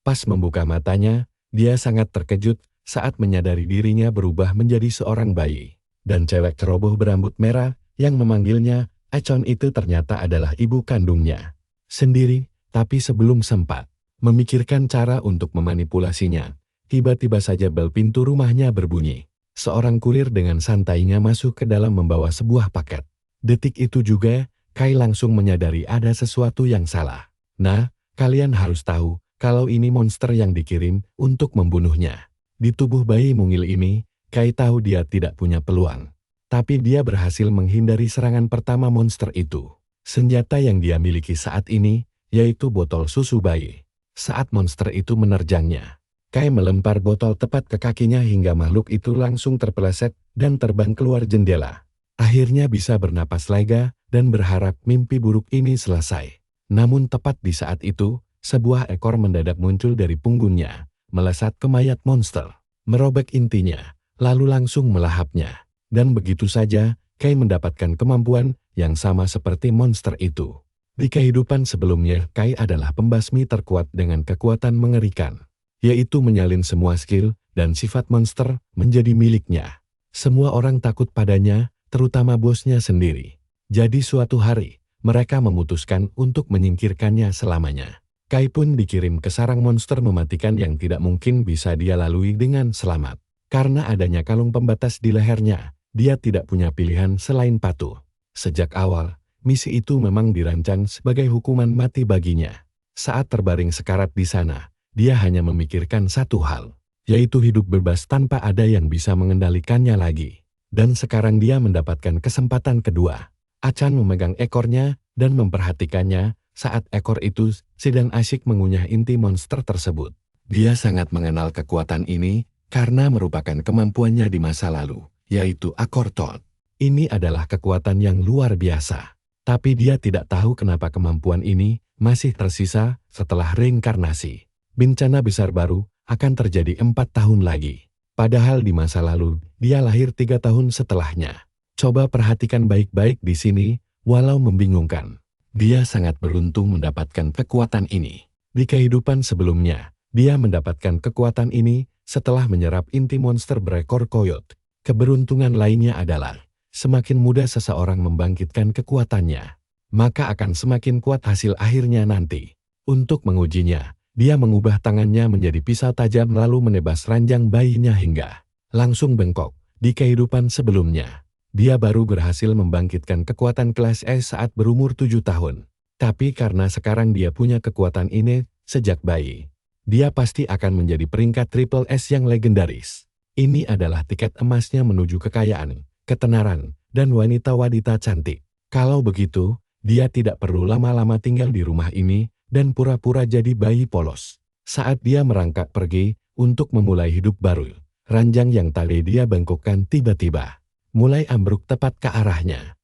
Pas membuka matanya, dia sangat terkejut saat menyadari dirinya berubah menjadi seorang bayi. Dan cewek ceroboh berambut merah yang memanggilnya Acon itu ternyata adalah ibu kandungnya sendiri. Tapi sebelum sempat memikirkan cara untuk memanipulasinya, tiba-tiba saja bel pintu rumahnya berbunyi. Seorang kurir dengan santainya masuk ke dalam membawa sebuah paket. Detik itu juga, Kai langsung menyadari ada sesuatu yang salah. Nah, kalian harus tahu kalau ini monster yang dikirim untuk membunuhnya. Di tubuh bayi mungil ini, Kai tahu dia tidak punya peluang. Tapi dia berhasil menghindari serangan pertama monster itu. Senjata yang dia miliki saat ini, yaitu botol susu bayi. Saat monster itu menerjangnya, Kai melempar botol tepat ke kakinya hingga makhluk itu langsung terpeleset dan terbang keluar jendela. Akhirnya bisa bernapas lega dan berharap mimpi buruk ini selesai. Namun tepat di saat itu, sebuah ekor mendadak muncul dari punggungnya, melesat ke mayat monster, merobek intinya, lalu langsung melahapnya. Dan begitu saja, Kai mendapatkan kemampuan yang sama seperti monster itu. Di kehidupan sebelumnya, Kai adalah pembasmi terkuat dengan kekuatan mengerikan, yaitu menyalin semua skill dan sifat monster menjadi miliknya. Semua orang takut padanya, terutama bosnya sendiri. Jadi suatu hari, mereka memutuskan untuk menyingkirkannya selamanya. Kai pun dikirim ke sarang monster mematikan yang tidak mungkin bisa dia lalui dengan selamat. Karena adanya kalung pembatas di lehernya, dia tidak punya pilihan selain patuh. Sejak awal, misi itu memang dirancang sebagai hukuman mati baginya. Saat terbaring sekarat di sana, dia hanya memikirkan satu hal, yaitu hidup bebas tanpa ada yang bisa mengendalikannya lagi. Dan sekarang dia mendapatkan kesempatan kedua. Achan memegang ekornya dan memperhatikannya saat ekor itu sedang asyik mengunyah inti monster tersebut. Dia sangat mengenal kekuatan ini karena merupakan kemampuannya di masa lalu, yaitu Akortot. Ini adalah kekuatan yang luar biasa. Tapi dia tidak tahu kenapa kemampuan ini masih tersisa setelah reinkarnasi. Bencana besar baru akan terjadi 4 tahun lagi. Padahal di masa lalu, dia lahir 3 tahun setelahnya. Coba perhatikan baik-baik di sini, walau membingungkan. Dia sangat beruntung mendapatkan kekuatan ini. Di kehidupan sebelumnya, dia mendapatkan kekuatan ini setelah menyerap inti monster berekor koyot. Keberuntungan lainnya adalah, semakin mudah seseorang membangkitkan kekuatannya, maka akan semakin kuat hasil akhirnya nanti. Untuk mengujinya, dia mengubah tangannya menjadi pisau tajam lalu menebas ranjang bayinya hingga langsung bengkok. Di kehidupan sebelumnya, dia baru berhasil membangkitkan kekuatan kelas S saat berumur 7 tahun. Tapi karena sekarang dia punya kekuatan ini sejak bayi, dia pasti akan menjadi peringkat triple S yang legendaris. Ini adalah tiket emasnya menuju kekayaan, ketenaran, dan wanita-wanita cantik. Kalau begitu, dia tidak perlu lama-lama tinggal di rumah ini dan pura-pura jadi bayi polos. Saat dia merangkak pergi untuk memulai hidup baru, ranjang yang tadi dia bengkokkan tiba-tiba mulai ambruk tepat ke arahnya.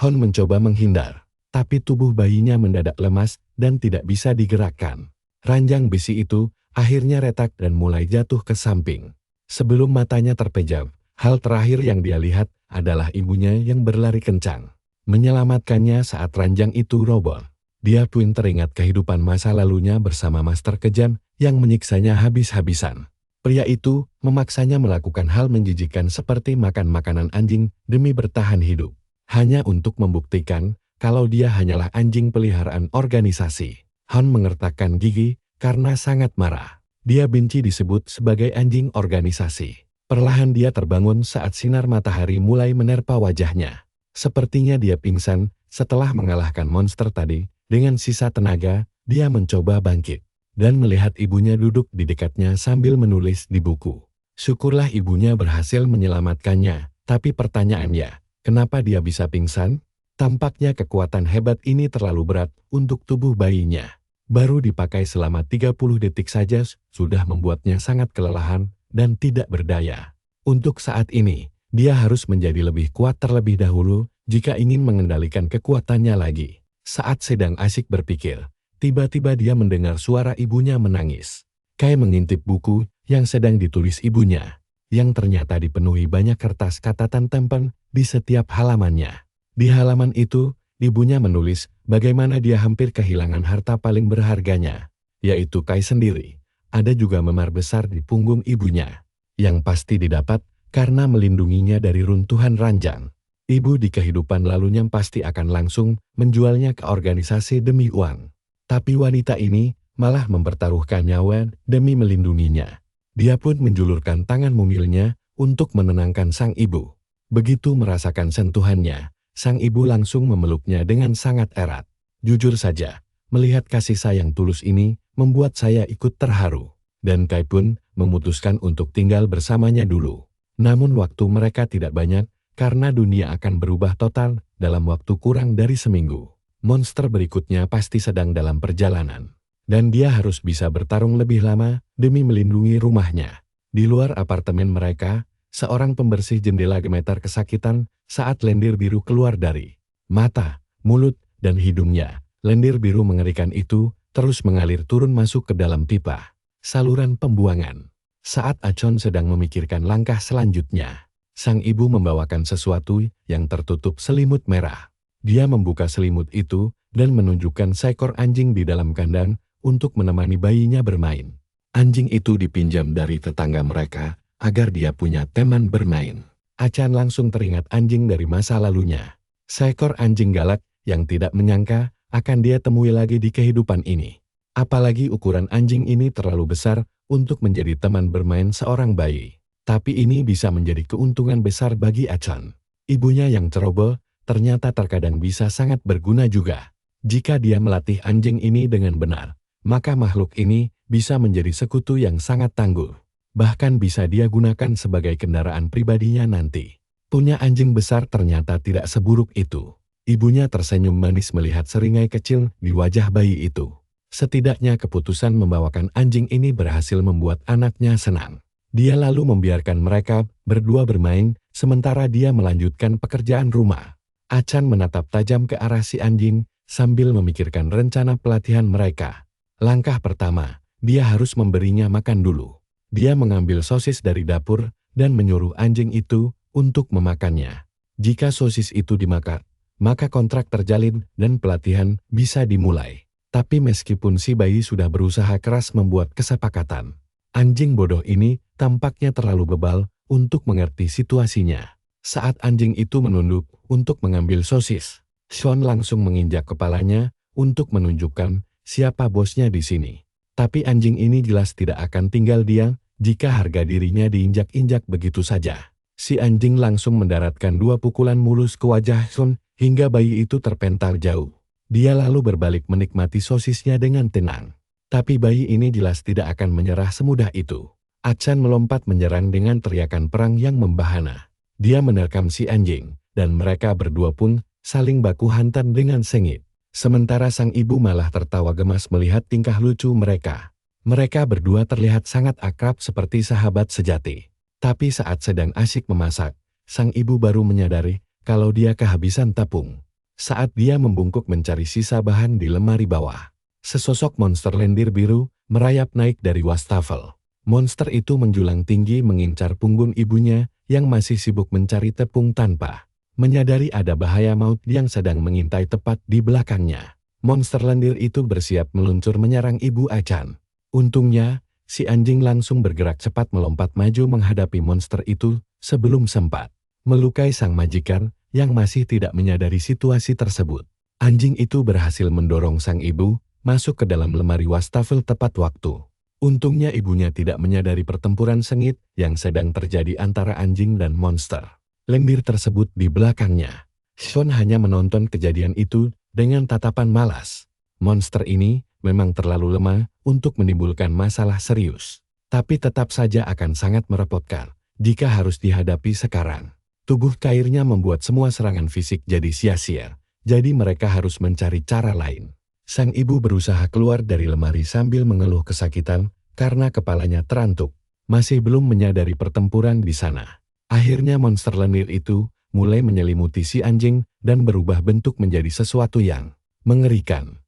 Hon mencoba menghindar, tapi tubuh bayinya mendadak lemas dan tidak bisa digerakkan. Ranjang besi itu akhirnya retak dan mulai jatuh ke samping. Sebelum matanya terpejam, hal terakhir yang dia lihat adalah ibunya yang berlari kencang, menyelamatkannya saat ranjang itu roboh. Dia pun teringat kehidupan masa lalunya bersama master kejam yang menyiksanya habis-habisan. Pria itu memaksanya melakukan hal menjijikkan seperti makan makanan anjing demi bertahan hidup, hanya untuk membuktikan kalau dia hanyalah anjing peliharaan organisasi. Han mengertakkan gigi karena sangat marah. Dia benci disebut sebagai anjing organisasi. Perlahan dia terbangun saat sinar matahari mulai menerpa wajahnya. Sepertinya dia pingsan setelah mengalahkan monster tadi. Dengan sisa tenaga, dia mencoba bangkit dan melihat ibunya duduk di dekatnya sambil menulis di buku. Syukurlah ibunya berhasil menyelamatkannya, tapi pertanyaannya, kenapa dia bisa pingsan? Tampaknya kekuatan hebat ini terlalu berat untuk tubuh bayinya. Baru dipakai selama 30 detik saja sudah membuatnya sangat kelelahan dan tidak berdaya. Untuk saat ini, dia harus menjadi lebih kuat terlebih dahulu jika ingin mengendalikan kekuatannya lagi. Saat sedang asyik berpikir, tiba-tiba dia mendengar suara ibunya menangis. Kai mengintip buku yang sedang ditulis ibunya, yang ternyata dipenuhi banyak kertas catatan tempen di setiap halamannya. Di halaman itu, ibunya menulis bagaimana dia hampir kehilangan harta paling berharganya, yaitu Kai sendiri, Ada juga memar besar di punggung ibunya, yang pasti didapat karena melindunginya dari runtuhan ranjang. Ibu di kehidupan lalunya pasti akan langsung menjualnya ke organisasi demi uang. Tapi wanita ini malah mempertaruhkan nyawa demi melindunginya. Dia pun menjulurkan tangan mungilnya untuk menenangkan sang ibu. Begitu merasakan sentuhannya, sang ibu langsung memeluknya dengan sangat erat. Jujur saja, melihat kasih sayang tulus ini membuat saya ikut terharu. Dan Kai pun memutuskan untuk tinggal bersamanya dulu. Namun waktu mereka tidak banyak, karena dunia akan berubah total dalam waktu kurang dari seminggu. Monster berikutnya pasti sedang dalam perjalanan. Dan dia harus bisa bertarung lebih lama demi melindungi rumahnya. Di luar apartemen mereka, seorang pembersih jendela gemetar kesakitan saat lendir biru keluar dari mata, mulut, dan hidungnya. Lendir biru mengerikan itu terus mengalir turun masuk ke dalam pipa saluran pembuangan. Saat Acon sedang memikirkan langkah selanjutnya, sang ibu membawakan sesuatu yang tertutup selimut merah. Dia membuka selimut itu dan menunjukkan seekor anjing di dalam kandang untuk menemani bayinya bermain. Anjing itu dipinjam dari tetangga mereka agar dia punya teman bermain. Achan langsung teringat anjing dari masa lalunya. Seekor anjing galak yang tidak menyangka akan dia temui lagi di kehidupan ini. Apalagi ukuran anjing ini terlalu besar untuk menjadi teman bermain seorang bayi. Tapi ini bisa menjadi keuntungan besar bagi Achan. Ibunya yang ceroboh ternyata terkadang bisa sangat berguna juga. Jika dia melatih anjing ini dengan benar, maka makhluk ini bisa menjadi sekutu yang sangat tangguh. Bahkan bisa dia gunakan sebagai kendaraan pribadinya nanti. Punya anjing besar ternyata tidak seburuk itu. Ibunya tersenyum manis melihat seringai kecil di wajah bayi itu. Setidaknya keputusan membawakan anjing ini berhasil membuat anaknya senang. Dia lalu membiarkan mereka berdua bermain, sementara dia melanjutkan pekerjaan rumah. Achan menatap tajam ke arah si anjing, sambil memikirkan rencana pelatihan mereka. Langkah pertama, dia harus memberinya makan dulu. Dia mengambil sosis dari dapur, dan menyuruh anjing itu untuk memakannya. Jika sosis itu dimakan, maka kontrak terjalin dan pelatihan bisa dimulai. Tapi meskipun si bayi sudah berusaha keras membuat kesepakatan, anjing bodoh ini tampaknya terlalu bebal untuk mengerti situasinya. Saat anjing itu menunduk untuk mengambil sosis, Sean langsung menginjak kepalanya untuk menunjukkan siapa bosnya di sini. Tapi anjing ini jelas tidak akan tinggal diam jika harga dirinya diinjak-injak begitu saja. Si anjing langsung mendaratkan 2 pukulan mulus ke wajah Sean hingga bayi itu terpental jauh. Dia lalu berbalik menikmati sosisnya dengan tenang. Tapi bayi ini jelas tidak akan menyerah semudah itu. Achan melompat menyerang dengan teriakan perang yang membahana. Dia menerkam si anjing, dan mereka berdua pun saling baku hantam dengan sengit. Sementara sang ibu malah tertawa gemas melihat tingkah lucu mereka. Mereka berdua terlihat sangat akrab seperti sahabat sejati. Tapi saat sedang asyik memasak, sang ibu baru menyadari kalau dia kehabisan tepung. Saat dia membungkuk mencari sisa bahan di lemari bawah, sesosok monster lendir biru merayap naik dari wastafel. Monster itu menjulang tinggi mengincar punggung ibunya yang masih sibuk mencari tepung tanpa menyadari ada bahaya maut yang sedang mengintai tepat di belakangnya. Monster lendir itu bersiap meluncur menyerang ibu Achan. Untungnya, si anjing langsung bergerak cepat melompat maju menghadapi monster itu sebelum sempat melukai sang majikan yang masih tidak menyadari situasi tersebut. Anjing itu berhasil mendorong sang ibu masuk ke dalam lemari wastafel tepat waktu. Untungnya ibunya tidak menyadari pertempuran sengit yang sedang terjadi antara anjing dan monster lendir tersebut di belakangnya. Sean hanya menonton kejadian itu dengan tatapan malas. Monster ini memang terlalu lemah untuk menimbulkan masalah serius. Tapi tetap saja akan sangat merepotkan jika harus dihadapi sekarang. Tubuh cairnya membuat semua serangan fisik jadi sia-sia. Jadi mereka harus mencari cara lain. Sang ibu berusaha keluar dari lemari sambil mengeluh kesakitan karena kepalanya terantuk. Masih belum menyadari pertempuran di sana. Akhirnya monster lendir itu mulai menyelimuti si anjing dan berubah bentuk menjadi sesuatu yang mengerikan.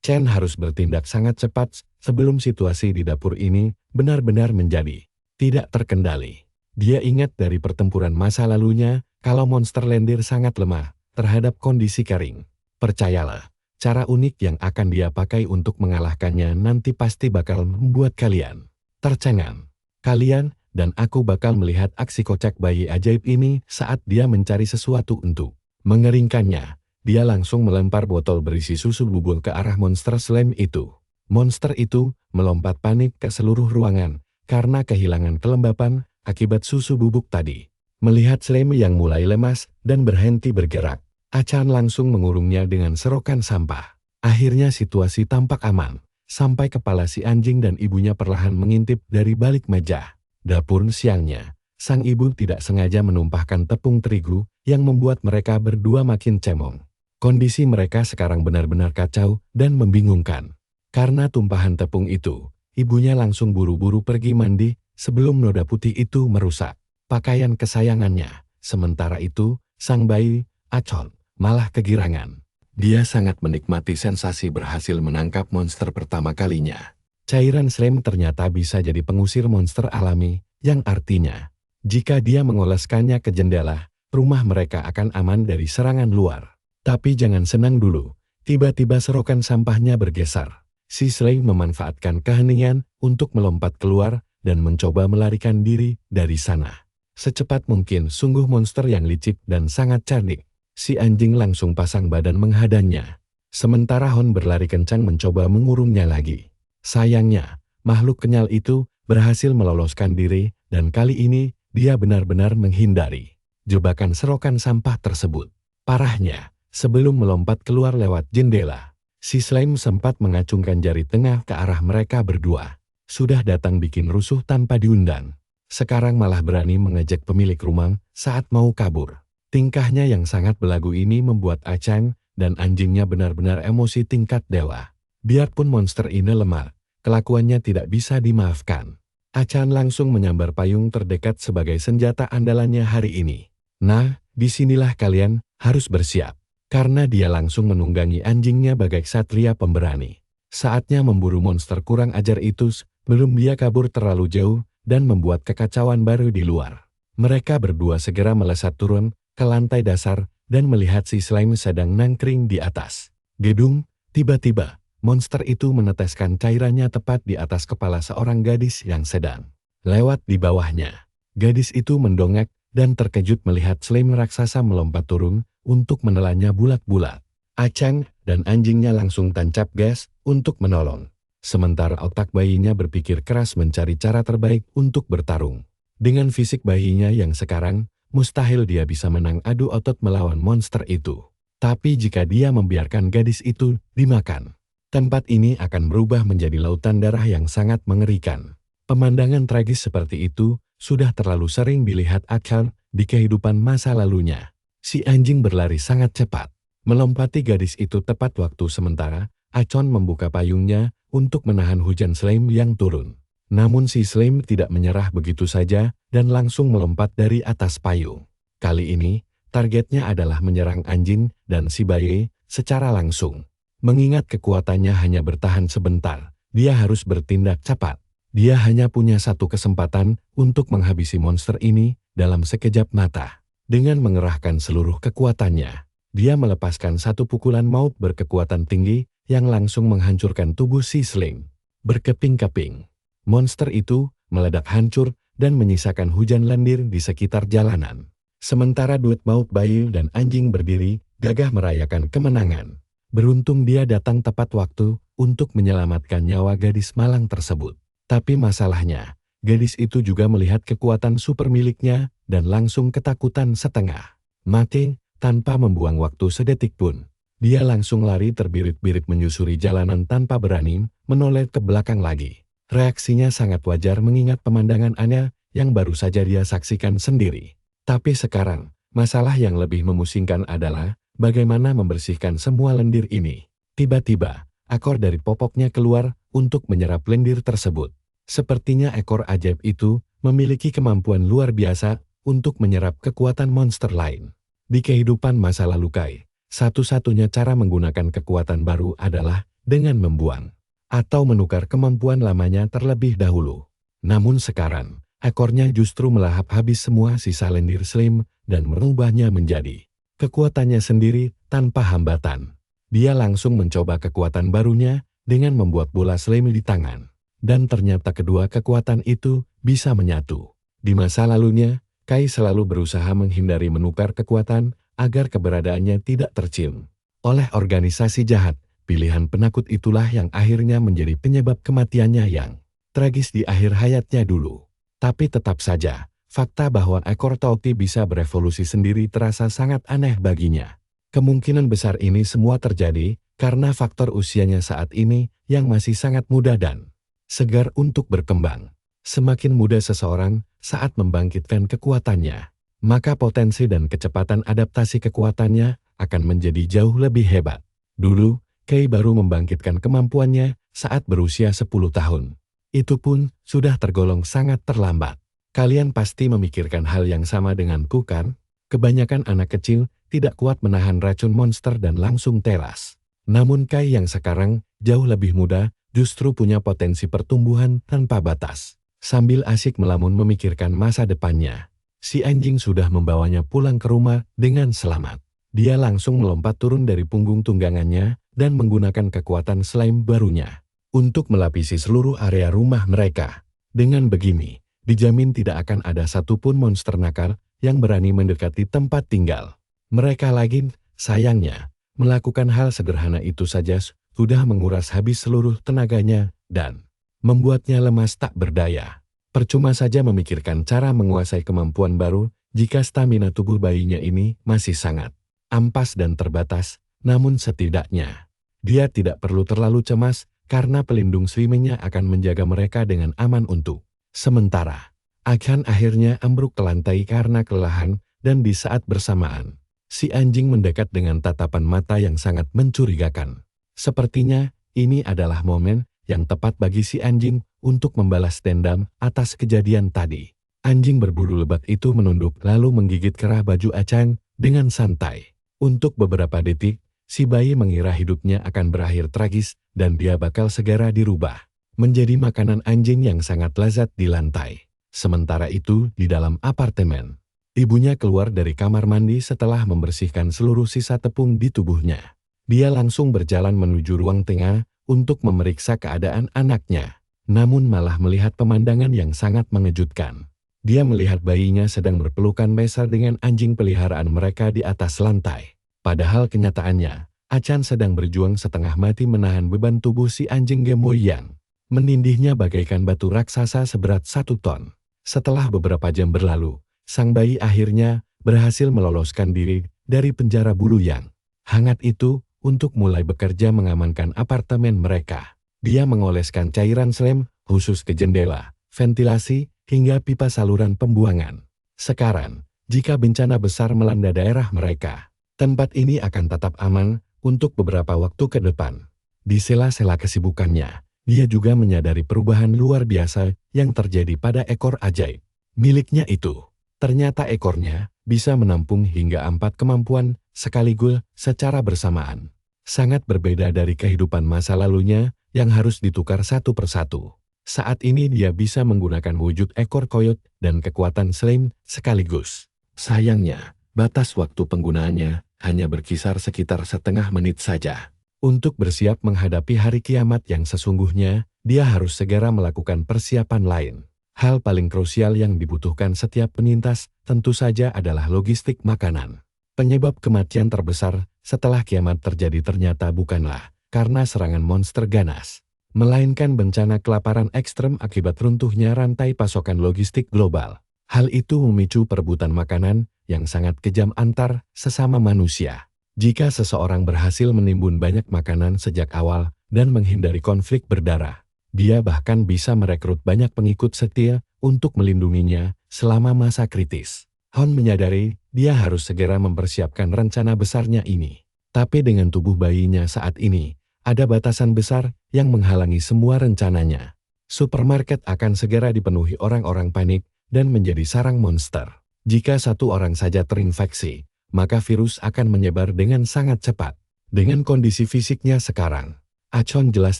Chen harus bertindak sangat cepat sebelum situasi di dapur ini benar-benar menjadi tidak terkendali. Dia ingat dari pertempuran masa lalunya kalau monster lendir sangat lemah terhadap kondisi kering. Percayalah, Cara unik yang akan dia pakai untuk mengalahkannya nanti pasti bakal membuat kalian tercengang. Kalian dan aku bakal melihat aksi kocak bayi ajaib ini saat dia mencari sesuatu untuk mengeringkannya. Dia langsung melempar botol berisi susu bubuk ke arah monster slime itu. Monster itu melompat panik ke seluruh ruangan karena kehilangan kelembapan akibat susu bubuk tadi. Melihat slime yang mulai lemas dan berhenti bergerak, Achan langsung mengurungnya dengan serokan sampah. Akhirnya situasi tampak aman, sampai kepala si anjing dan ibunya perlahan mengintip dari balik meja. Dapur siangnya, sang ibu tidak sengaja menumpahkan tepung terigu yang membuat mereka berdua makin cemong. Kondisi mereka sekarang benar-benar kacau dan membingungkan. Karena tumpahan tepung itu, ibunya langsung buru-buru pergi mandi sebelum noda putih itu merusak pakaian kesayangannya. Sementara itu, sang bayi, Achan, malah kegirangan. Dia sangat menikmati sensasi berhasil menangkap monster pertama kalinya. Cairan slime ternyata bisa jadi pengusir monster alami, yang artinya, jika dia mengoleskannya ke jendela, rumah mereka akan aman dari serangan luar. Tapi jangan senang dulu, tiba-tiba serokan sampahnya bergeser. Si slime memanfaatkan keheningan untuk melompat keluar dan mencoba melarikan diri dari sana. Secepat mungkin, sungguh monster yang licik dan sangat cerdik. Si anjing langsung pasang badan menghadangnya. Sementara Hon berlari kencang mencoba mengurungnya lagi. Sayangnya, makhluk kenyal itu berhasil meloloskan diri dan kali ini dia benar-benar menghindari jebakan serokan sampah tersebut. Parahnya, sebelum melompat keluar lewat jendela, si slime sempat mengacungkan jari tengah ke arah mereka berdua. Sudah datang bikin rusuh tanpa diundang. Sekarang malah berani mengejek pemilik rumah saat mau kabur. Tingkahnya yang sangat belagu ini membuat Achan dan anjingnya benar-benar emosi tingkat dewa. Biarpun monster ini lemah, kelakuannya tidak bisa dimaafkan. Achan langsung menyambar payung terdekat sebagai senjata andalannya hari ini. Nah, disinilah kalian harus bersiap. Karena dia langsung menunggangi anjingnya bagai satria pemberani. Saatnya memburu monster kurang ajar itu sebelum dia kabur terlalu jauh dan membuat kekacauan baru di luar. Mereka berdua segera melesat turun ke lantai dasar dan melihat si slime sedang nangkring di atas gedung. Tiba-tiba, monster itu meneteskan cairannya tepat di atas kepala seorang gadis yang sedang lewat di bawahnya. Gadis itu mendongak dan terkejut melihat slime raksasa melompat turun untuk menelannya bulat-bulat. Achan dan anjingnya langsung tancap gas untuk menolong. Sementara otak bayinya berpikir keras mencari cara terbaik untuk bertarung. Dengan fisik bayinya yang sekarang, mustahil dia bisa menang adu otot melawan monster itu. Tapi jika dia membiarkan gadis itu dimakan, tempat ini akan berubah menjadi lautan darah yang sangat mengerikan. Pemandangan tragis seperti itu sudah terlalu sering dilihat Achan di kehidupan masa lalunya. Si anjing berlari sangat cepat, melompati gadis itu tepat waktu. Sementara Achan membuka payungnya untuk menahan hujan slime yang turun. Namun si slime tidak menyerah begitu saja dan langsung melompat dari atas payung. Kali ini, targetnya adalah menyerang anjing dan si bayi secara langsung. Mengingat kekuatannya hanya bertahan sebentar, dia harus bertindak cepat. Dia hanya punya satu kesempatan untuk menghabisi monster ini dalam sekejap mata. Dengan mengerahkan seluruh kekuatannya, dia melepaskan satu pukulan maut berkekuatan tinggi yang langsung menghancurkan tubuh si slime. Berkeping-keping, monster itu meledak hancur dan menyisakan hujan lendir di sekitar jalanan. Sementara duet maut bayi dan anjing berdiri, gagah merayakan kemenangan. Beruntung dia datang tepat waktu untuk menyelamatkan nyawa gadis malang tersebut. Tapi masalahnya, gadis itu juga melihat kekuatan super miliknya dan langsung ketakutan setengah mati. Tanpa membuang waktu sedetik pun, dia langsung lari terbirit-birit menyusuri jalanan tanpa berani menoleh ke belakang lagi. Reaksinya sangat wajar mengingat pemandangan aneh yang baru saja dia saksikan sendiri. Tapi sekarang, masalah yang lebih memusingkan adalah bagaimana membersihkan semua lendir ini. Tiba-tiba, ekor dari popoknya keluar untuk menyerap lendir tersebut. Sepertinya ekor ajaib itu memiliki kemampuan luar biasa untuk menyerap kekuatan monster lain. Di kehidupan masa lalu Kai, satu-satunya cara menggunakan kekuatan baru adalah dengan membuang atau menukar kemampuan lamanya terlebih dahulu. Namun sekarang, ekornya justru melahap habis semua sisa lendir slime dan merubahnya menjadi kekuatannya sendiri tanpa hambatan. Dia langsung mencoba kekuatan barunya dengan membuat bola slime di tangan. Dan ternyata kedua kekuatan itu bisa menyatu. Di masa lalunya, Kai selalu berusaha menghindari menukar kekuatan agar keberadaannya tidak tercium oleh organisasi jahat. Pilihan penakut itulah yang akhirnya menjadi penyebab kematiannya yang tragis di akhir hayatnya dulu. Tapi tetap saja, fakta bahwa ekor Tauti bisa berevolusi sendiri terasa sangat aneh baginya. Kemungkinan besar ini semua terjadi karena faktor usianya saat ini yang masih sangat muda dan segar untuk berkembang. Semakin muda seseorang saat membangkitkan kekuatannya, maka potensi dan kecepatan adaptasi kekuatannya akan menjadi jauh lebih hebat. Dulu, Kai baru membangkitkan kemampuannya saat berusia 10 tahun. Itu pun sudah tergolong sangat terlambat. Kalian pasti memikirkan hal yang sama denganku kan? Kebanyakan anak kecil tidak kuat menahan racun monster dan langsung tewas. Namun Kai yang sekarang jauh lebih muda justru punya potensi pertumbuhan tanpa batas. Sambil asik melamun memikirkan masa depannya, si anjing sudah membawanya pulang ke rumah dengan selamat. Dia langsung melompat turun dari punggung tunggangannya dan menggunakan kekuatan slime barunya untuk melapisi seluruh area rumah mereka. Dengan begini, dijamin tidak akan ada satupun monster nakal yang berani mendekati tempat tinggal mereka lagi. Sayangnya, melakukan hal sederhana itu saja sudah menguras habis seluruh tenaganya dan membuatnya lemas tak berdaya. Percuma saja memikirkan cara menguasai kemampuan baru jika stamina tubuh bayinya ini masih sangat ampas dan terbatas. Namun setidaknya, dia tidak perlu terlalu cemas karena pelindung swimmingnya akan menjaga mereka dengan aman untuk sementara. Akhan akhirnya ambruk ke lantai karena kelelahan dan di saat bersamaan, si anjing mendekat dengan tatapan mata yang sangat mencurigakan. Sepertinya ini adalah momen yang tepat bagi si anjing untuk membalas dendam atas kejadian tadi. Anjing berbulu lebat itu menunduk lalu menggigit kerah baju Achan dengan santai. Untuk beberapa detik, si bayi mengira hidupnya akan berakhir tragis dan dia bakal segera dirubah menjadi makanan anjing yang sangat lezat di lantai. Sementara itu, di dalam apartemen, ibunya keluar dari kamar mandi setelah membersihkan seluruh sisa tepung di tubuhnya. Dia langsung berjalan menuju ruang tengah untuk memeriksa keadaan anaknya, namun malah melihat pemandangan yang sangat mengejutkan. Dia melihat bayinya sedang berpelukan mesra dengan anjing peliharaan mereka di atas lantai. Padahal kenyataannya, Achan sedang berjuang setengah mati menahan beban tubuh si anjing gemoy yang menindihnya bagaikan batu raksasa seberat 1 ton. Setelah beberapa jam berlalu, sang bayi akhirnya berhasil meloloskan diri dari penjara bulu yang hangat itu untuk mulai bekerja mengamankan apartemen mereka. Dia mengoleskan cairan slime khusus ke jendela, ventilasi, hingga pipa saluran pembuangan. Sekarang, jika bencana besar melanda daerah mereka, tempat ini akan tetap aman untuk beberapa waktu ke depan. Di sela-sela kesibukannya, dia juga menyadari perubahan luar biasa yang terjadi pada ekor ajaib miliknya itu. Ternyata ekornya bisa menampung hingga 4 kemampuan sekaligus secara bersamaan. Sangat berbeda dari kehidupan masa lalunya yang harus ditukar satu persatu. Saat ini dia bisa menggunakan wujud ekor koyot dan kekuatan slime sekaligus. Sayangnya, batas waktu penggunaannya hanya berkisar sekitar setengah menit saja. Untuk bersiap menghadapi hari kiamat yang sesungguhnya, dia harus segera melakukan persiapan lain. Hal paling krusial yang dibutuhkan setiap penyintas tentu saja adalah logistik makanan. Penyebab kematian terbesar setelah kiamat terjadi ternyata bukanlah karena serangan monster ganas, melainkan bencana kelaparan ekstrem akibat runtuhnya rantai pasokan logistik global. Hal itu memicu perebutan makanan yang sangat kejam antar sesama manusia. Jika seseorang berhasil menimbun banyak makanan sejak awal dan menghindari konflik berdarah, dia bahkan bisa merekrut banyak pengikut setia untuk melindunginya selama masa kritis. Hon menyadari dia harus segera mempersiapkan rencana besarnya ini. Tapi dengan tubuh bayinya saat ini, ada batasan besar yang menghalangi semua rencananya. Supermarket akan segera dipenuhi orang-orang panik dan menjadi sarang monster. Jika satu orang saja terinfeksi, maka virus akan menyebar dengan sangat cepat. Dengan kondisi fisiknya sekarang, Achan jelas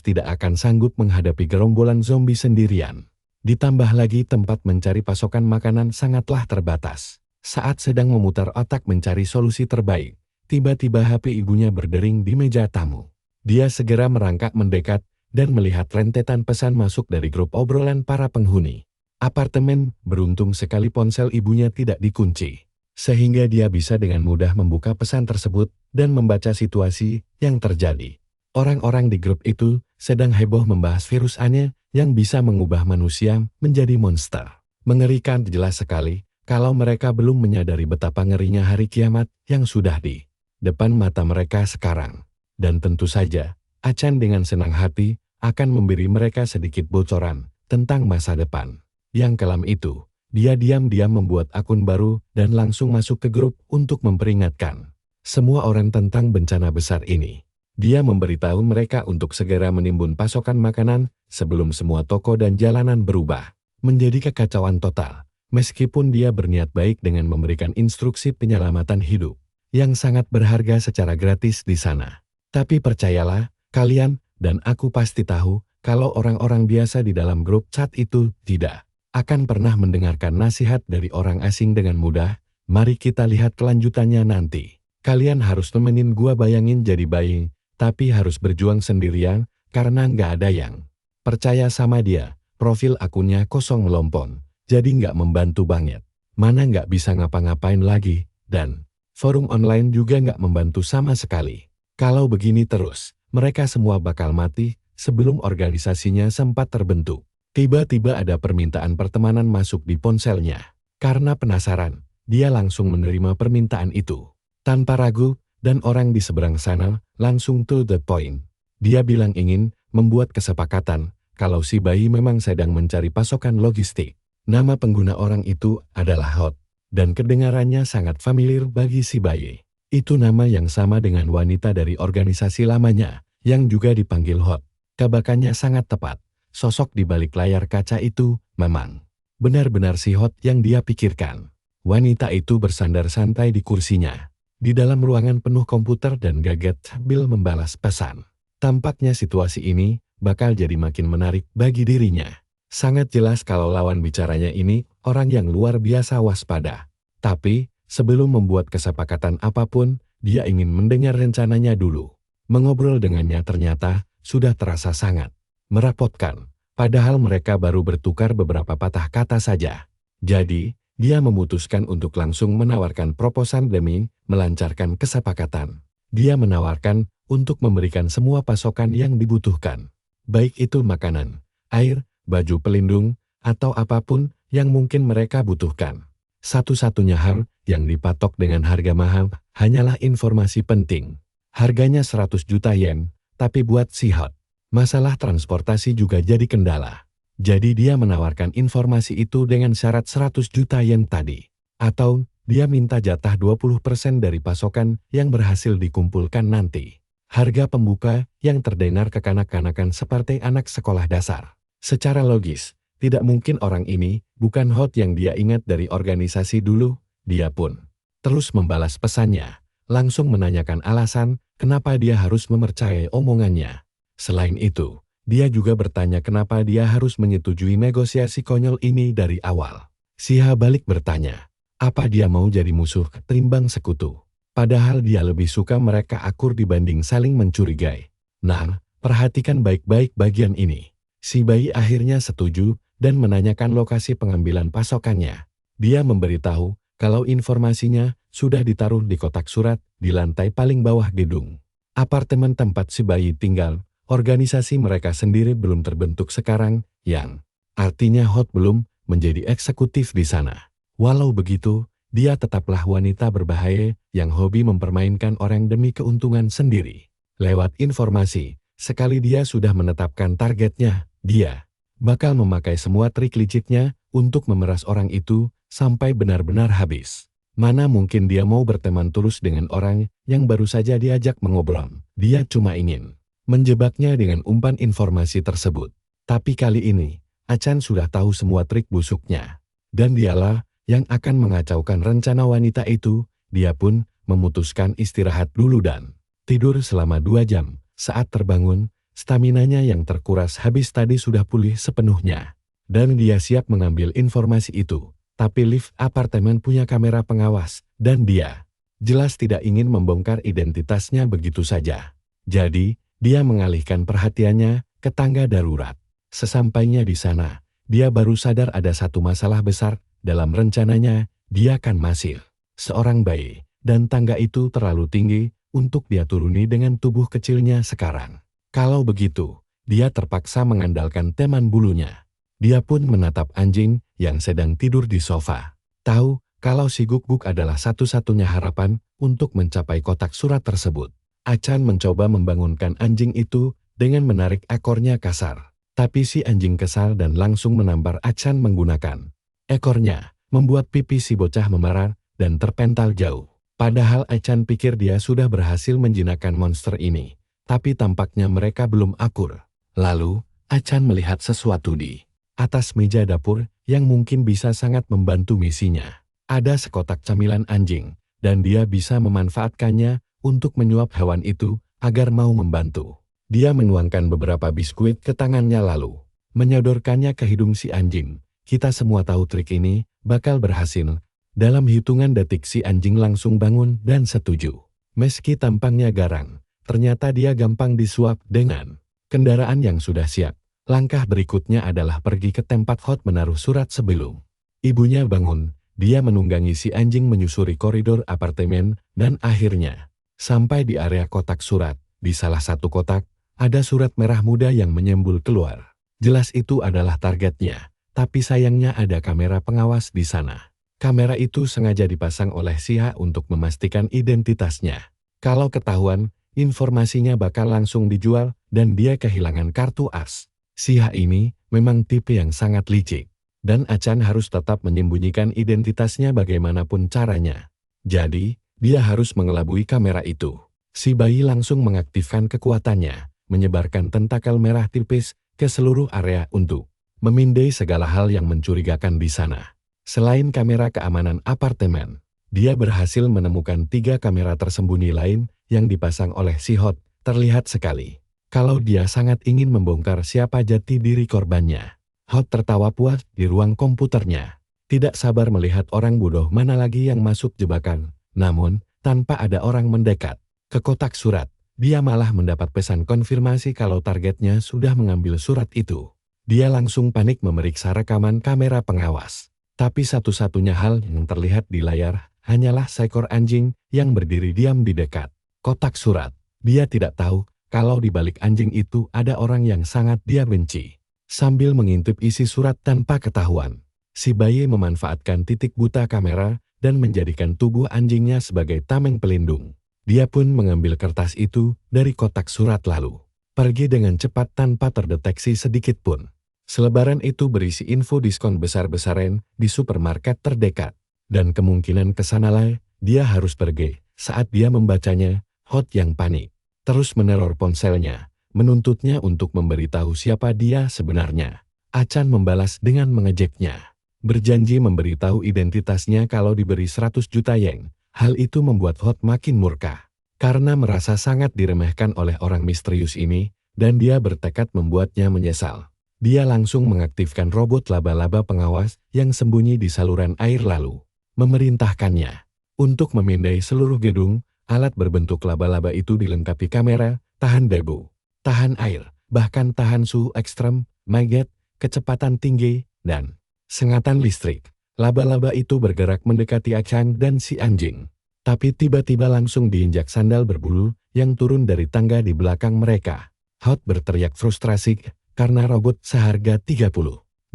tidak akan sanggup menghadapi gerombolan zombie sendirian. Ditambah lagi tempat mencari pasokan makanan sangatlah terbatas. Saat sedang memutar otak mencari solusi terbaik, Tiba-tiba HP ibunya berdering di meja tamu. Dia segera merangkak mendekat dan melihat rentetan pesan masuk dari grup obrolan para penghuni apartemen. Beruntung sekali ponsel ibunya tidak dikunci, sehingga dia bisa dengan mudah membuka pesan tersebut dan membaca situasi yang terjadi. Orang-orang di grup itu sedang heboh membahas virus aneh yang bisa mengubah manusia menjadi monster. Mengerikan jelas sekali kalau mereka belum menyadari betapa ngerinya hari kiamat yang sudah di depan mata mereka sekarang. Dan tentu saja, Achan dengan senang hati akan memberi mereka sedikit bocoran tentang masa depan. Yang kelam itu, dia diam-diam membuat akun baru dan langsung masuk ke grup untuk memperingatkan semua orang tentang bencana besar ini. Dia memberitahu mereka untuk segera menimbun pasokan makanan sebelum semua toko dan jalanan berubah menjadi kekacauan total. Meskipun dia berniat baik dengan memberikan instruksi penyelamatan hidup yang sangat berharga secara gratis di sana. Tapi percayalah, kalian dan aku pasti tahu kalau orang-orang biasa di dalam grup chat itu tidak akan pernah mendengarkan nasihat dari orang asing dengan mudah. Mari kita lihat kelanjutannya nanti. Kalian harus temenin gua bayangin jadi bayi, tapi harus berjuang sendirian karena nggak ada yang percaya sama dia. Profil akunnya kosong melompon, jadi nggak membantu banget. Mana nggak bisa ngapa-ngapain lagi, dan forum online juga nggak membantu sama sekali. Kalau begini terus, mereka semua bakal mati sebelum organisasinya sempat terbentuk. Tiba-tiba ada permintaan pertemanan masuk di ponselnya. Karena penasaran, dia langsung menerima permintaan itu. Tanpa ragu, dan orang di seberang sana langsung to the point. Dia bilang ingin membuat kesepakatan kalau si bayi memang sedang mencari pasokan logistik. Nama pengguna orang itu adalah Hot, dan kedengarannya sangat familiar bagi si bayi. Itu nama yang sama dengan wanita dari organisasi lamanya, yang juga dipanggil Hot. Tebakannya sangat tepat. Sosok di balik layar kaca itu memang benar-benar si Hot yang dia pikirkan. Wanita itu bersandar santai di kursinya, di dalam ruangan penuh komputer dan gadget sambil membalas pesan. Tampaknya situasi ini bakal jadi makin menarik bagi dirinya. Sangat jelas kalau lawan bicaranya ini orang yang luar biasa waspada. Tapi, sebelum membuat kesepakatan apapun, dia ingin mendengar rencananya dulu. Mengobrol dengannya ternyata sudah terasa sangat merepotkan, padahal mereka baru bertukar beberapa patah kata saja. Jadi, dia memutuskan untuk langsung menawarkan proposan demi melancarkan kesepakatan. Dia menawarkan untuk memberikan semua pasokan yang dibutuhkan, baik itu makanan, air, baju pelindung, atau apapun yang mungkin mereka butuhkan. Satu-satunya hal yang dipatok dengan harga mahal hanyalah informasi penting. Harganya 100 juta yen, tapi buat si Hot, masalah transportasi juga jadi kendala. Jadi dia menawarkan informasi itu dengan syarat 100 juta yen tadi. Atau dia minta jatah 20% dari pasokan yang berhasil dikumpulkan nanti. Harga pembuka yang terdengar kekanak-kanakan seperti anak sekolah dasar. Secara logis, tidak mungkin orang ini bukan Hot yang dia ingat dari organisasi dulu. Dia pun terus membalas pesannya, langsung menanyakan alasan kenapa dia harus mempercayai omongannya. Selain itu, dia juga bertanya kenapa dia harus menyetujui negosiasi konyol ini dari awal. Si Ha balik bertanya, apa dia mau jadi musuh ketimbang sekutu? Padahal dia lebih suka mereka akur dibanding saling mencurigai. Nah, perhatikan baik-baik bagian ini. Si bayi akhirnya setuju dan menanyakan lokasi pengambilan pasokannya. Dia memberitahu kalau informasinya sudah ditaruh di kotak surat di lantai paling bawah gedung apartemen tempat si bayi tinggal. Organisasi mereka sendiri belum terbentuk sekarang, yang artinya Hot belum menjadi eksekutif di sana. Walau begitu, dia tetaplah wanita berbahaya yang hobi mempermainkan orang demi keuntungan sendiri. Lewat informasi, sekali dia sudah menetapkan targetnya, dia bakal memakai semua trik liciknya untuk memeras orang itu sampai benar-benar habis. Mana mungkin dia mau berteman tulus dengan orang yang baru saja diajak mengobrol. Dia cuma ingin menjebaknya dengan umpan informasi tersebut. Tapi kali ini, Achan sudah tahu semua trik busuknya. Dan dialah yang akan mengacaukan rencana wanita itu. Dia pun memutuskan istirahat dulu dan tidur selama 2 jam. Saat terbangun, staminanya yang terkuras habis tadi sudah pulih sepenuhnya. Dan dia siap mengambil informasi itu. Tapi lift apartemen punya kamera pengawas, dan dia jelas tidak ingin membongkar identitasnya begitu saja. Jadi, dia mengalihkan perhatiannya ke tangga darurat. Sesampainya di sana, dia baru sadar ada satu masalah besar dalam rencananya. Dia kan masih seorang bayi, dan tangga itu terlalu tinggi untuk dia turuni dengan tubuh kecilnya sekarang. Kalau begitu, dia terpaksa mengandalkan teman bulunya. Dia pun menatap anjing yang sedang tidur di sofa. Tahu kalau si Guk-Guk adalah satu-satunya harapan untuk mencapai kotak surat tersebut. Achan mencoba membangunkan anjing itu dengan menarik ekornya kasar. Tapi si anjing kesal dan langsung menampar Achan menggunakan ekornya, membuat pipi si bocah memerar dan terpental jauh. Padahal Achan pikir dia sudah berhasil menjinakkan monster ini. Tapi tampaknya mereka belum akur. Lalu, Achan melihat sesuatu di atas meja dapur yang mungkin bisa sangat membantu misinya. Ada sekotak camilan anjing, dan dia bisa memanfaatkannya untuk menyuap hewan itu agar mau membantu. Dia menuangkan beberapa biskuit ke tangannya lalu menyodorkannya ke hidung si anjing. Kita semua tahu trik ini bakal berhasil. Dalam hitungan detik si anjing langsung bangun dan setuju. Meski tampangnya garang, ternyata dia gampang disuap dengan kendaraan yang sudah siap. Langkah berikutnya adalah pergi ke tempat Hot menaruh surat sebelum ibunya bangun. Dia menunggangi si anjing menyusuri koridor apartemen dan akhirnya sampai di area kotak surat. Di salah satu kotak, ada surat merah muda yang menyembul keluar. Jelas itu adalah targetnya. Tapi sayangnya ada kamera pengawas di sana. Kamera itu sengaja dipasang oleh Siha untuk memastikan identitasnya. Kalau ketahuan, informasinya bakal langsung dijual dan dia kehilangan kartu as. Siha ini memang tipe yang sangat licik. Dan Achan harus tetap menyembunyikan identitasnya bagaimanapun caranya. Jadi, dia harus mengelabui kamera itu. Si bayi langsung mengaktifkan kekuatannya, menyebarkan tentakel merah tipis ke seluruh area untuk memindai segala hal yang mencurigakan di sana. Selain kamera keamanan apartemen, dia berhasil menemukan 3 kamera tersembunyi lain yang dipasang oleh si Hot. Terlihat sekali kalau dia sangat ingin membongkar siapa jati diri korbannya. Hot tertawa puas di ruang komputernya. Tidak sabar melihat orang bodoh mana lagi yang masuk jebakan. Namun, tanpa ada orang mendekat ke kotak surat, dia malah mendapat pesan konfirmasi kalau targetnya sudah mengambil surat itu. Dia langsung panik memeriksa rekaman kamera pengawas. Tapi satu-satunya hal yang terlihat di layar hanyalah seekor anjing yang berdiri diam di dekat kotak surat. Dia tidak tahu kalau di balik anjing itu ada orang yang sangat dia benci. Sambil mengintip isi surat tanpa ketahuan, si bayi memanfaatkan titik buta kamera dan menjadikan tubuh anjingnya sebagai tameng pelindung. Dia pun mengambil kertas itu dari kotak surat lalu pergi dengan cepat tanpa terdeteksi sedikit pun. Selebaran itu berisi info diskon besar-besaran di supermarket terdekat. Dan kemungkinan kesanalah dia harus pergi. Saat dia membacanya, Hot yang panik terus meneror ponselnya, menuntutnya untuk memberitahu siapa dia sebenarnya. Achan membalas dengan mengejeknya. Berjanji memberitahu identitasnya kalau diberi 100 juta yen. Hal itu membuat Hot makin murka. Karena merasa sangat diremehkan oleh orang misterius ini, dan dia bertekad membuatnya menyesal. Dia langsung mengaktifkan robot laba-laba pengawas yang sembunyi di saluran air lalu memerintahkannya untuk memindai seluruh gedung. Alat berbentuk laba-laba itu dilengkapi kamera, tahan debu, tahan air, bahkan tahan suhu ekstrem, magnet, kecepatan tinggi, dan sengatan listrik. Laba-laba itu bergerak mendekati Achan dan si anjing. Tapi tiba-tiba langsung diinjak sandal berbulu yang turun dari tangga di belakang mereka. Hot berteriak frustrasi karena robot seharga 30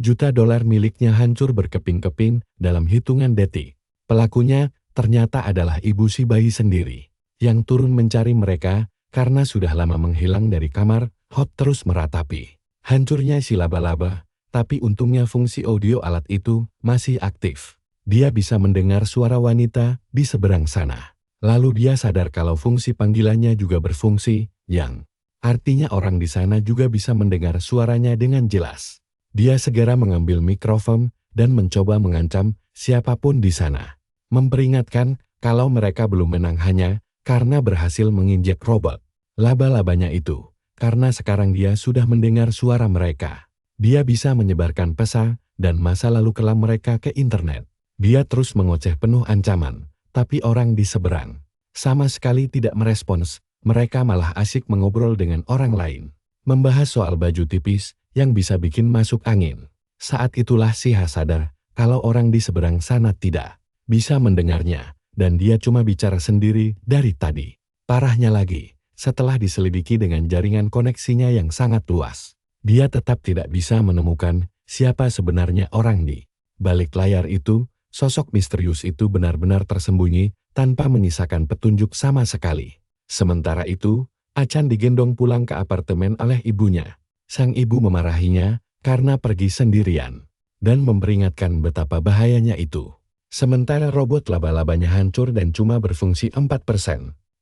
juta dolar miliknya hancur berkeping-keping dalam hitungan detik. Pelakunya ternyata adalah ibu si bayi sendiri, yang turun mencari mereka karena sudah lama menghilang dari kamar. Hot terus meratapi hancurnya si laba-laba, tapi untungnya fungsi audio alat itu masih aktif. Dia bisa mendengar suara wanita di seberang sana. Lalu dia sadar kalau fungsi panggilannya juga berfungsi, yang artinya orang di sana juga bisa mendengar suaranya dengan jelas. Dia segera mengambil mikrofon dan mencoba mengancam siapapun di sana. Memperingatkan kalau mereka belum menang hanya karena berhasil menginjak robot laba-labanya itu. Karena sekarang dia sudah mendengar suara mereka. Dia bisa menyebarkan pesan dan masa lalu kelam mereka ke internet. Dia terus mengoceh penuh ancaman. tapi orang di seberang sama sekali tidak merespons. Mereka malah asyik mengobrol dengan orang lain, membahas soal baju tipis yang bisa bikin masuk angin. Saat itulah Siha sadar kalau orang di seberang sana tidak bisa mendengarnya, dan dia cuma bicara sendiri dari tadi. Parahnya lagi, setelah diselidiki dengan jaringan koneksinya yang sangat luas, dia tetap tidak bisa menemukan siapa sebenarnya orang di balik layar itu. Sosok misterius itu benar-benar tersembunyi tanpa menyisakan petunjuk sama sekali. Sementara itu, Achan digendong pulang ke apartemen oleh ibunya. Sang ibu memarahinya karena pergi sendirian dan memperingatkan betapa bahayanya itu. Sementara robot laba-labanya hancur dan cuma berfungsi 4%.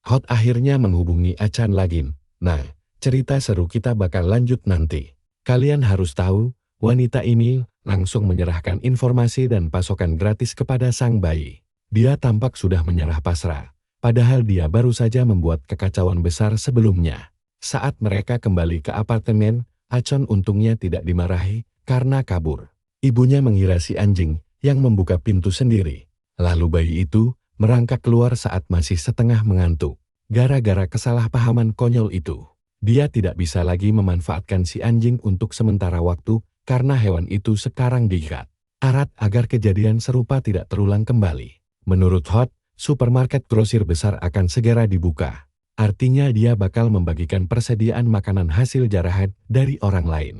Hot akhirnya menghubungi Achan lagi. Nah, cerita seru kita bakal lanjut nanti. Kalian harus tahu, wanita ini langsung menyerahkan informasi dan pasokan gratis kepada sang bayi. Dia tampak sudah menyerah pasrah, padahal dia baru saja membuat kekacauan besar sebelumnya. Saat mereka kembali ke apartemen, Achan untungnya tidak dimarahi karena kabur. Ibunya mengira si anjing yang membuka pintu sendiri. Lalu bayi itu merangkak keluar saat masih setengah mengantuk. Gara-gara kesalahpahaman konyol itu, dia tidak bisa lagi memanfaatkan si anjing untuk sementara waktu karena hewan itu sekarang diikat erat agar kejadian serupa tidak terulang kembali. Menurut Hot, supermarket grosir besar akan segera dibuka. Artinya dia bakal membagikan persediaan makanan hasil jarahan dari orang lain.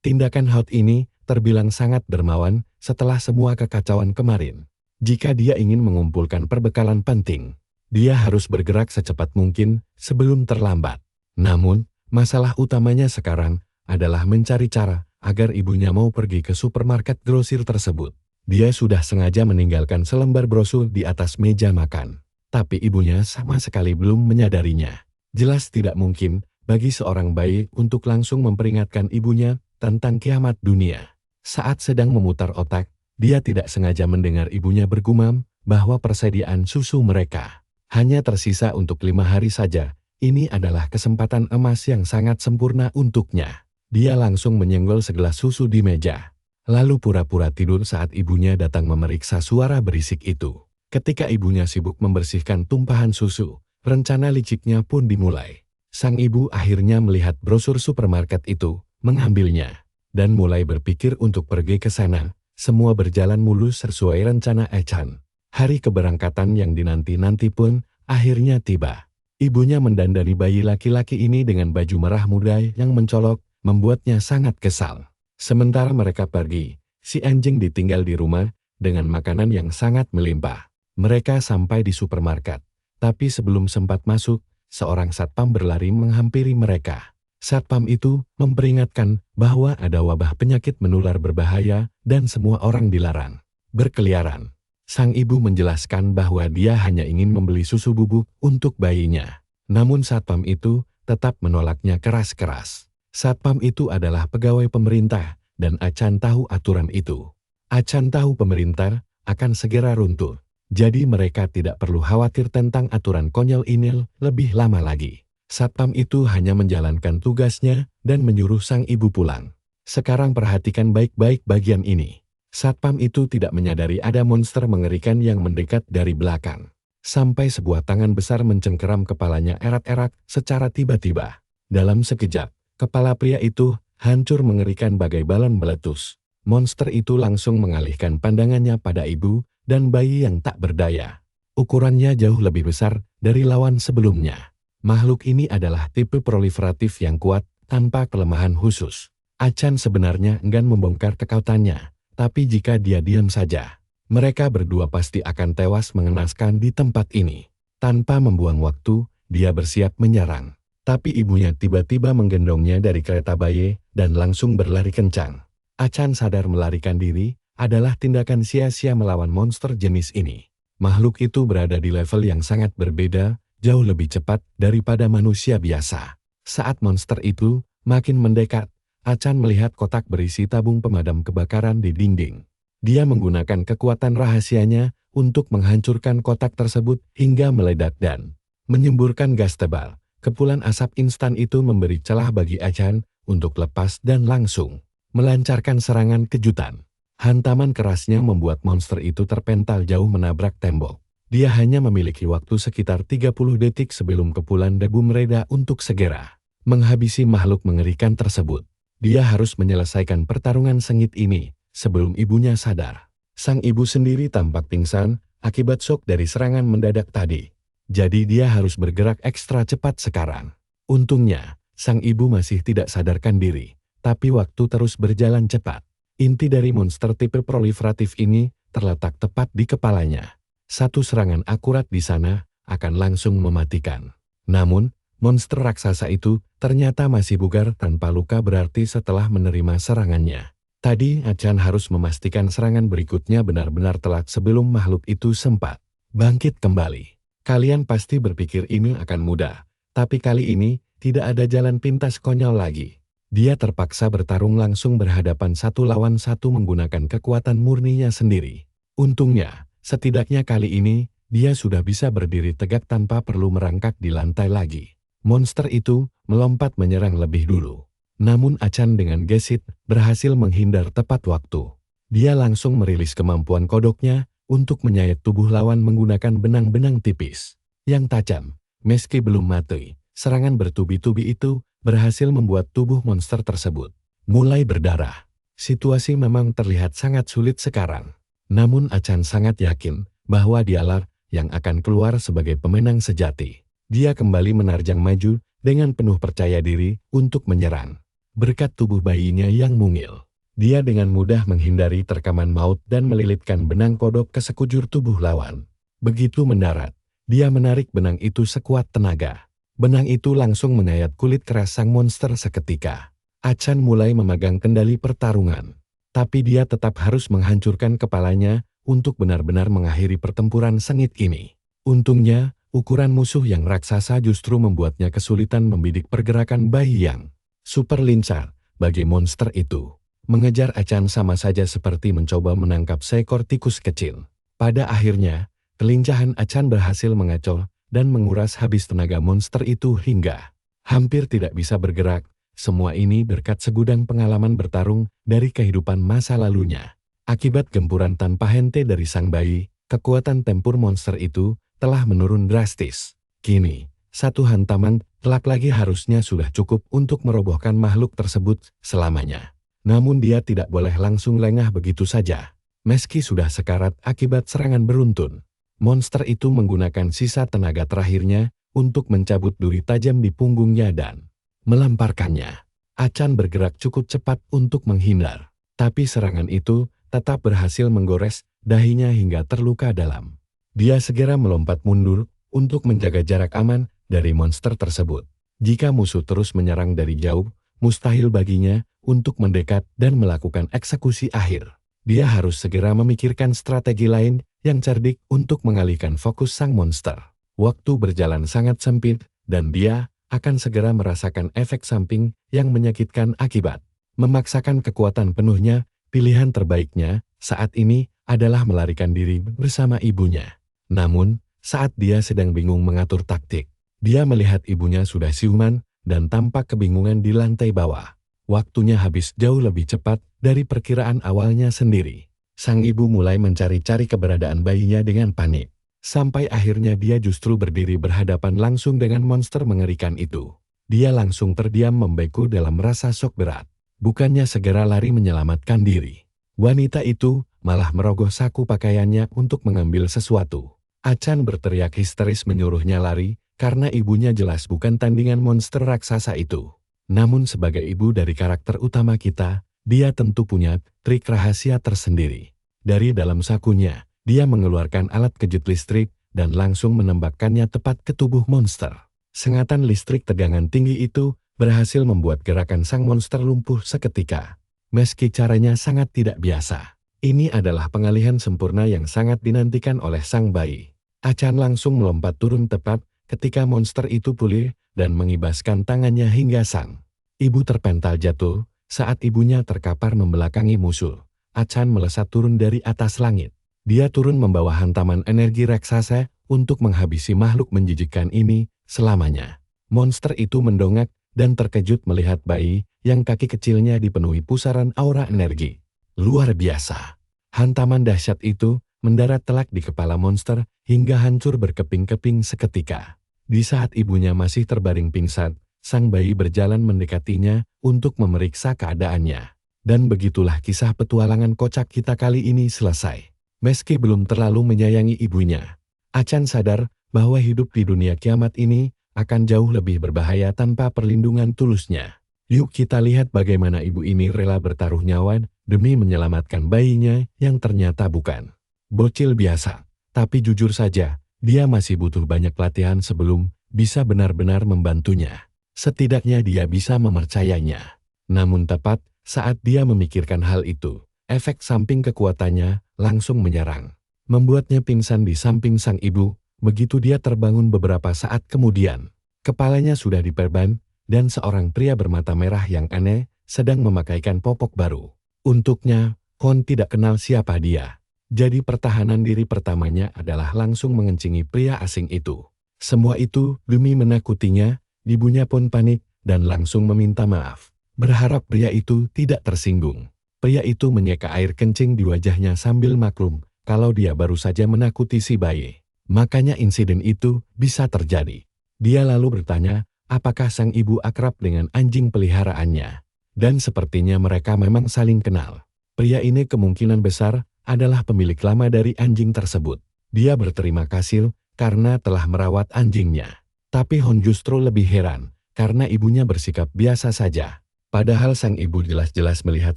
Tindakan Hot ini terbilang sangat dermawan setelah semua kekacauan kemarin. Jika dia ingin mengumpulkan perbekalan penting, dia harus bergerak secepat mungkin sebelum terlambat. Namun, masalah utamanya sekarang adalah mencari cara agar ibunya mau pergi ke supermarket grosir tersebut. Dia sudah sengaja meninggalkan selembar brosur di atas meja makan. Tapi ibunya sama sekali belum menyadarinya. Jelas tidak mungkin bagi seorang bayi untuk langsung memperingatkan ibunya tentang kiamat dunia. Saat sedang memutar otak, dia tidak sengaja mendengar ibunya bergumam bahwa persediaan susu mereka hanya tersisa untuk 5 hari saja. Ini adalah kesempatan emas yang sangat sempurna untuknya. Dia langsung menyenggol segelas susu di meja, lalu pura-pura tidur saat ibunya datang memeriksa suara berisik itu. Ketika ibunya sibuk membersihkan tumpahan susu, rencana liciknya pun dimulai. Sang ibu akhirnya melihat brosur supermarket itu, mengambilnya, dan mulai berpikir untuk pergi ke sana. Semua berjalan mulus sesuai rencana Achan. Hari keberangkatan yang dinanti-nanti pun akhirnya tiba. Ibunya mendandani bayi laki-laki ini dengan baju merah muda yang mencolok, membuatnya sangat kesal. Sementara mereka pergi, si anjing ditinggal di rumah dengan makanan yang sangat melimpah. Mereka sampai di supermarket, tapi sebelum sempat masuk, seorang satpam berlari menghampiri mereka. Satpam itu memperingatkan bahwa ada wabah penyakit menular berbahaya dan semua orang dilarang berkeliaran. Sang ibu menjelaskan bahwa dia hanya ingin membeli susu bubuk untuk bayinya. Namun satpam itu tetap menolaknya keras-keras. Satpam itu adalah pegawai pemerintah, dan Achan tahu aturan itu. Achan tahu pemerintah akan segera runtuh, jadi mereka tidak perlu khawatir tentang aturan konyol ini lebih lama lagi. Satpam itu hanya menjalankan tugasnya dan menyuruh sang ibu pulang. Sekarang perhatikan baik-baik bagian ini. Satpam itu tidak menyadari ada monster mengerikan yang mendekat dari belakang. Sampai sebuah tangan besar mencengkeram kepalanya erat-erat secara tiba-tiba. Dalam sekejap, kepala pria itu hancur mengerikan bagai balon meletus. Monster itu langsung mengalihkan pandangannya pada ibu dan bayi yang tak berdaya. Ukurannya jauh lebih besar dari lawan sebelumnya. Makhluk ini adalah tipe proliferatif yang kuat tanpa kelemahan khusus. Achan sebenarnya enggan membongkar kekautannya, tapi jika dia diam saja, mereka berdua pasti akan tewas mengenaskan di tempat ini. Tanpa membuang waktu, dia bersiap menyerang. Tapi ibunya tiba-tiba menggendongnya dari kereta bayi dan langsung berlari kencang. Achan sadar melarikan diri adalah tindakan sia-sia melawan monster jenis ini. Makhluk itu berada di level yang sangat berbeda, jauh lebih cepat daripada manusia biasa. Saat monster itu makin mendekat, Achan melihat kotak berisi tabung pemadam kebakaran di dinding. Dia menggunakan kekuatan rahasianya untuk menghancurkan kotak tersebut hingga meledak dan menyemburkan gas tebal. Kepulan asap instan itu memberi celah bagi Achan untuk lepas dan langsung melancarkan serangan kejutan. Hantaman kerasnya membuat monster itu terpental jauh menabrak tembok. Dia hanya memiliki waktu sekitar 30 detik sebelum kepulan debu mereda untuk segera menghabisi makhluk mengerikan tersebut. Dia harus menyelesaikan pertarungan sengit ini sebelum ibunya sadar. Sang ibu sendiri tampak pingsan akibat shock dari serangan mendadak tadi. Jadi dia harus bergerak ekstra cepat sekarang. Untungnya, sang ibu masih tidak sadarkan diri, tapi waktu terus berjalan cepat. Inti dari monster tipe proliferatif ini terletak tepat di kepalanya. Satu serangan akurat di sana akan langsung mematikan. Namun, monster raksasa itu ternyata masih bugar tanpa luka berarti setelah menerima serangannya. Tadi Achan harus memastikan serangan berikutnya benar-benar telak sebelum makhluk itu sempat bangkit kembali. Kalian pasti berpikir ini akan mudah, tapi kali ini tidak ada jalan pintas konyol lagi. Dia terpaksa bertarung langsung berhadapan satu lawan satu menggunakan kekuatan murninya sendiri. Untungnya, setidaknya kali ini, dia sudah bisa berdiri tegak tanpa perlu merangkak di lantai lagi. Monster itu melompat menyerang lebih dulu. Namun Achan dengan gesit berhasil menghindar tepat waktu. Dia langsung merilis kemampuan kodoknya untuk menyayat tubuh lawan menggunakan benang-benang tipis yang tajam. Meski belum mati, serangan bertubi-tubi itu berhasil membuat tubuh monster tersebut mulai berdarah. Situasi memang terlihat sangat sulit sekarang. Namun Achan sangat yakin bahwa dialah yang akan keluar sebagai pemenang sejati. Dia kembali menerjang maju dengan penuh percaya diri untuk menyerang. Berkat tubuh bayinya yang mungil, dia dengan mudah menghindari terkaman maut dan melilitkan benang kodok ke sekujur tubuh lawan. Begitu mendarat, dia menarik benang itu sekuat tenaga. Benang itu langsung menyayat kulit keras sang monster seketika. Achan mulai memegang kendali pertarungan. Tapi dia tetap harus menghancurkan kepalanya untuk benar-benar mengakhiri pertempuran sengit ini. Untungnya, ukuran musuh yang raksasa justru membuatnya kesulitan membidik pergerakan bayi yang super lincah bagi monster itu. Mengejar Achan sama saja seperti mencoba menangkap seekor tikus kecil. Pada akhirnya, kelincahan Achan berhasil mengacau dan menguras habis tenaga monster itu hingga hampir tidak bisa bergerak. Semua ini berkat segudang pengalaman bertarung dari kehidupan masa lalunya. Akibat gempuran tanpa henti dari sang bayi, kekuatan tempur monster itu telah menurun drastis. Kini, satu hantaman telak lagi harusnya sudah cukup untuk merobohkan makhluk tersebut selamanya. Namun dia tidak boleh langsung lengah begitu saja. Meski sudah sekarat akibat serangan beruntun, monster itu menggunakan sisa tenaga terakhirnya untuk mencabut duri tajam di punggungnya dan melemparkannya. Achan bergerak cukup cepat untuk menghindar, tapi serangan itu tetap berhasil menggores dahinya hingga terluka dalam. Dia segera melompat mundur untuk menjaga jarak aman dari monster tersebut. Jika musuh terus menyerang dari jauh, mustahil baginya untuk mendekat dan melakukan eksekusi akhir. Dia harus segera memikirkan strategi lain yang cerdik untuk mengalihkan fokus sang monster. Waktu berjalan sangat sempit, dan dia akan segera merasakan efek samping yang menyakitkan akibat memaksakan kekuatan penuhnya. Pilihan terbaiknya saat ini adalah melarikan diri bersama ibunya. Namun, saat dia sedang bingung mengatur taktik, dia melihat ibunya sudah siuman dan tampak kebingungan di lantai bawah. Waktunya habis jauh lebih cepat dari perkiraan awalnya sendiri. Sang ibu mulai mencari-cari keberadaan bayinya dengan panik. Sampai akhirnya dia justru berdiri berhadapan langsung dengan monster mengerikan itu. Dia langsung terdiam membeku dalam rasa shock berat. Bukannya segera lari menyelamatkan diri, wanita itu malah merogoh saku pakaiannya untuk mengambil sesuatu. Achan berteriak histeris menyuruhnya lari, karena ibunya jelas bukan tandingan monster raksasa itu. Namun sebagai ibu dari karakter utama kita, dia tentu punya trik rahasia tersendiri. Dari dalam sakunya, dia mengeluarkan alat kejut listrik dan langsung menembakkannya tepat ke tubuh monster. Sengatan listrik tegangan tinggi itu berhasil membuat gerakan sang monster lumpuh seketika. Meski caranya sangat tidak biasa, ini adalah pengalihan sempurna yang sangat dinantikan oleh sang bayi. Achan langsung melompat turun tepat ketika monster itu pulih dan mengibaskan tangannya hingga sang ibu terpental jatuh. Saat ibunya terkapar membelakangi musuh, Achan melesat turun dari atas langit. Dia turun membawa hantaman energi raksasa untuk menghabisi makhluk menjijikkan ini selamanya. Monster itu mendongak dan terkejut melihat bayi yang kaki kecilnya dipenuhi pusaran aura energi. Luar biasa. Hantaman dahsyat itu mendarat telak di kepala monster hingga hancur berkeping-keping seketika. Di saat ibunya masih terbaring pingsan, sang bayi berjalan mendekatinya untuk memeriksa keadaannya. Dan begitulah kisah petualangan kocak kita kali ini selesai. Meski belum terlalu menyayangi ibunya, Achan sadar bahwa hidup di dunia kiamat ini akan jauh lebih berbahaya tanpa perlindungan tulusnya. Yuk kita lihat bagaimana ibu ini rela bertaruh nyawa demi menyelamatkan bayinya yang ternyata bukan bocil biasa. Tapi jujur saja, dia masih butuh banyak latihan sebelum bisa benar-benar membantunya. Setidaknya dia bisa mempercayainya. Namun tepat saat dia memikirkan hal itu, efek samping kekuatannya langsung menyerang. Membuatnya pingsan di samping sang ibu, begitu dia terbangun beberapa saat kemudian. Kepalanya sudah diperban, dan seorang pria bermata merah yang aneh sedang memakaikan popok baru. Untuknya, Hon tidak kenal siapa dia. Jadi pertahanan diri pertamanya adalah langsung mengencingi pria asing itu. Semua itu demi menakutinya, ibunya pun panik dan langsung meminta maaf. Berharap pria itu tidak tersinggung. Pria itu menyeka air kencing di wajahnya sambil maklum kalau dia baru saja menakuti si bayi. Makanya insiden itu bisa terjadi. Dia lalu bertanya, apakah sang ibu akrab dengan anjing peliharaannya. Dan sepertinya mereka memang saling kenal. Pria ini kemungkinan besar adalah pemilik lama dari anjing tersebut. Dia berterima kasih karena telah merawat anjingnya. Tapi Hon justru lebih heran karena ibunya bersikap biasa saja. Padahal sang ibu jelas-jelas melihat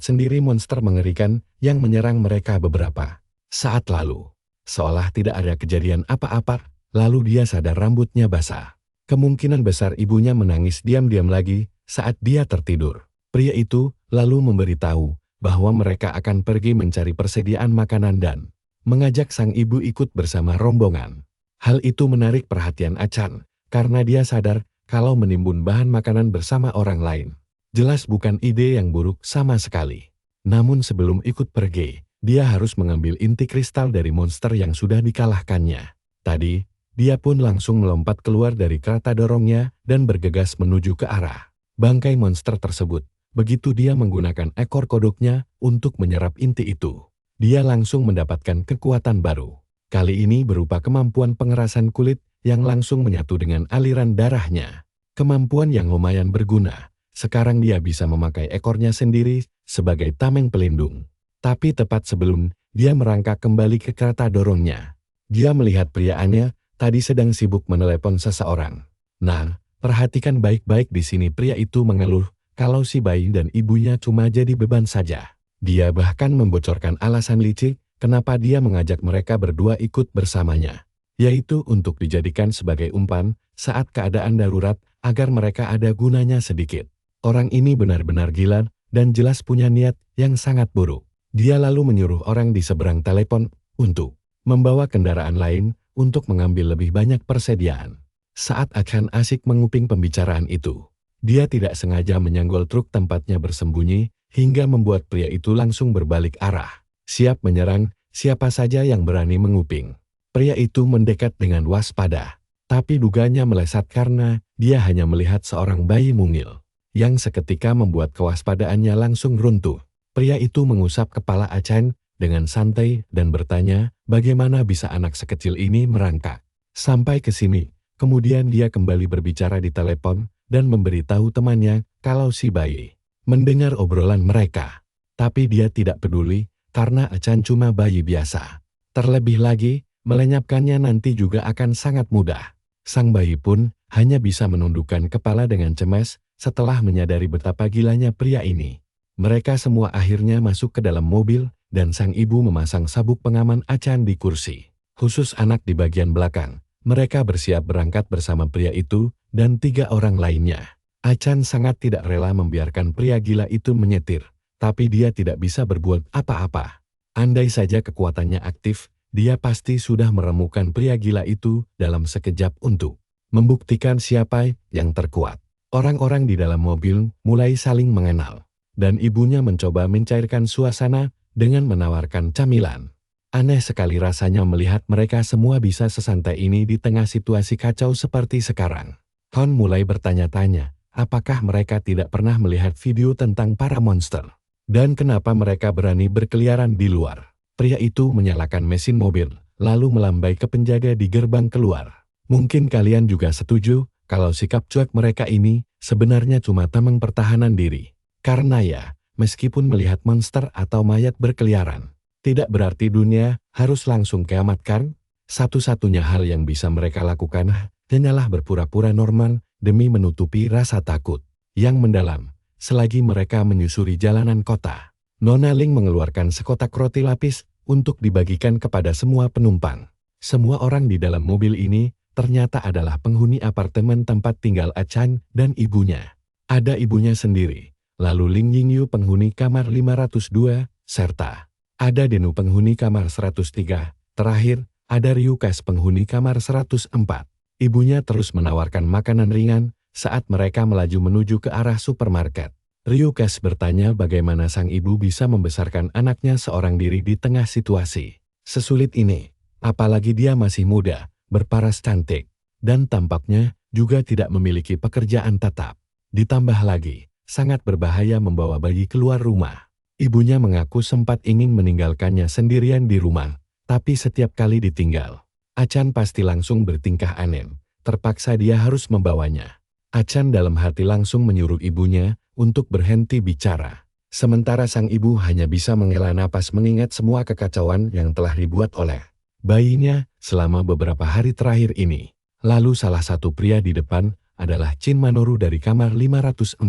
sendiri monster mengerikan yang menyerang mereka beberapa saat lalu. Seolah tidak ada kejadian apa-apa, lalu dia sadar rambutnya basah. Kemungkinan besar ibunya menangis diam-diam lagi saat dia tertidur. Pria itu lalu memberitahu bahwa mereka akan pergi mencari persediaan makanan dan mengajak sang ibu ikut bersama rombongan. Hal itu menarik perhatian Achan, karena dia sadar kalau menimbun bahan makanan bersama orang lain jelas bukan ide yang buruk sama sekali. Namun sebelum ikut pergi, dia harus mengambil inti kristal dari monster yang sudah dikalahkannya. Tadi, dia pun langsung melompat keluar dari kereta dorongnya dan bergegas menuju ke arah bangkai monster tersebut. Begitu dia menggunakan ekor kodoknya untuk menyerap inti itu, dia langsung mendapatkan kekuatan baru. Kali ini berupa kemampuan pengerasan kulit yang langsung menyatu dengan aliran darahnya. Kemampuan yang lumayan berguna. Sekarang dia bisa memakai ekornya sendiri sebagai tameng pelindung. Tapi tepat sebelum dia merangkak kembali ke kereta dorongnya, dia melihat priaannya tadi sedang sibuk menelepon seseorang. Nah, perhatikan baik-baik di sini, pria itu mengeluh kalau si bayi dan ibunya cuma jadi beban saja. Dia bahkan membocorkan alasan licik kenapa dia mengajak mereka berdua ikut bersamanya, yaitu untuk dijadikan sebagai umpan saat keadaan darurat agar mereka ada gunanya sedikit. Orang ini benar-benar gila dan jelas punya niat yang sangat buruk. Dia lalu menyuruh orang di seberang telepon untuk membawa kendaraan lain untuk mengambil lebih banyak persediaan. Saat Achan asik menguping pembicaraan itu, dia tidak sengaja menyenggol truk tempatnya bersembunyi hingga membuat pria itu langsung berbalik arah, siap menyerang siapa saja yang berani menguping. Pria itu mendekat dengan waspada, tapi duganya melesat karena dia hanya melihat seorang bayi mungil yang seketika membuat kewaspadaannya langsung runtuh. Pria itu mengusap kepala Achan dengan santai dan bertanya, bagaimana bisa anak sekecil ini merangkak sampai ke sini. Kemudian dia kembali berbicara di telepon dan memberitahu temannya kalau si bayi mendengar obrolan mereka. Tapi dia tidak peduli karena Achan cuma bayi biasa. Terlebih lagi, melenyapkannya nanti juga akan sangat mudah. Sang bayi pun hanya bisa menundukkan kepala dengan cemas setelah menyadari betapa gilanya pria ini. Mereka semua akhirnya masuk ke dalam mobil dan sang ibu memasang sabuk pengaman Achan di kursi. Khusus anak di bagian belakang. Mereka bersiap berangkat bersama pria itu dan 3 orang lainnya. Achan sangat tidak rela membiarkan pria gila itu menyetir, tapi dia tidak bisa berbuat apa-apa. Andai saja kekuatannya aktif, dia pasti sudah meremukan pria gila itu dalam sekejap untuk membuktikan siapa yang terkuat. Orang-orang di dalam mobil mulai saling mengenal, dan ibunya mencoba mencairkan suasana dengan menawarkan camilan. Aneh sekali rasanya melihat mereka semua bisa sesantai ini di tengah situasi kacau seperti sekarang. Hon mulai bertanya-tanya, apakah mereka tidak pernah melihat video tentang para monster? Dan kenapa mereka berani berkeliaran di luar? Pria itu menyalakan mesin mobil, lalu melambai ke penjaga di gerbang keluar. Mungkin kalian juga setuju kalau sikap cuek mereka ini sebenarnya cuma tameng pertahanan diri. Karena ya, meskipun melihat monster atau mayat berkeliaran, tidak berarti dunia harus langsung kiamat kan? Satu-satunya hal yang bisa mereka lakukan hanyalah berpura-pura normal demi menutupi rasa takut yang mendalam. Selagi mereka menyusuri jalanan kota, Nona Ling mengeluarkan sekotak roti lapis untuk dibagikan kepada semua penumpang. Semua orang di dalam mobil ini ternyata adalah penghuni apartemen tempat tinggal Achan dan ibunya. Ada ibunya sendiri, lalu Ling Yingyu penghuni kamar 502, serta ada Denu penghuni kamar 103, terakhir ada Ryukas penghuni kamar 104. Ibunya terus menawarkan makanan ringan saat mereka melaju menuju ke arah supermarket. Ryukas bertanya bagaimana sang ibu bisa membesarkan anaknya seorang diri di tengah situasi sesulit ini. Apalagi dia masih muda, berparas cantik, dan tampaknya juga tidak memiliki pekerjaan tetap. Ditambah lagi, sangat berbahaya membawa bayi keluar rumah. Ibunya mengaku sempat ingin meninggalkannya sendirian di rumah, tapi setiap kali ditinggal, Achan pasti langsung bertingkah aneh. Terpaksa dia harus membawanya. Achan dalam hati langsung menyuruh ibunya untuk berhenti bicara. Sementara sang ibu hanya bisa menghela napas mengingat semua kekacauan yang telah dibuat oleh bayinya selama beberapa hari terakhir ini. Lalu salah satu pria di depan adalah Chin Manoru dari kamar 504.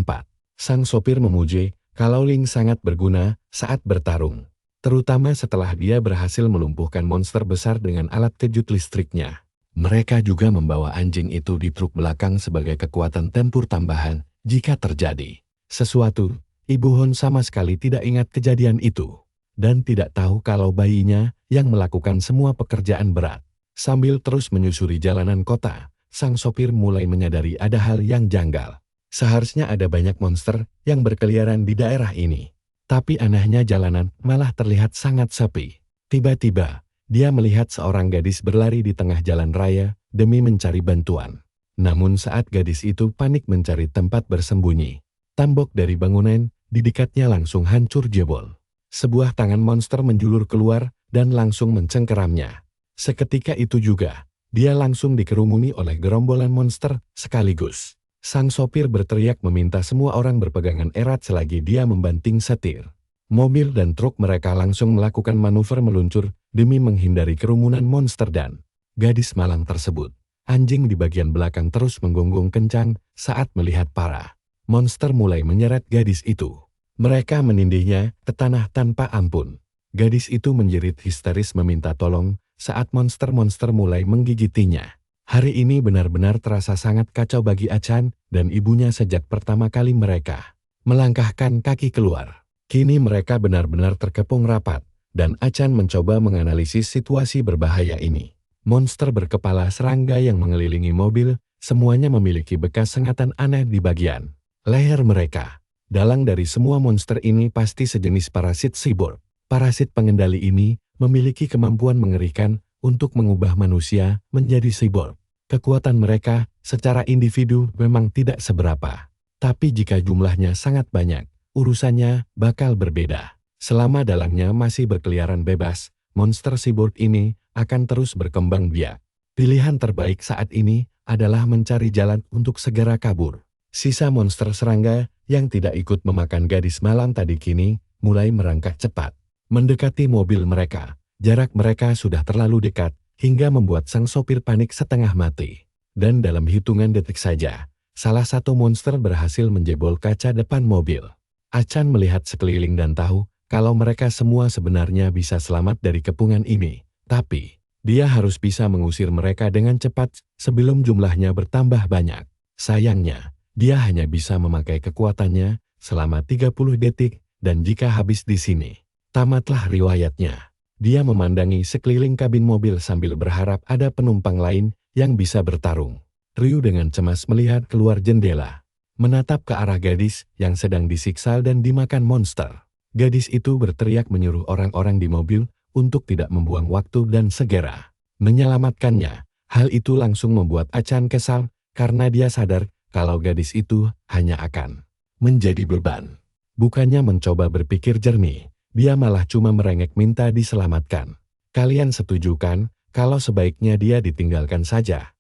Sang sopir memuji kalau Ling sangat berguna saat bertarung, terutama setelah dia berhasil melumpuhkan monster besar dengan alat kejut listriknya. Mereka juga membawa anjing itu di truk belakang sebagai kekuatan tempur tambahan jika terjadi sesuatu. Ibu Hon sama sekali tidak ingat kejadian itu, dan tidak tahu kalau bayinya yang melakukan semua pekerjaan berat. Sambil terus menyusuri jalanan kota, sang sopir mulai menyadari ada hal yang janggal. Seharusnya ada banyak monster yang berkeliaran di daerah ini. Tapi anehnya jalanan malah terlihat sangat sepi. Tiba-tiba, dia melihat seorang gadis berlari di tengah jalan raya demi mencari bantuan. Namun saat gadis itu panik mencari tempat bersembunyi, tembok dari bangunan di dekatnya langsung hancur jebol. Sebuah tangan monster menjulur keluar dan langsung mencengkeramnya. Seketika itu juga, dia langsung dikerumuni oleh gerombolan monster sekaligus. Sang sopir berteriak meminta semua orang berpegangan erat selagi dia membanting setir. Mobil dan truk mereka langsung melakukan manuver meluncur demi menghindari kerumunan monster dan gadis malang tersebut. Anjing di bagian belakang terus menggonggong kencang saat melihat para monster mulai menyeret gadis itu. Mereka menindihnya ke tanah tanpa ampun. Gadis itu menjerit histeris meminta tolong saat monster-monster mulai menggigitinya. Hari ini benar-benar terasa sangat kacau bagi Achan dan ibunya sejak pertama kali mereka melangkahkan kaki keluar. Kini mereka benar-benar terkepung rapat, dan Achan mencoba menganalisis situasi berbahaya ini. Monster berkepala serangga yang mengelilingi mobil, semuanya memiliki bekas sengatan aneh di bagian leher mereka. Dalang dari semua monster ini pasti sejenis parasit cyborg. Parasit pengendali ini memiliki kemampuan mengerikan untuk mengubah manusia menjadi cyborg. Kekuatan mereka secara individu memang tidak seberapa. Tapi jika jumlahnya sangat banyak, urusannya bakal berbeda. Selama dalangnya masih berkeliaran bebas, monster cyborg ini akan terus berkembang biak. Pilihan terbaik saat ini adalah mencari jalan untuk segera kabur. Sisa monster serangga yang tidak ikut memakan gadis malam tadi kini mulai merangkak cepat. Mendekati mobil mereka, jarak mereka sudah terlalu dekat hingga membuat sang sopir panik setengah mati. Dan dalam hitungan detik saja, salah satu monster berhasil menjebol kaca depan mobil. Achan melihat sekeliling dan tahu kalau mereka semua sebenarnya bisa selamat dari kepungan ini. Tapi, dia harus bisa mengusir mereka dengan cepat sebelum jumlahnya bertambah banyak. Sayangnya, dia hanya bisa memakai kekuatannya selama 30 detik, dan jika habis di sini, tamatlah riwayatnya. Dia memandangi sekeliling kabin mobil sambil berharap ada penumpang lain yang bisa bertarung. Ryu dengan cemas melihat keluar jendela, menatap ke arah gadis yang sedang disiksa dan dimakan monster. Gadis itu berteriak menyuruh orang-orang di mobil untuk tidak membuang waktu dan segera menyelamatkannya. Hal itu langsung membuat Achan kesal karena dia sadar kalau gadis itu hanya akan menjadi beban. Bukannya mencoba berpikir jernih, Dia malah cuma merengek minta diselamatkan. Kalian setuju kan kalau sebaiknya dia ditinggalkan saja?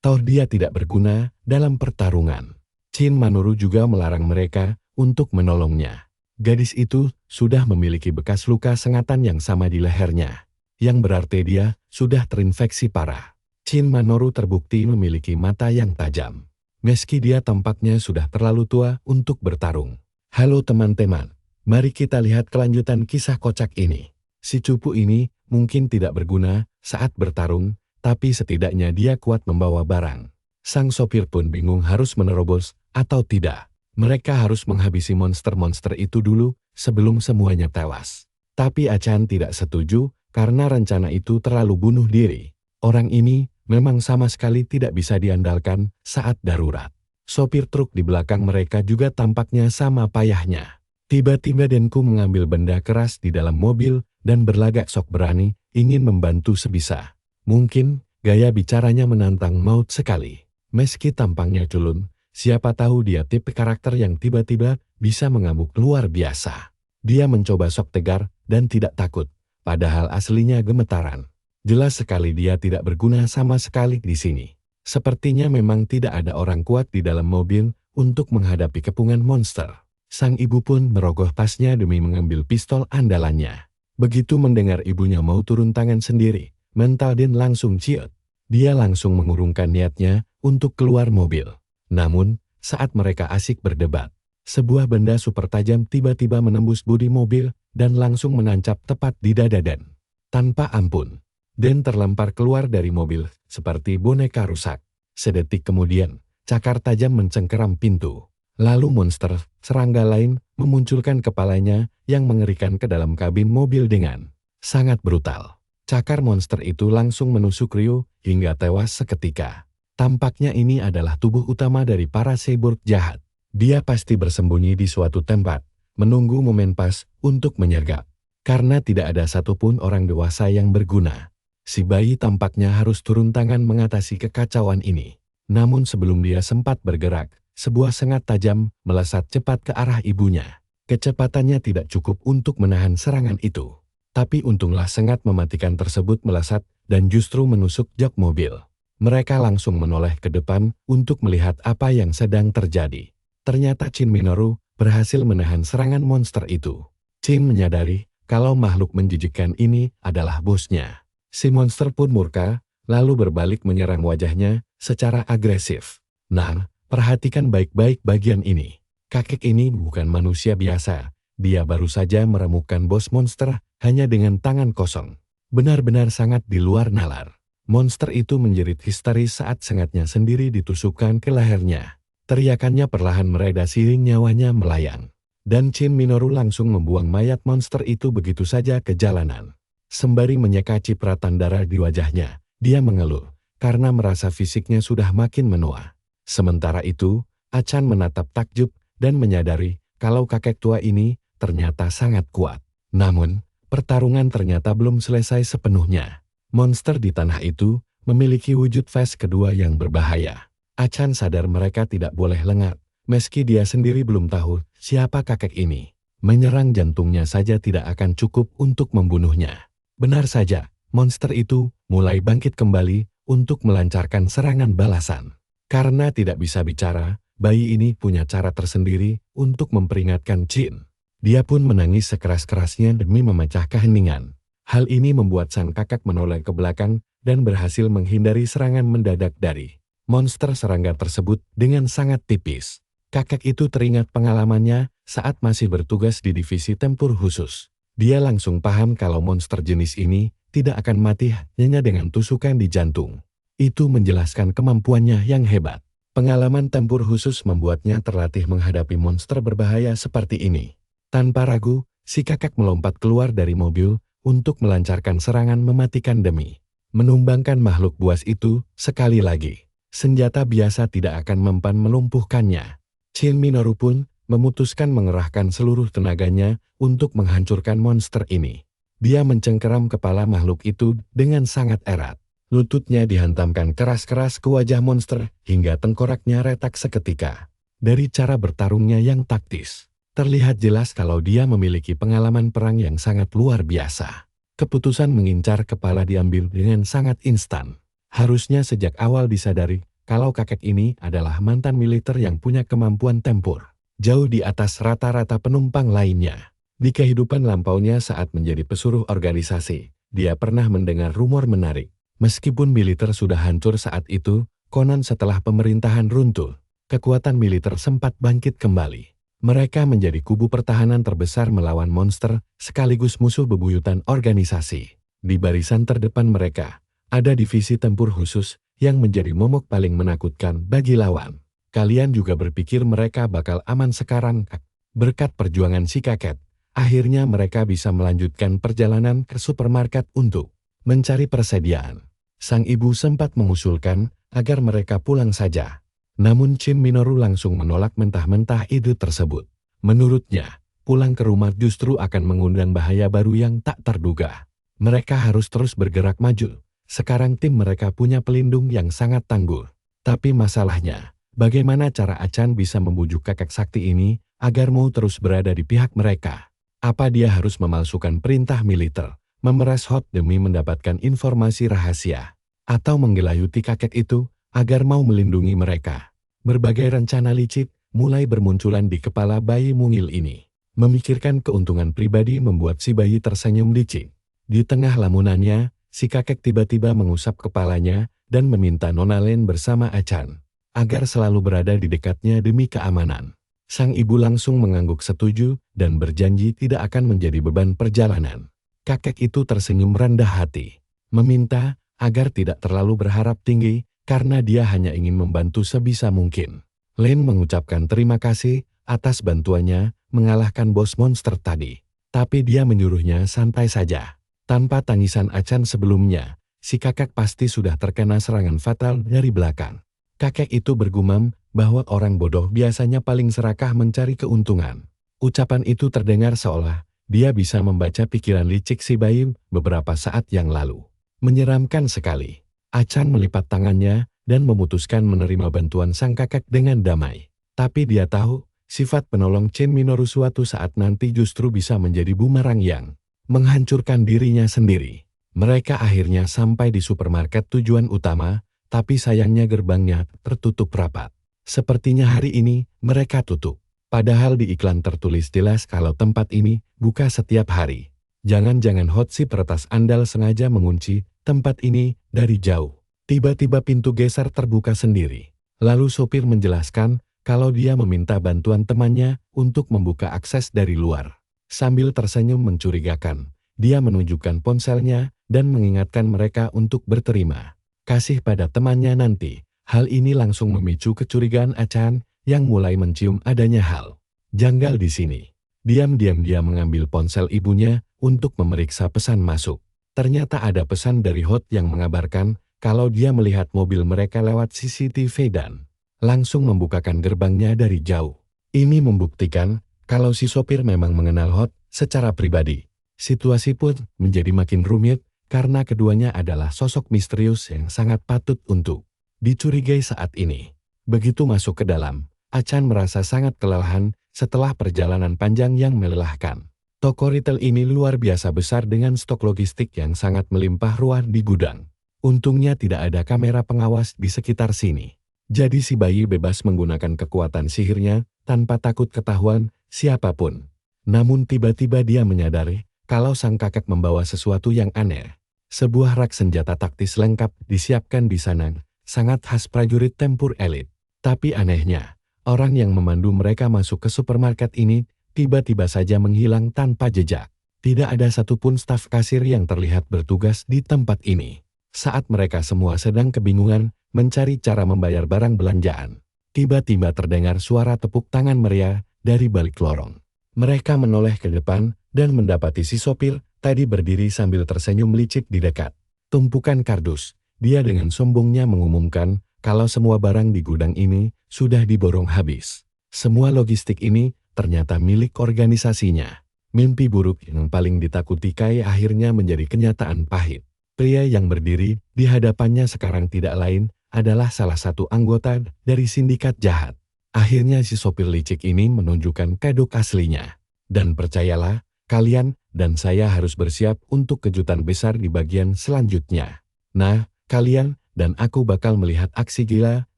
Toh dia tidak berguna dalam pertarungan. Chin Manoru juga melarang mereka untuk menolongnya. Gadis itu sudah memiliki bekas luka sengatan yang sama di lehernya, yang berarti dia sudah terinfeksi parah. Chin Manoru terbukti memiliki mata yang tajam. Meski dia tampaknya sudah terlalu tua untuk bertarung. Halo teman-teman, mari kita lihat kelanjutan kisah kocak ini. Si cupu ini mungkin tidak berguna saat bertarung, tapi setidaknya dia kuat membawa barang. Sang sopir pun bingung harus menerobos atau tidak. Mereka harus menghabisi monster-monster itu dulu sebelum semuanya tewas. Tapi Achan tidak setuju karena rencana itu terlalu bunuh diri. Orang ini memang sama sekali tidak bisa diandalkan saat darurat. Sopir truk di belakang mereka juga tampaknya sama payahnya. Tiba-tiba Denku mengambil benda keras di dalam mobil dan berlagak sok berani ingin membantu sebisa. Mungkin gaya bicaranya menantang maut sekali. Meski tampangnya culun, siapa tahu dia tipe karakter yang tiba-tiba bisa mengamuk luar biasa. Dia mencoba sok tegar dan tidak takut, padahal aslinya gemetaran. Jelas sekali dia tidak berguna sama sekali di sini. Sepertinya memang tidak ada orang kuat di dalam mobil untuk menghadapi kepungan monster. Sang ibu pun merogoh tasnya demi mengambil pistol andalannya. Begitu mendengar ibunya mau turun tangan sendiri, mental Din langsung ciut. Dia langsung mengurungkan niatnya untuk keluar mobil. Namun, saat mereka asik berdebat, sebuah benda super tajam tiba-tiba menembus bodi mobil dan langsung menancap tepat di dada Dan. Tanpa ampun, Dan terlempar keluar dari mobil seperti boneka rusak. Sedetik kemudian, cakar tajam mencengkeram pintu. Lalu monster serangga lain memunculkan kepalanya yang mengerikan ke dalam kabin mobil dengan sangat brutal. Cakar monster itu langsung menusuk Ryu hingga tewas seketika. Tampaknya ini adalah tubuh utama dari para cyborg jahat. Dia pasti bersembunyi di suatu tempat, menunggu momen pas untuk menyergap. Karena tidak ada satupun orang dewasa yang berguna. Si bayi tampaknya harus turun tangan mengatasi kekacauan ini. Namun sebelum dia sempat bergerak, sebuah sengat tajam melesat cepat ke arah ibunya. Kecepatannya tidak cukup untuk menahan serangan itu. Tapi untunglah sengat mematikan tersebut melesat dan justru menusuk jok mobil. Mereka langsung menoleh ke depan untuk melihat apa yang sedang terjadi. Ternyata Chin Minoru berhasil menahan serangan monster itu. Chin menyadari kalau makhluk menjijikkan ini adalah bosnya. Si monster pun murka, lalu berbalik menyerang wajahnya secara agresif. Nah, perhatikan baik-baik bagian ini. Kakek ini bukan manusia biasa. Dia baru saja meremukkan bos monster hanya dengan tangan kosong. Benar-benar sangat di luar nalar. Monster itu menjerit histeris saat sengatnya sendiri ditusukkan ke lehernya. Teriakannya perlahan mereda seiring nyawanya melayang. Dan Chin Minoru langsung membuang mayat monster itu begitu saja ke jalanan. Sembari menyeka cipratan darah di wajahnya, dia mengeluh karena merasa fisiknya sudah makin menua. Sementara itu, Achan menatap takjub dan menyadari kalau kakek tua ini ternyata sangat kuat. Namun, pertarungan ternyata belum selesai sepenuhnya. Monster di tanah itu memiliki wujud fase kedua yang berbahaya. Achan sadar mereka tidak boleh lengah, meski dia sendiri belum tahu siapa kakek ini. Menyerang jantungnya saja tidak akan cukup untuk membunuhnya. Benar saja, monster itu mulai bangkit kembali untuk melancarkan serangan balasan. Karena tidak bisa bicara, bayi ini punya cara tersendiri untuk memperingatkan Chin. Dia pun menangis sekeras-kerasnya demi memecah keheningan. Hal ini membuat sang kakak menoleh ke belakang dan berhasil menghindari serangan mendadak dari monster serangga tersebut dengan sangat tipis. Kakak itu teringat pengalamannya saat masih bertugas di divisi tempur khusus. Dia langsung paham kalau monster jenis ini tidak akan mati hanya dengan tusukan di jantung. Itu menjelaskan kemampuannya yang hebat. Pengalaman tempur khusus membuatnya terlatih menghadapi monster berbahaya seperti ini. Tanpa ragu, si kakak melompat keluar dari mobil untuk melancarkan serangan mematikan demi menumbangkan makhluk buas itu sekali lagi. Senjata biasa tidak akan mempan melumpuhkannya. Chin Minoru pun memutuskan mengerahkan seluruh tenaganya untuk menghancurkan monster ini. Dia mencengkeram kepala makhluk itu dengan sangat erat. Lututnya dihantamkan keras-keras ke wajah monster hingga tengkoraknya retak seketika. Dari cara bertarungnya yang taktis, Terlihat jelas kalau dia memiliki pengalaman perang yang sangat luar biasa. Keputusan mengincar kepala diambil dengan sangat instan. Harusnya sejak awal disadari kalau kakek ini adalah mantan militer yang punya kemampuan tempur jauh di atas rata-rata penumpang lainnya. Di kehidupan lampaunya saat menjadi pesuruh organisasi, dia pernah mendengar rumor menarik. Meskipun militer sudah hancur saat itu, konon setelah pemerintahan runtuh, kekuatan militer sempat bangkit kembali. Mereka menjadi kubu pertahanan terbesar melawan monster sekaligus musuh bebuyutan organisasi. Di barisan terdepan mereka, ada divisi tempur khusus yang menjadi momok paling menakutkan bagi lawan. Kalian juga berpikir mereka bakal aman sekarang? Berkat perjuangan si kakek, akhirnya mereka bisa melanjutkan perjalanan ke supermarket untuk mencari persediaan. Sang ibu sempat mengusulkan agar mereka pulang saja. Namun Shin Minoru langsung menolak mentah-mentah ide tersebut. Menurutnya, pulang ke rumah justru akan mengundang bahaya baru yang tak terduga. Mereka harus terus bergerak maju. Sekarang tim mereka punya pelindung yang sangat tangguh. Tapi masalahnya, bagaimana cara Achan bisa membujuk kakek sakti ini agar mau terus berada di pihak mereka? Apa dia harus memalsukan perintah militer, memeras Hot demi mendapatkan informasi rahasia, atau menggelayuti kakek itu agar mau melindungi mereka? Berbagai rencana licik mulai bermunculan di kepala bayi mungil ini. Memikirkan keuntungan pribadi membuat si bayi tersenyum licik. Di tengah lamunannya, si kakek tiba-tiba mengusap kepalanya dan meminta Nona Len bersama Achan agar selalu berada di dekatnya demi keamanan. Sang ibu langsung mengangguk setuju dan berjanji tidak akan menjadi beban perjalanan. Kakek itu tersenyum rendah hati, meminta agar tidak terlalu berharap tinggi, karena dia hanya ingin membantu sebisa mungkin. Len mengucapkan terima kasih atas bantuannya mengalahkan bos monster tadi. Tapi dia menyuruhnya santai saja. Tanpa tangisan Achan sebelumnya, si kakek pasti sudah terkena serangan fatal dari belakang. Kakek itu bergumam bahwa orang bodoh biasanya paling serakah mencari keuntungan. Ucapan itu terdengar seolah dia bisa membaca pikiran licik si bayi beberapa saat yang lalu. Menyeramkan sekali. Achan melipat tangannya dan memutuskan menerima bantuan sang kakek dengan damai. Tapi dia tahu, sifat penolong Shin Minoru suatu saat nanti justru bisa menjadi bumerang yang menghancurkan dirinya sendiri. Mereka akhirnya sampai di supermarket tujuan utama, tapi sayangnya gerbangnya tertutup rapat. Sepertinya hari ini mereka tutup. Padahal di iklan tertulis jelas kalau tempat ini buka setiap hari. Jangan-jangan Hot si peretas andal sengaja mengunci tempat ini dari jauh. Tiba-tiba pintu geser terbuka sendiri. Lalu sopir menjelaskan kalau dia meminta bantuan temannya untuk membuka akses dari luar. Sambil tersenyum mencurigakan, dia menunjukkan ponselnya dan mengingatkan mereka untuk berterima kasih pada temannya nanti. Hal ini langsung memicu kecurigaan Achan yang mulai mencium adanya hal janggal di sini. Diam-diam dia mengambil ponsel ibunya untuk memeriksa pesan masuk. Ternyata ada pesan dari Hot yang mengabarkan kalau dia melihat mobil mereka lewat CCTV dan langsung membukakan gerbangnya dari jauh. Ini membuktikan kalau si sopir memang mengenal Hot secara pribadi. Situasi pun menjadi makin rumit karena keduanya adalah sosok misterius yang sangat patut untuk dicurigai saat ini. Begitu masuk ke dalam, Achan merasa sangat kelelahan setelah perjalanan panjang yang melelahkan. Toko retail ini luar biasa besar dengan stok logistik yang sangat melimpah ruah di gudang. Untungnya tidak ada kamera pengawas di sekitar sini. Jadi si bayi bebas menggunakan kekuatan sihirnya tanpa takut ketahuan siapapun. Namun tiba-tiba dia menyadari kalau sang kakek membawa sesuatu yang aneh. Sebuah rak senjata taktis lengkap disiapkan di sana, sangat khas prajurit tempur elit. Tapi anehnya, orang yang memandu mereka masuk ke supermarket ini tiba-tiba saja menghilang tanpa jejak. Tidak ada satupun staf kasir yang terlihat bertugas di tempat ini. Saat mereka semua sedang kebingungan mencari cara membayar barang belanjaan, tiba-tiba terdengar suara tepuk tangan meriah dari balik lorong. Mereka menoleh ke depan dan mendapati si sopir tadi berdiri sambil tersenyum licik di dekat tumpukan kardus. Dia dengan sombongnya mengumumkan kalau semua barang di gudang ini sudah diborong habis. Semua logistik ini ternyata milik organisasinya. Mimpi buruk yang paling ditakuti Kai akhirnya menjadi kenyataan pahit. Pria yang berdiri di hadapannya sekarang tidak lain adalah salah satu anggota dari sindikat jahat. Akhirnya si sopir licik ini menunjukkan kedok aslinya. Dan percayalah, kalian dan saya harus bersiap untuk kejutan besar di bagian selanjutnya. Nah, kalian dan aku bakal melihat aksi gila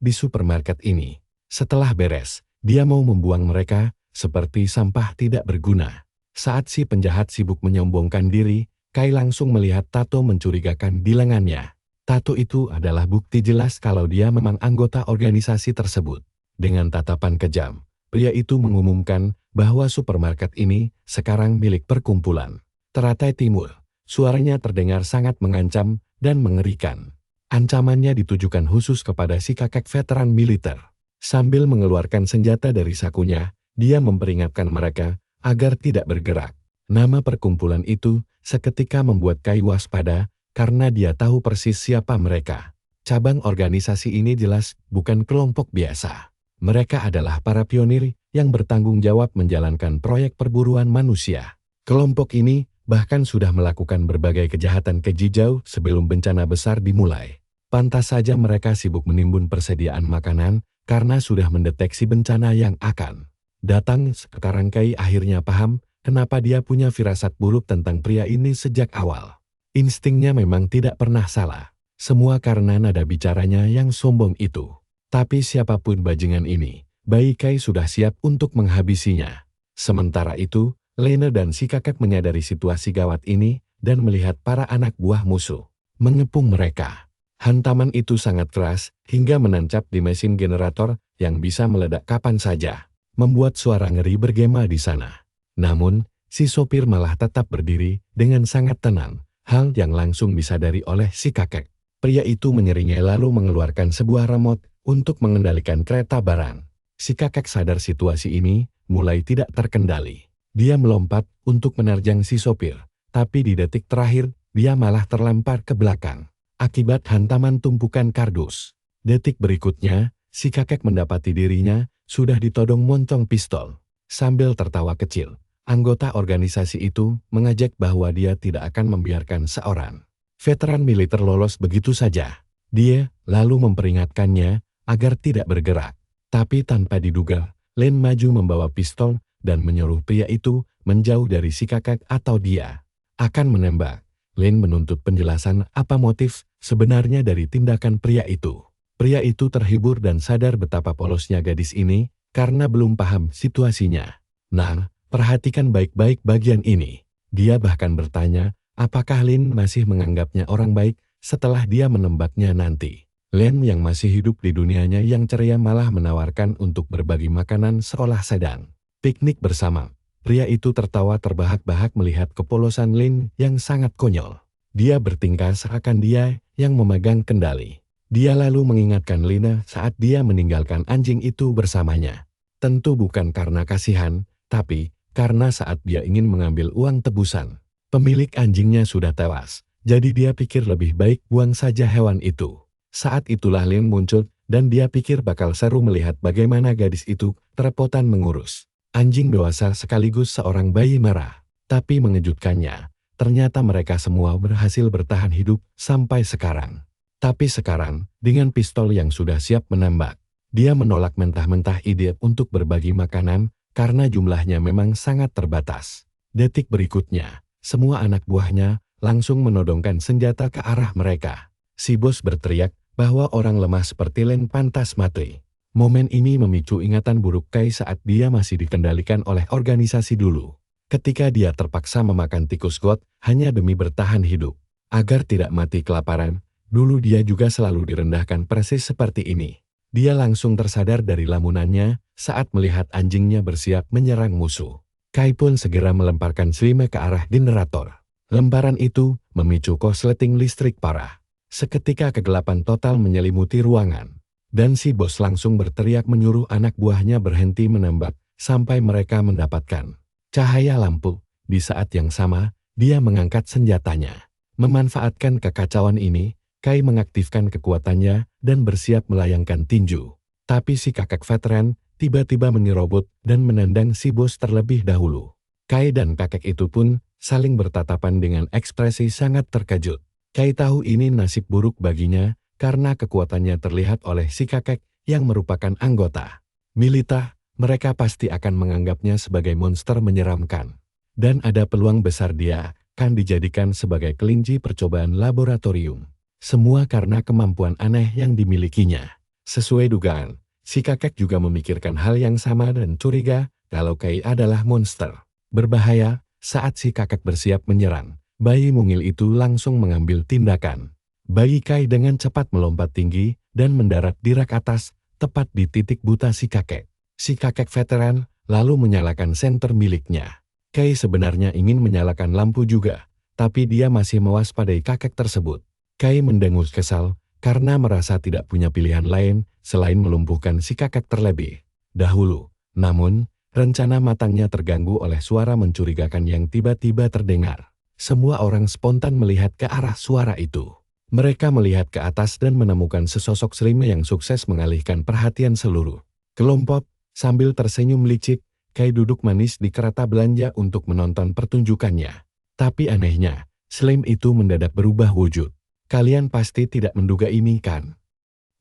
di supermarket ini. Setelah beres, dia mau membuang mereka seperti sampah tidak berguna. Saat si penjahat sibuk menyombongkan diri, Kai langsung melihat tato mencurigakan di lengannya. Tato itu adalah bukti jelas kalau dia memang anggota organisasi tersebut. Dengan tatapan kejam, pria itu mengumumkan bahwa supermarket ini sekarang milik perkumpulan Teratai Timur. Suaranya terdengar sangat mengancam dan mengerikan. Ancamannya ditujukan khusus kepada si kakek veteran militer. Sambil mengeluarkan senjata dari sakunya, dia memperingatkan mereka agar tidak bergerak. Nama perkumpulan itu seketika membuat Kai waspada karena dia tahu persis siapa mereka. Cabang organisasi ini jelas bukan kelompok biasa. Mereka adalah para pionir yang bertanggung jawab menjalankan proyek perburuan manusia. Kelompok ini bahkan sudah melakukan berbagai kejahatan keji jauh sebelum bencana besar dimulai. Pantas saja mereka sibuk menimbun persediaan makanan karena sudah mendeteksi bencana yang akan datang. Sekarang Kai akhirnya paham kenapa dia punya firasat buruk tentang pria ini sejak awal. Instingnya memang tidak pernah salah. Semua karena nada bicaranya yang sombong itu. Tapi siapapun bajingan ini, bayi Kai sudah siap untuk menghabisinya. Sementara itu, Lena dan si kakek menyadari situasi gawat ini dan melihat para anak buah musuh mengepung mereka. Hantaman itu sangat keras hingga menancap di mesin generator yang bisa meledak kapan saja, membuat suara ngeri bergema di sana. Namun, si sopir malah tetap berdiri dengan sangat tenang, hal yang langsung disadari oleh si kakek. Pria itu menyeringai lalu mengeluarkan sebuah remote untuk mengendalikan kereta barang. Si kakek sadar situasi ini mulai tidak terkendali. Dia melompat untuk menerjang si sopir, tapi di detik terakhir dia malah terlempar ke belakang akibat hantaman tumpukan kardus. Detik berikutnya, si kakek mendapati dirinya sudah ditodong moncong pistol. Sambil tertawa kecil, anggota organisasi itu mengajak bahwa dia tidak akan membiarkan seorang veteran militer lolos begitu saja. Dia lalu memperingatkannya agar tidak bergerak. Tapi tanpa diduga, Len maju membawa pistol dan menyuruh pria itu menjauh dari si kakek atau dia akan menembak. Len menuntut penjelasan apa motif sebenarnya dari tindakan pria itu. Pria itu terhibur dan sadar betapa polosnya gadis ini karena belum paham situasinya. Nah, perhatikan baik-baik bagian ini. Dia bahkan bertanya, apakah Lin masih menganggapnya orang baik setelah dia menembaknya nanti. Len yang masih hidup di dunianya yang ceria malah menawarkan untuk berbagi makanan seolah sedang piknik bersama. Pria itu tertawa terbahak-bahak melihat kepolosan Lin yang sangat konyol. Dia bertingkah seakan dia yang memegang kendali. Dia lalu mengingatkan Lina saat dia meninggalkan anjing itu bersamanya. Tentu bukan karena kasihan, tapi karena saat dia ingin mengambil uang tebusan. Pemilik anjingnya sudah tewas, jadi dia pikir lebih baik buang saja hewan itu. Saat itulah Lin muncul dan dia pikir bakal seru melihat bagaimana gadis itu kerepotan mengurus anjing dewasa sekaligus seorang bayi merah. Tapi mengejutkannya, ternyata mereka semua berhasil bertahan hidup sampai sekarang. Tapi sekarang, dengan pistol yang sudah siap menembak, dia menolak mentah-mentah ide untuk berbagi makanan karena jumlahnya memang sangat terbatas. Detik berikutnya, semua anak buahnya langsung menodongkan senjata ke arah mereka. Si bos berteriak bahwa orang lemah seperti Len pantas mati. Momen ini memicu ingatan buruk Kai saat dia masih dikendalikan oleh organisasi dulu. Ketika dia terpaksa memakan tikus got hanya demi bertahan hidup. Agar tidak mati kelaparan, dulu dia juga selalu direndahkan persis seperti ini. Dia langsung tersadar dari lamunannya saat melihat anjingnya bersiap menyerang musuh. Kai pun segera melemparkan Slime ke arah generator. Lemparan itu memicu korsleting listrik parah. Seketika kegelapan total menyelimuti ruangan. Dan si bos langsung berteriak menyuruh anak buahnya berhenti menembak sampai mereka mendapatkan cahaya lampu. Di saat yang sama, dia mengangkat senjatanya. Memanfaatkan kekacauan ini, Kai mengaktifkan kekuatannya dan bersiap melayangkan tinju. Tapi si kakek veteran tiba-tiba menyerobot dan menendang si bos terlebih dahulu. Kai dan kakek itu pun saling bertatapan dengan ekspresi sangat terkejut. Kai tahu ini nasib buruk baginya karena kekuatannya terlihat oleh si kakek yang merupakan anggota Milita, mereka pasti akan menganggapnya sebagai monster menyeramkan. Dan ada peluang besar dia akan dijadikan sebagai kelinci percobaan laboratorium. Semua karena kemampuan aneh yang dimilikinya. Sesuai dugaan, si kakek juga memikirkan hal yang sama dan curiga kalau Kai adalah monster. Berbahaya, saat si kakek bersiap menyerang, bayi mungil itu langsung mengambil tindakan. Bayi Kai dengan cepat melompat tinggi dan mendarat di rak atas, tepat di titik buta si kakek. Si kakek veteran lalu menyalakan senter miliknya. Kai sebenarnya ingin menyalakan lampu juga, tapi dia masih mewaspadai kakek tersebut. Kai mendengus kesal karena merasa tidak punya pilihan lain selain melumpuhkan si kakek terlebih dahulu. Namun, rencana matangnya terganggu oleh suara mencurigakan yang tiba-tiba terdengar. Semua orang spontan melihat ke arah suara itu. Mereka melihat ke atas dan menemukan sesosok Slim yang sukses mengalihkan perhatian seluruh kelompok. Sambil tersenyum licik, Kai duduk manis di kereta belanja untuk menonton pertunjukannya. Tapi anehnya, Slim itu mendadak berubah wujud. Kalian pasti tidak menduga ini kan?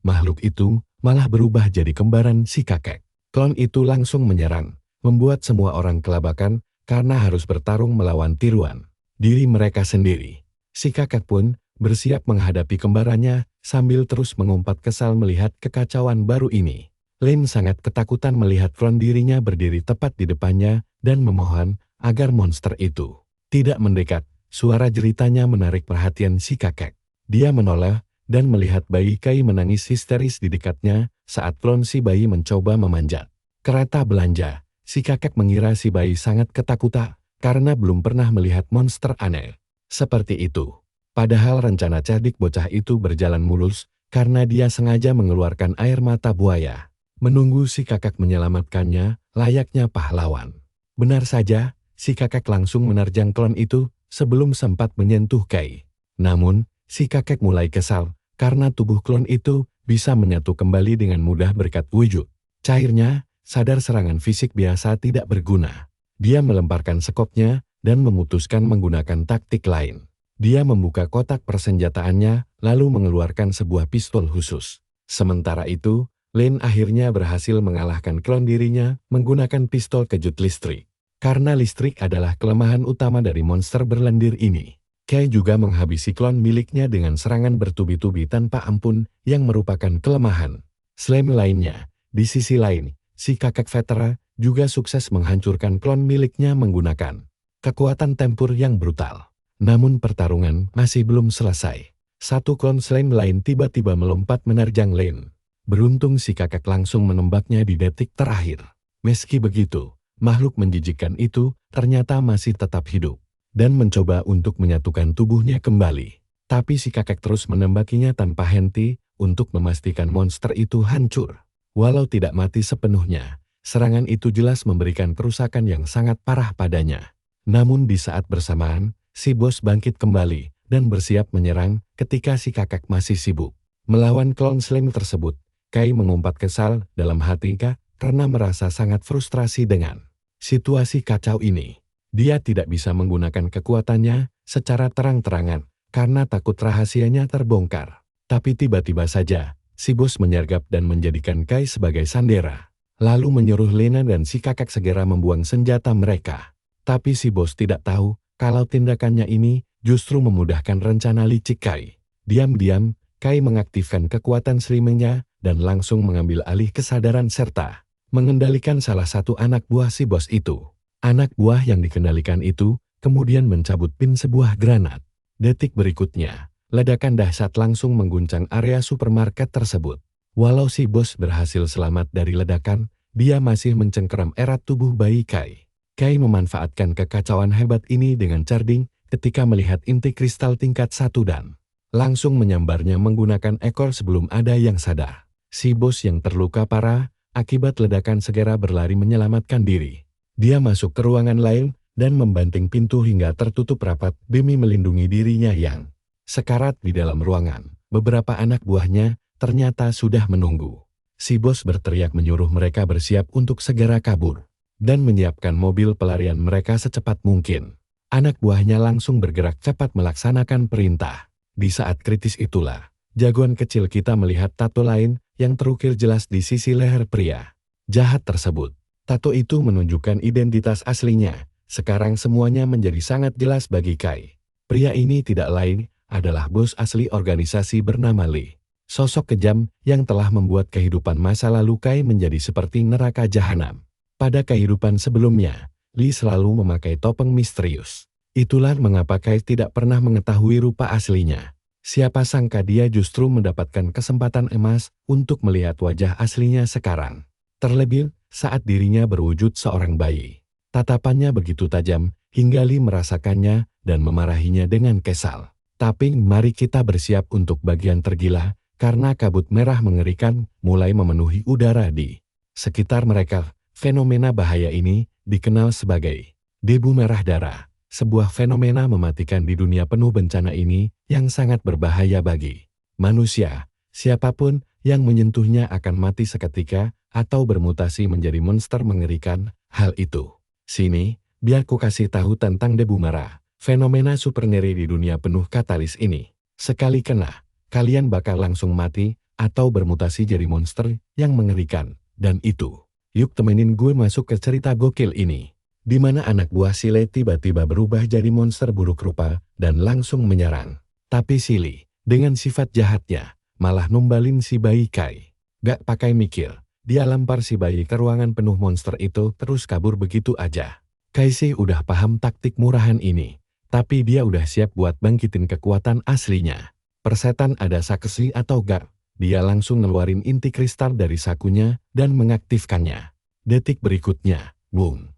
Makhluk itu malah berubah jadi kembaran si kakek. Klon itu langsung menyerang, membuat semua orang kelabakan karena harus bertarung melawan tiruan diri mereka sendiri. Si kakek pun bersiap menghadapi kembarannya sambil terus mengumpat kesal melihat kekacauan baru ini. Lin sangat ketakutan melihat klon dirinya berdiri tepat di depannya dan memohon agar monster itu tidak mendekat. Suara jeritanya menarik perhatian si kakek. Dia menoleh dan melihat bayi Kai menangis histeris di dekatnya saat klon si bayi mencoba memanjat kereta belanja. Si kakek mengira si bayi sangat ketakutan karena belum pernah melihat monster aneh seperti itu. Padahal rencana cerdik bocah itu berjalan mulus karena dia sengaja mengeluarkan air mata buaya. Menunggu si kakek menyelamatkannya, layaknya pahlawan. Benar saja, si kakek langsung menerjang klon itu sebelum sempat menyentuh Kai. Namun, si kakek mulai kesal karena tubuh klon itu bisa menyatu kembali dengan mudah berkat wujud cairnya. Sadar serangan fisik biasa tidak berguna. Dia melemparkan sekopnya dan memutuskan menggunakan taktik lain. Dia membuka kotak persenjataannya lalu mengeluarkan sebuah pistol khusus. Sementara itu, Lin akhirnya berhasil mengalahkan klon dirinya menggunakan pistol kejut listrik. Karena listrik adalah kelemahan utama dari monster berlendir ini. Kai juga menghabisi klon miliknya dengan serangan bertubi-tubi tanpa ampun yang merupakan kelemahan Slim lainnya. Di sisi lain, si kakek veteran juga sukses menghancurkan klon miliknya menggunakan kekuatan tempur yang brutal. Namun pertarungan masih belum selesai. Satu klon Slim lain tiba-tiba melompat menerjang Lin. Beruntung si kakek langsung menembaknya di detik terakhir. Meski begitu, makhluk menjijikkan itu ternyata masih tetap hidup dan mencoba untuk menyatukan tubuhnya kembali. Tapi si kakek terus menembakinya tanpa henti untuk memastikan monster itu hancur. Walau tidak mati sepenuhnya, serangan itu jelas memberikan kerusakan yang sangat parah padanya. Namun di saat bersamaan, si bos bangkit kembali dan bersiap menyerang ketika si kakek masih sibuk melawan klon Slim tersebut. Kai mengumpat kesal dalam hati karena merasa sangat frustrasi dengan situasi kacau ini. Dia tidak bisa menggunakan kekuatannya secara terang-terangan karena takut rahasianya terbongkar. Tapi tiba-tiba saja, si bos menyergap dan menjadikan Kai sebagai sandera. Lalu menyuruh Lena dan si kakek segera membuang senjata mereka. Tapi si bos tidak tahu kalau tindakannya ini justru memudahkan rencana licik Kai. Diam-diam, Kai mengaktifkan kekuatan Slimnya dan langsung mengambil alih kesadaran serta mengendalikan salah satu anak buah si bos itu. Anak buah yang dikendalikan itu kemudian mencabut pin sebuah granat. Detik berikutnya, ledakan dahsyat langsung mengguncang area supermarket tersebut. Walau si bos berhasil selamat dari ledakan, dia masih mencengkeram erat tubuh bayi Kai. Kai memanfaatkan kekacauan hebat ini dengan cerdik ketika melihat inti kristal tingkat 1 dan langsung menyambarnya menggunakan ekor sebelum ada yang sadar. Si bos yang terluka parah akibat ledakan segera berlari menyelamatkan diri. Dia masuk ke ruangan lain dan membanting pintu hingga tertutup rapat demi melindungi dirinya yang sekarat di dalam ruangan. Beberapa anak buahnya ternyata sudah menunggu. Si bos berteriak menyuruh mereka bersiap untuk segera kabur dan menyiapkan mobil pelarian mereka secepat mungkin. Anak buahnya langsung bergerak cepat melaksanakan perintah. Di saat kritis itulah, jagoan kecil kita melihat tato lain yang terukir jelas di sisi leher pria. jahat tersebut. Tato itu menunjukkan identitas aslinya. Sekarang semuanya menjadi sangat jelas bagi Kai. Pria ini tidak lain adalah bos asli organisasi bernama Lee. Sosok kejam yang telah membuat kehidupan masa lalu Kai menjadi seperti neraka jahanam. Pada kehidupan sebelumnya, Lee selalu memakai topeng misterius. Itulah mengapa Kai tidak pernah mengetahui rupa aslinya. Siapa sangka dia justru mendapatkan kesempatan emas untuk melihat wajah aslinya sekarang. Terlebih saat dirinya berwujud seorang bayi. Tatapannya begitu tajam hingga Lee merasakannya dan memarahinya dengan kesal. Tapi mari kita bersiap untuk bagian tergila karena kabut merah mengerikan mulai memenuhi udara di sekitar mereka. Fenomena bahaya ini dikenal sebagai debu merah darah. Sebuah fenomena mematikan di dunia penuh bencana ini yang sangat berbahaya bagi manusia. Siapapun yang menyentuhnya akan mati seketika atau bermutasi menjadi monster mengerikan. Hal itu. Sini, biar ku kasih tahu tentang debu merah. Fenomena super ngeri di dunia penuh katalis ini. Sekali kena, kalian bakal langsung mati atau bermutasi jadi monster yang mengerikan. Dan itu, yuk temenin gue masuk ke cerita gokil ini. Di mana anak buah Sile tiba-tiba berubah jadi monster buruk rupa dan langsung menyerang. Tapi Sile, dengan sifat jahatnya, malah numbalin si bayi Kai. Gak pakai mikir, dia lempar si bayi ke ruangan penuh monster itu terus kabur begitu aja. Kai sih udah paham taktik murahan ini, tapi dia udah siap buat bangkitin kekuatan aslinya. Persetan ada saksi atau gak, dia langsung ngeluarin inti kristal dari sakunya dan mengaktifkannya. Detik berikutnya, boom.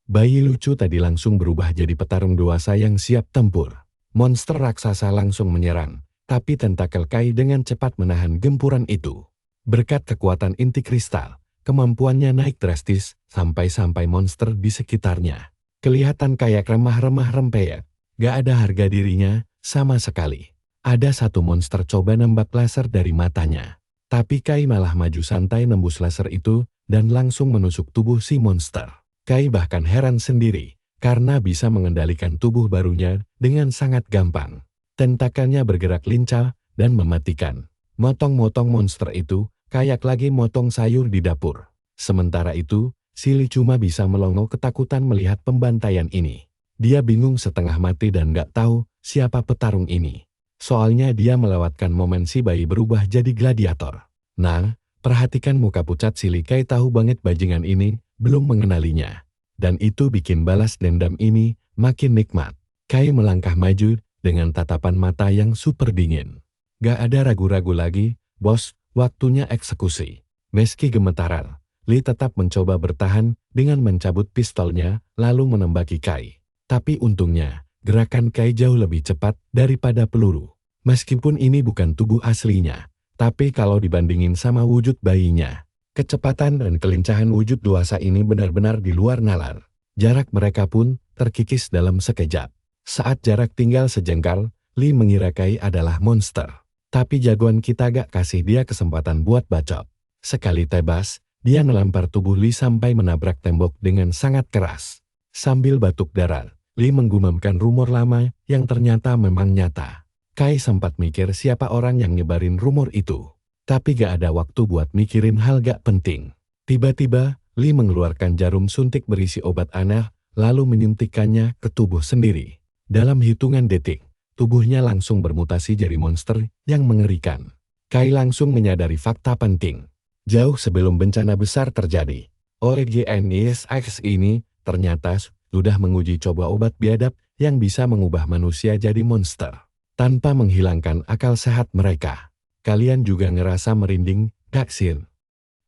Bayi lucu tadi langsung berubah jadi petarung dewasa yang siap tempur. Monster raksasa langsung menyerang, tapi tentakel Kai dengan cepat menahan gempuran itu. Berkat kekuatan inti kristal, kemampuannya naik drastis sampai-sampai monster di sekitarnya kelihatan kayak remah-remah rempeyek. Gak ada harga dirinya sama sekali. Ada satu monster coba nembak laser dari matanya. Tapi Kai malah maju santai nembus laser itu dan langsung menusuk tubuh si monster. Kai bahkan heran sendiri, karena bisa mengendalikan tubuh barunya dengan sangat gampang. Tentakelnya bergerak lincah dan mematikan. Motong-motong monster itu, kayak lagi motong sayur di dapur. Sementara itu, Sili cuma bisa melongo ketakutan melihat pembantaian ini. Dia bingung setengah mati dan gak tahu siapa petarung ini. Soalnya dia melewatkan momen si bayi berubah jadi gladiator. Nah, perhatikan muka pucat Sili. Kai tahu banget bajingan ini belum mengenalinya. Dan itu bikin balas dendam ini makin nikmat. Kai melangkah maju dengan tatapan mata yang super dingin. Gak ada ragu-ragu lagi, bos, waktunya eksekusi. Meski gemetaran, Lee tetap mencoba bertahan dengan mencabut pistolnya lalu menembaki Kai. Tapi untungnya, gerakan Kai jauh lebih cepat daripada peluru. Meskipun ini bukan tubuh aslinya, tapi kalau dibandingin sama wujud bayinya, kecepatan dan kelincahan wujud dewasa ini benar-benar di luar nalar. Jarak mereka pun terkikis dalam sekejap. Saat jarak tinggal sejengkal, Lee mengira Kai adalah monster. Tapi jagoan kita gak kasih dia kesempatan buat bacot. Sekali tebas, dia melempar tubuh Lee sampai menabrak tembok dengan sangat keras. Sambil batuk darah, Lee menggumamkan rumor lama yang ternyata memang nyata. Kai sempat mikir siapa orang yang nyebarin rumor itu. Tapi gak ada waktu buat mikirin hal gak penting. Tiba-tiba, Lee mengeluarkan jarum suntik berisi obat aneh, lalu menyuntikkannya ke tubuh sendiri. Dalam hitungan detik, tubuhnya langsung bermutasi jadi monster yang mengerikan. Kai langsung menyadari fakta penting. Jauh sebelum bencana besar terjadi, OGNISX ini ternyata sudah menguji coba obat biadab yang bisa mengubah manusia jadi monster, tanpa menghilangkan akal sehat mereka. Kalian juga ngerasa merinding, gak sih?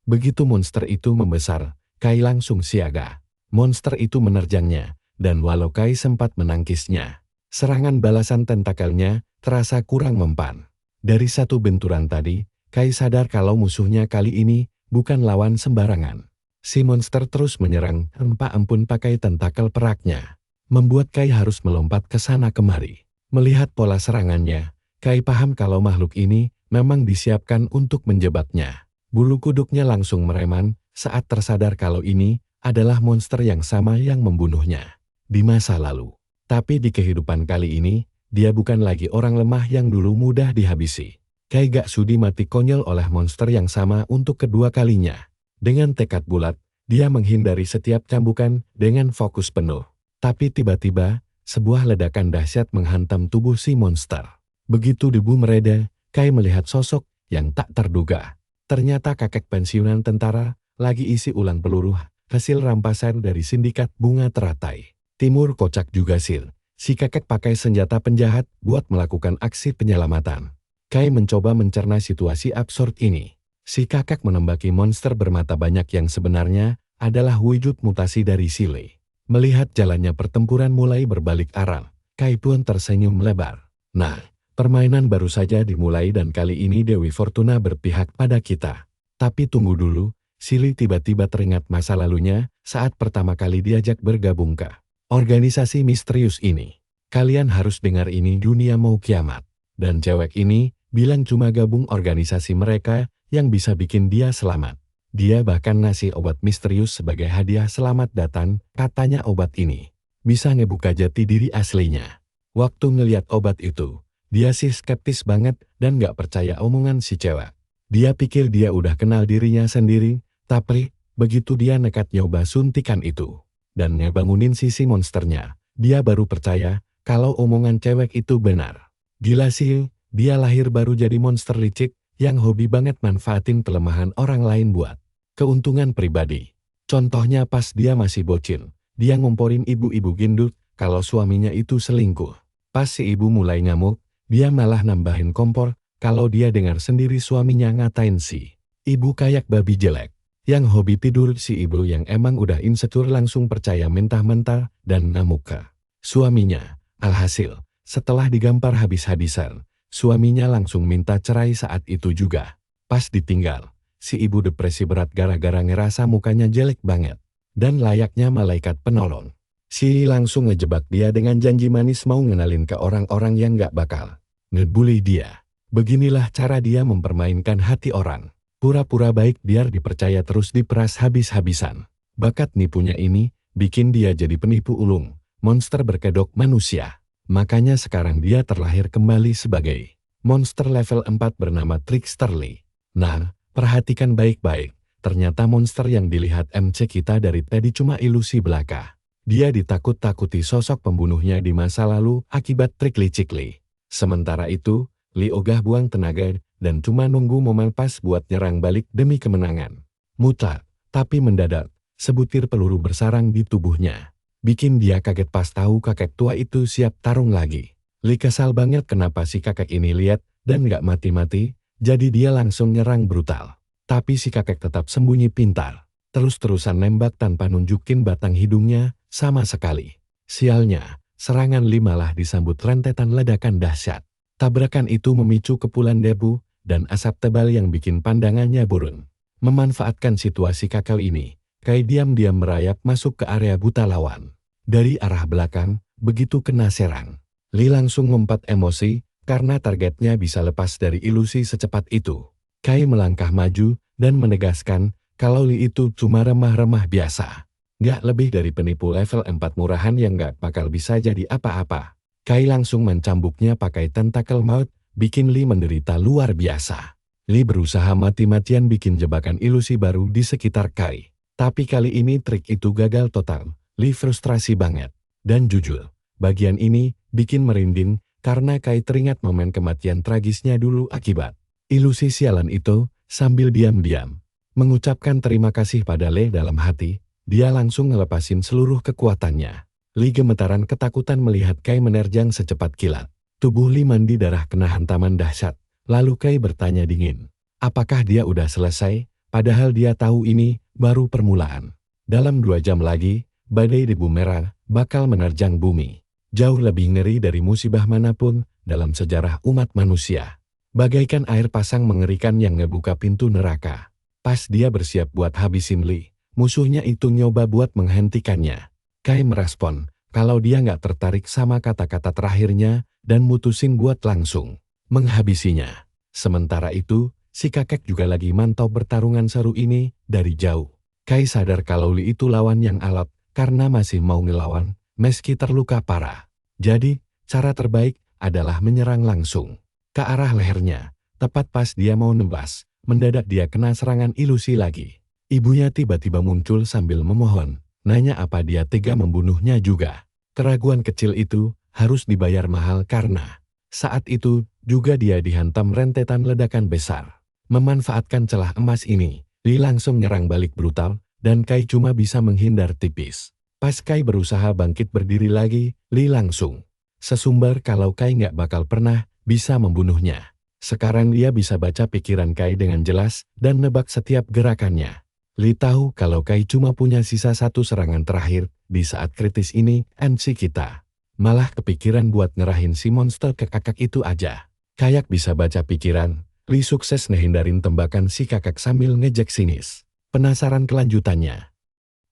Begitu monster itu membesar, Kai langsung siaga. Monster itu menerjangnya, dan walau Kai sempat menangkisnya, serangan balasan tentakelnya terasa kurang mempan. Dari satu benturan tadi, Kai sadar kalau musuhnya kali ini bukan lawan sembarangan. Si monster terus menyerang tanpa ampun pakai tentakel peraknya, membuat Kai harus melompat ke sana kemari. Melihat pola serangannya, Kai paham kalau makhluk ini memang disiapkan untuk menjebaknya. Bulu kuduknya langsung mereman saat tersadar kalau ini adalah monster yang sama yang membunuhnya di masa lalu. Tapi di kehidupan kali ini, dia bukan lagi orang lemah yang dulu mudah dihabisi. Kai gak sudi mati konyol oleh monster yang sama untuk kedua kalinya. Dengan tekad bulat, dia menghindari setiap cambukan dengan fokus penuh. Tapi tiba-tiba, sebuah ledakan dahsyat menghantam tubuh si monster. Begitu debu mereda, Kai melihat sosok yang tak terduga. Ternyata kakek pensiunan tentara lagi isi ulang peluru hasil rampasan dari sindikat bunga teratai. Timur kocak juga Sil. Si kakek pakai senjata penjahat buat melakukan aksi penyelamatan. Kai mencoba mencerna situasi absurd ini. Si kakek menembaki monster bermata banyak yang sebenarnya adalah wujud mutasi dari Sile. Melihat jalannya pertempuran mulai berbalik arah, Kai pun tersenyum lebar. Nah, permainan baru saja dimulai dan kali ini Dewi Fortuna berpihak pada kita. Tapi tunggu dulu, Sile tiba-tiba teringat masa lalunya saat pertama kali diajak bergabung ke organisasi misterius ini. Kalian harus dengar ini, dunia mau kiamat. Dan cewek ini bilang cuma gabung organisasi mereka yang bisa bikin dia selamat. Dia bahkan ngasih obat misterius sebagai hadiah selamat datang, katanya obat ini bisa ngebuka jati diri aslinya. Waktu ngeliat obat itu, dia sih skeptis banget dan gak percaya omongan si cewek. Dia pikir dia udah kenal dirinya sendiri, tapi begitu dia nekat nyoba suntikan itu dan ngebangunin sisi monsternya, dia baru percaya kalau omongan cewek itu benar. Gila sih, dia lahir baru jadi monster licik yang hobi banget manfaatin kelemahan orang lain buat keuntungan pribadi. Contohnya pas dia masih bocil, dia ngomporin ibu-ibu gendut kalau suaminya itu selingkuh. Pas si ibu mulai ngamuk, dia malah nambahin kompor kalau dia dengar sendiri suaminya ngatain si ibu kayak babi jelek. Yang hobi tidur si ibu yang emang udah insecure langsung percaya mentah-mentah dan ngamuk ke suaminya. Alhasil, setelah digampar habis-habisan, suaminya langsung minta cerai saat itu juga. Pas ditinggal, si ibu depresi berat gara-gara ngerasa mukanya jelek banget. Dan layaknya malaikat penolong. Si langsung ngejebak dia dengan janji manis mau ngenalin ke orang-orang yang gak bakal ngebully dia. Beginilah cara dia mempermainkan hati orang. Pura-pura baik biar dipercaya terus diperas habis-habisan. Bakat nipunya ini bikin dia jadi penipu ulung, monster berkedok manusia. Makanya sekarang dia terlahir kembali sebagai monster level 4 bernama Trickster Lee. Nah, perhatikan baik-baik. Ternyata monster yang dilihat MC kita dari tadi cuma ilusi belaka. Dia ditakut-takuti sosok pembunuhnya di masa lalu akibat trik licik Lee. Sementara itu, Lee ogah buang tenaga dan cuma nunggu momen pas buat nyerang balik demi kemenangan. Mutlak, tapi mendadak, sebutir peluru bersarang di tubuhnya. Bikin dia kaget pas tahu kakek tua itu siap tarung lagi. Lee kesal banget kenapa si kakek ini lihat dan gak mati-mati, jadi dia langsung nyerang brutal. Tapi si kakek tetap sembunyi pintar, terus-terusan nembak tanpa nunjukin batang hidungnya sama sekali. Sialnya, serangan Lee malah disambut rentetan ledakan dahsyat. Tabrakan itu memicu kepulan debu dan asap tebal yang bikin pandangannya burun. Memanfaatkan situasi kakak ini, Kai diam-diam merayap masuk ke area buta lawan. Dari arah belakang, begitu kena serang, Lee langsung ngumpat emosi karena targetnya bisa lepas dari ilusi secepat itu. Kai melangkah maju dan menegaskan kalau Lee itu cuma remah-remah biasa. Gak lebih dari penipu level 4 murahan yang gak bakal bisa jadi apa-apa. Kai langsung mencambuknya pakai tentakel maut, bikin Lee menderita luar biasa. Lee berusaha mati-matian bikin jebakan ilusi baru di sekitar Kai. Tapi kali ini trik itu gagal total. Lee frustrasi banget. Dan jujur, bagian ini bikin merinding karena Kai teringat momen kematian tragisnya dulu akibat ilusi sialan itu. Sambil diam-diam mengucapkan terima kasih pada Lee dalam hati, dia langsung ngelepasin seluruh kekuatannya. Lee gemetaran ketakutan melihat Kai menerjang secepat kilat. Tubuh Lee mandi darah kena hantaman dahsyat. Lalu Kai bertanya dingin, apakah dia udah selesai? Padahal dia tahu ini baru permulaan. Dalam 2 jam lagi, badai debu merah bakal menerjang bumi. Jauh lebih ngeri dari musibah manapun dalam sejarah umat manusia. Bagaikan air pasang mengerikan yang ngebuka pintu neraka. Pas dia bersiap buat habisin Lee, musuhnya itu nyoba buat menghentikannya. Kai merespon kalau dia nggak tertarik sama kata-kata terakhirnya dan mutusin buat langsung menghabisinya. Sementara itu, si kakek juga lagi mantau pertarungan seru ini dari jauh. Kai sadar kalau Lee itu lawan yang alot karena masih mau ngelawan meski terluka parah. Jadi, cara terbaik adalah menyerang langsung ke arah lehernya. Tepat pas dia mau nebas, mendadak dia kena serangan ilusi lagi. Ibunya tiba-tiba muncul sambil memohon, nanya apa dia tega membunuhnya juga. Keraguan kecil itu harus dibayar mahal karena saat itu juga dia dihantam rentetan ledakan besar. Memanfaatkan celah emas ini, Lee langsung nyerang balik brutal, dan Kai cuma bisa menghindar tipis. Pas Kai berusaha bangkit berdiri lagi, Lee langsung sesumbar kalau Kai nggak bakal pernah bisa membunuhnya. Sekarang dia bisa baca pikiran Kai dengan jelas dan nebak setiap gerakannya. Lee tahu kalau Kai cuma punya sisa satu serangan terakhir di saat kritis ini, NC kita. Malah kepikiran buat ngerahin si monster ke kakak itu aja. Kayak bisa baca pikiran, Lee sukses ngehindarin tembakan si kakak sambil ngejek sinis. Penasaran kelanjutannya?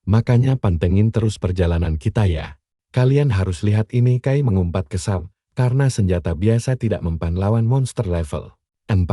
Makanya pantengin terus perjalanan kita ya. Kalian harus lihat ini. Kai mengumpat kesal, karena senjata biasa tidak mempan lawan monster level 4.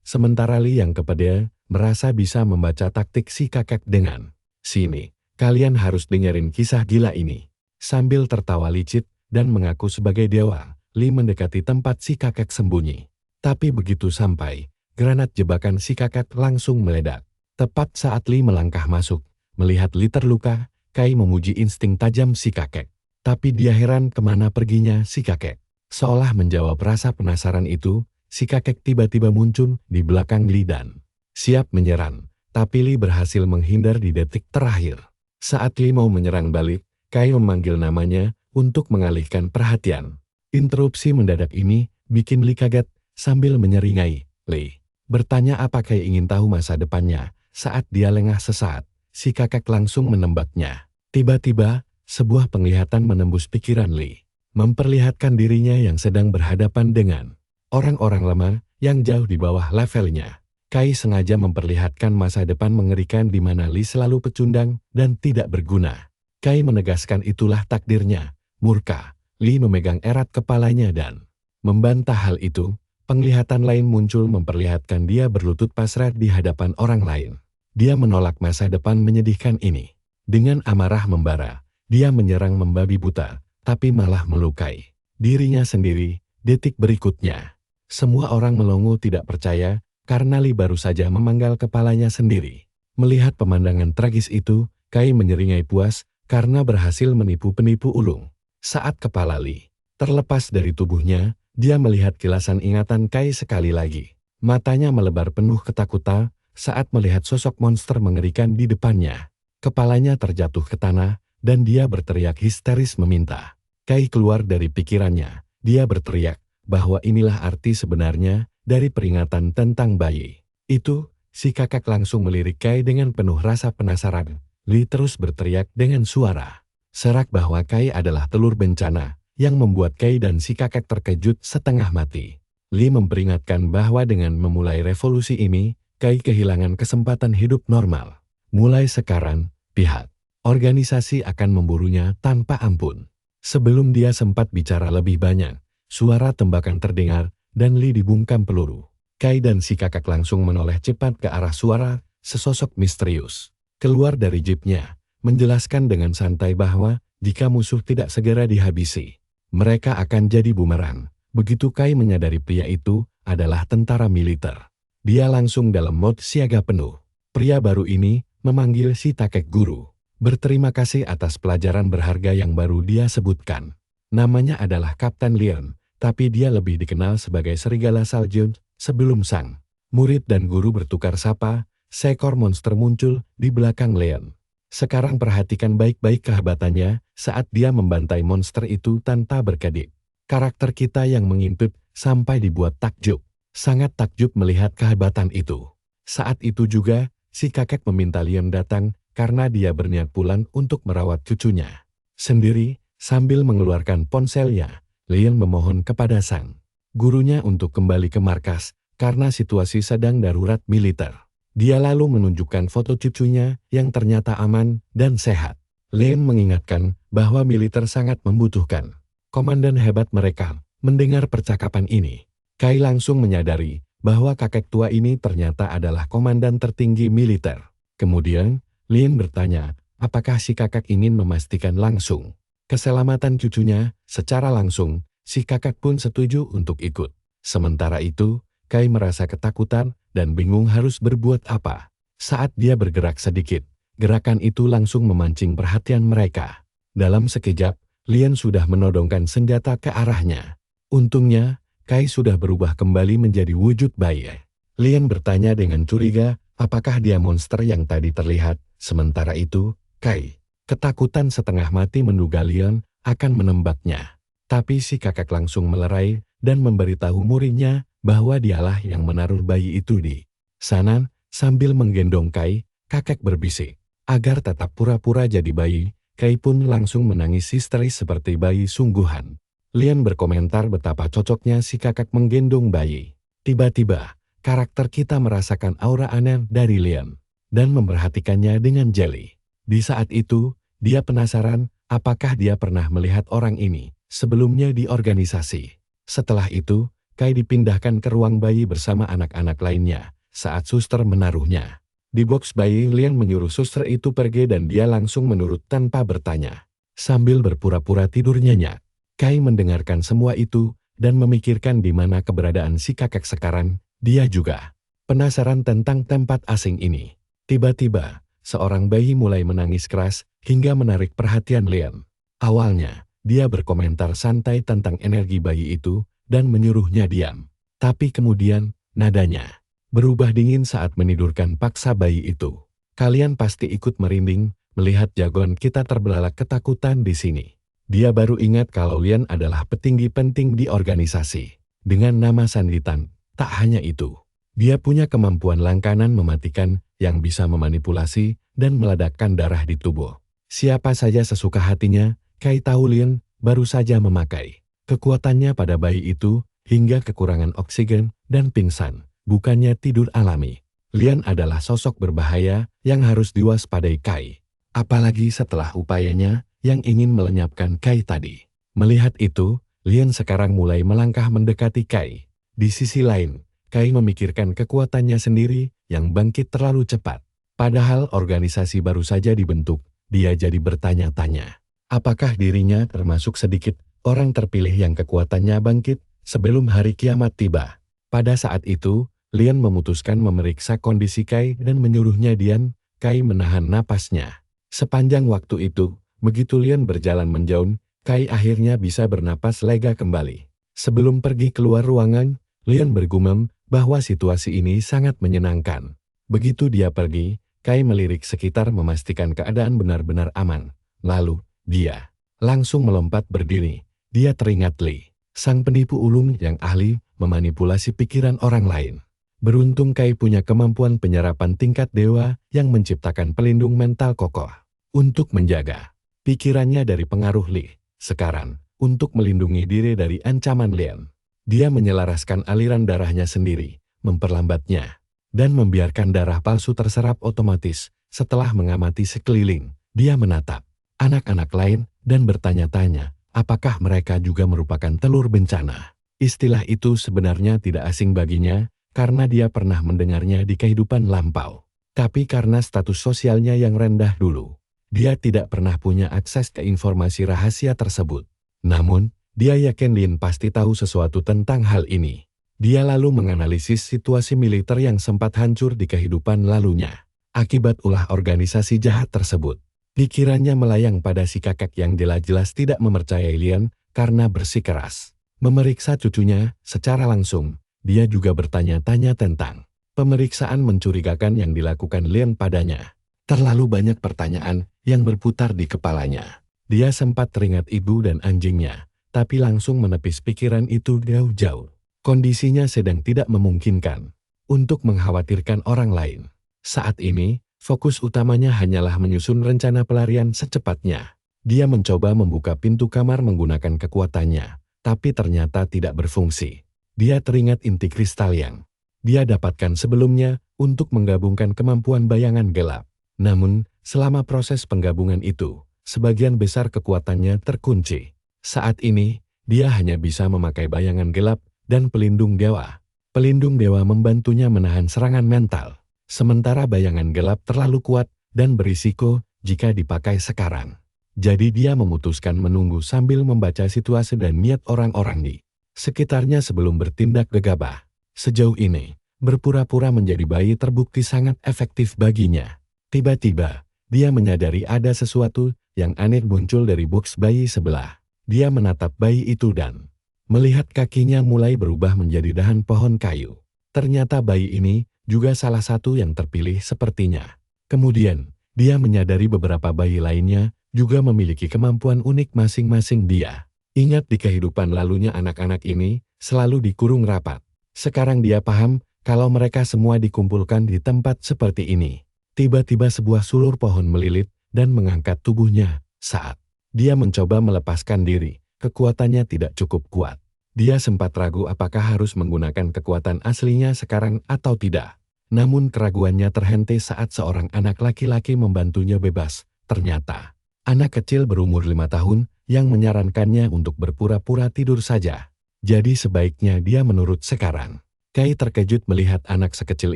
Sementara Lee yang kepede, merasa bisa membaca taktik si kakek dengan, "Sini, kalian harus dengerin kisah gila ini." Sambil tertawa licit dan mengaku sebagai dewa, Lee mendekati tempat si kakek sembunyi. Tapi begitu sampai, granat jebakan si kakek langsung meledak. Tepat saat Lee melangkah masuk, melihat Lee terluka, Kai memuji insting tajam si kakek. Tapi dia heran kemana perginya si kakek. Seolah menjawab rasa penasaran itu, si kakek tiba-tiba muncul di belakang Lee dan siap menyerang, tapi Lee berhasil menghindar di detik terakhir. Saat Lee mau menyerang balik, Kai memanggil namanya untuk mengalihkan perhatian. Interupsi mendadak ini bikin Lee kaget sambil menyeringai. Lee bertanya apa Kai ingin tahu masa depannya. Saat dia lengah sesaat, si kakek langsung menembaknya. Tiba-tiba, sebuah penglihatan menembus pikiran Lee, memperlihatkan dirinya yang sedang berhadapan dengan orang-orang lemah yang jauh di bawah levelnya. Kai sengaja memperlihatkan masa depan mengerikan di mana Lee selalu pecundang dan tidak berguna. Kai menegaskan itulah takdirnya. Murka, Lee memegang erat kepalanya dan membantah hal itu. Penglihatan lain muncul memperlihatkan dia berlutut pasrah di hadapan orang lain. Dia menolak masa depan menyedihkan ini. Dengan amarah membara, dia menyerang membabi buta, tapi malah melukai dirinya sendiri. Detik berikutnya, semua orang melongo tidak percaya, karena Lee baru saja memanggal kepalanya sendiri. Melihat pemandangan tragis itu, Kai menyeringai puas karena berhasil menipu penipu ulung. Saat kepala Lee terlepas dari tubuhnya, dia melihat kilasan ingatan Kai sekali lagi. Matanya melebar penuh ketakutan saat melihat sosok monster mengerikan di depannya. Kepalanya terjatuh ke tanah, dan dia berteriak histeris meminta Kai keluar dari pikirannya. Dia berteriak bahwa inilah arti sebenarnya dari peringatan tentang bayi. Itu, si kakak langsung melirik Kai dengan penuh rasa penasaran. Lee terus berteriak dengan suara serak bahwa Kai adalah telur bencana, yang membuat Kai dan si kakak terkejut setengah mati. Lee memperingatkan bahwa dengan memulai revolusi ini, Kai kehilangan kesempatan hidup normal. Mulai sekarang, pihak organisasi akan memburunya tanpa ampun. Sebelum dia sempat bicara lebih banyak, suara tembakan terdengar, dan Lee dibungkam peluru. Kai dan si kakak langsung menoleh cepat ke arah suara sesosok misterius keluar dari jeepnya, menjelaskan dengan santai bahwa jika musuh tidak segera dihabisi, mereka akan jadi bumerang. Begitu Kai menyadari pria itu adalah tentara militer, dia langsung dalam mode siaga penuh. Pria baru ini memanggil si kakek guru, berterima kasih atas pelajaran berharga yang baru dia sebutkan. Namanya adalah Kapten Leon, tapi dia lebih dikenal sebagai Serigala Salju. Sebelum sang murid dan guru bertukar sapa, seekor monster muncul di belakang Leon. Sekarang perhatikan baik-baik kehebatannya saat dia membantai monster itu tanpa berkedip. Karakter kita yang mengintip sampai dibuat takjub. Sangat takjub melihat kehebatan itu. Saat itu juga, si kakek meminta Leon datang karena dia berniat pulang untuk merawat cucunya sendiri. Sambil mengeluarkan ponselnya, Leon memohon kepada sang gurunya untuk kembali ke markas karena situasi sedang darurat militer. Dia lalu menunjukkan foto cucunya yang ternyata aman dan sehat. Leon mengingatkan bahwa militer sangat membutuhkan komandan hebat mereka. Mendengar percakapan ini, Kai langsung menyadari bahwa kakek tua ini ternyata adalah komandan tertinggi militer. Kemudian, Leon bertanya, apakah si kakek ingin memastikan langsung keselamatan cucunya. Secara langsung, si kakak pun setuju untuk ikut. Sementara itu, Kai merasa ketakutan dan bingung harus berbuat apa. Saat dia bergerak sedikit, gerakan itu langsung memancing perhatian mereka. Dalam sekejap, Lian sudah menodongkan senjata ke arahnya. Untungnya, Kai sudah berubah kembali menjadi wujud bayi. Lian bertanya dengan curiga, apakah dia monster yang tadi terlihat. Sementara itu, Kai, ketakutan setengah mati menduga Lian akan menembaknya. Tapi si kakek langsung melerai dan memberitahu muridnya bahwa dialah yang menaruh bayi itu di sana. Sambil menggendong Kai, kakek berbisik, agar tetap pura-pura jadi bayi. Kai pun langsung menangis histeris seperti bayi sungguhan. Lian berkomentar betapa cocoknya si kakek menggendong bayi. Tiba-tiba, karakter kita merasakan aura aneh dari Lian, dan memperhatikannya dengan jeli. Di saat itu, dia penasaran apakah dia pernah melihat orang ini sebelumnya di organisasi. Setelah itu, Kai dipindahkan ke ruang bayi bersama anak-anak lainnya. Saat suster menaruhnya di box bayi, Lian menyuruh suster itu pergi dan dia langsung menurut tanpa bertanya. Sambil berpura-pura tidur nyenyak, Kai mendengarkan semua itu dan memikirkan di mana keberadaan si kakek sekarang. Dia juga penasaran tentang tempat asing ini. Tiba-tiba, seorang bayi mulai menangis keras hingga menarik perhatian Lian. Awalnya, dia berkomentar santai tentang energi bayi itu dan menyuruhnya diam. Tapi kemudian, nadanya berubah dingin saat menidurkan paksa bayi itu. Kalian pasti ikut merinding melihat jagoan kita terbelalak ketakutan di sini. Dia baru ingat kalau Lian adalah petinggi penting di organisasi. Dengan nama Sanditan, tak hanya itu. Dia punya kemampuan langkanan mematikan yang bisa memanipulasi dan meledakkan darah di tubuh. Siapa saja sesuka hatinya, Kai tahu Lian baru saja memakai kekuatannya pada bayi itu hingga kekurangan oksigen dan pingsan. Bukannya tidur alami. Lian adalah sosok berbahaya yang harus diwaspadai Kai. Apalagi setelah upayanya yang ingin melenyapkan Kai tadi. Melihat itu, Lian sekarang mulai melangkah mendekati Kai. Di sisi lain, Kai memikirkan kekuatannya sendiri yang bangkit terlalu cepat. Padahal organisasi baru saja dibentuk, dia jadi bertanya-tanya. Apakah dirinya termasuk sedikit orang terpilih yang kekuatannya bangkit sebelum hari kiamat tiba? Pada saat itu, Lian memutuskan memeriksa kondisi Kai dan menyuruhnya diam. Kai menahan napasnya. Sepanjang waktu itu, begitu Lian berjalan menjauh, Kai akhirnya bisa bernapas lega kembali. Sebelum pergi keluar ruangan, Lian bergumam bahwa situasi ini sangat menyenangkan. Begitu dia pergi, Kai melirik sekitar memastikan keadaan benar-benar aman. Lalu, dia langsung melompat berdiri. Dia teringat Li, sang penipu ulung yang ahli memanipulasi pikiran orang lain. Beruntung Kai punya kemampuan penyerapan tingkat dewa yang menciptakan pelindung mental kokoh untuk menjaga pikirannya dari pengaruh Li. Sekarang, untuk melindungi diri dari ancaman Lian, dia menyelaraskan aliran darahnya sendiri, memperlambatnya, dan membiarkan darah palsu terserap otomatis. Setelah mengamati sekeliling, dia menatap anak-anak lain dan bertanya-tanya, apakah mereka juga merupakan telur bencana. Istilah itu sebenarnya tidak asing baginya, karena dia pernah mendengarnya di kehidupan lampau. Tapi karena status sosialnya yang rendah dulu, dia tidak pernah punya akses ke informasi rahasia tersebut. Namun, dia yakin Lin pasti tahu sesuatu tentang hal ini. Dia lalu menganalisis situasi militer yang sempat hancur di kehidupan lalunya. Akibat ulah organisasi jahat tersebut, pikirannya melayang pada si kakek yang jelas-jelas tidak mempercayai Lian karena bersikeras memeriksa cucunya secara langsung. Dia juga bertanya-tanya tentang pemeriksaan mencurigakan yang dilakukan Lian padanya. Terlalu banyak pertanyaan yang berputar di kepalanya. Dia sempat teringat ibu dan anjingnya, tapi langsung menepis pikiran itu jauh-jauh. Kondisinya sedang tidak memungkinkan untuk mengkhawatirkan orang lain. Saat ini, fokus utamanya hanyalah menyusun rencana pelarian secepatnya. Dia mencoba membuka pintu kamar menggunakan kekuatannya, tapi ternyata tidak berfungsi. Dia teringat inti kristal yang dia dapatkan sebelumnya untuk menggabungkan kemampuan bayangan gelap. Namun, selama proses penggabungan itu, sebagian besar kekuatannya terkunci. Saat ini, dia hanya bisa memakai bayangan gelap dan pelindung dewa. Pelindung dewa membantunya menahan serangan mental. Sementara bayangan gelap terlalu kuat dan berisiko jika dipakai sekarang. Jadi dia memutuskan menunggu sambil membaca situasi dan niat orang-orang di sekitarnya sebelum bertindak gegabah. Sejauh ini, Berpura-pura menjadi bayi terbukti sangat efektif baginya. Tiba-tiba, dia menyadari ada sesuatu yang aneh muncul dari box bayi sebelah. Dia menatap bayi itu dan melihat kakinya mulai berubah menjadi dahan pohon kayu. Ternyata bayi ini juga salah satu yang terpilih sepertinya. Kemudian, dia menyadari beberapa bayi lainnya juga memiliki kemampuan unik masing-masing dia. Ingat di kehidupan lalunya anak-anak ini selalu dikurung rapat. Sekarang dia paham kalau mereka semua dikumpulkan di tempat seperti ini. Tiba-tiba sebuah sulur pohon melilit dan mengangkat tubuhnya. Saat dia mencoba melepaskan diri, kekuatannya tidak cukup kuat. Dia sempat ragu apakah harus menggunakan kekuatan aslinya sekarang atau tidak. Namun keraguannya terhenti saat seorang anak laki-laki membantunya bebas. Ternyata, anak kecil berumur 5 tahun yang menyarankannya untuk berpura-pura tidur saja. Jadi sebaiknya dia menurut sekarang. Kai terkejut melihat anak sekecil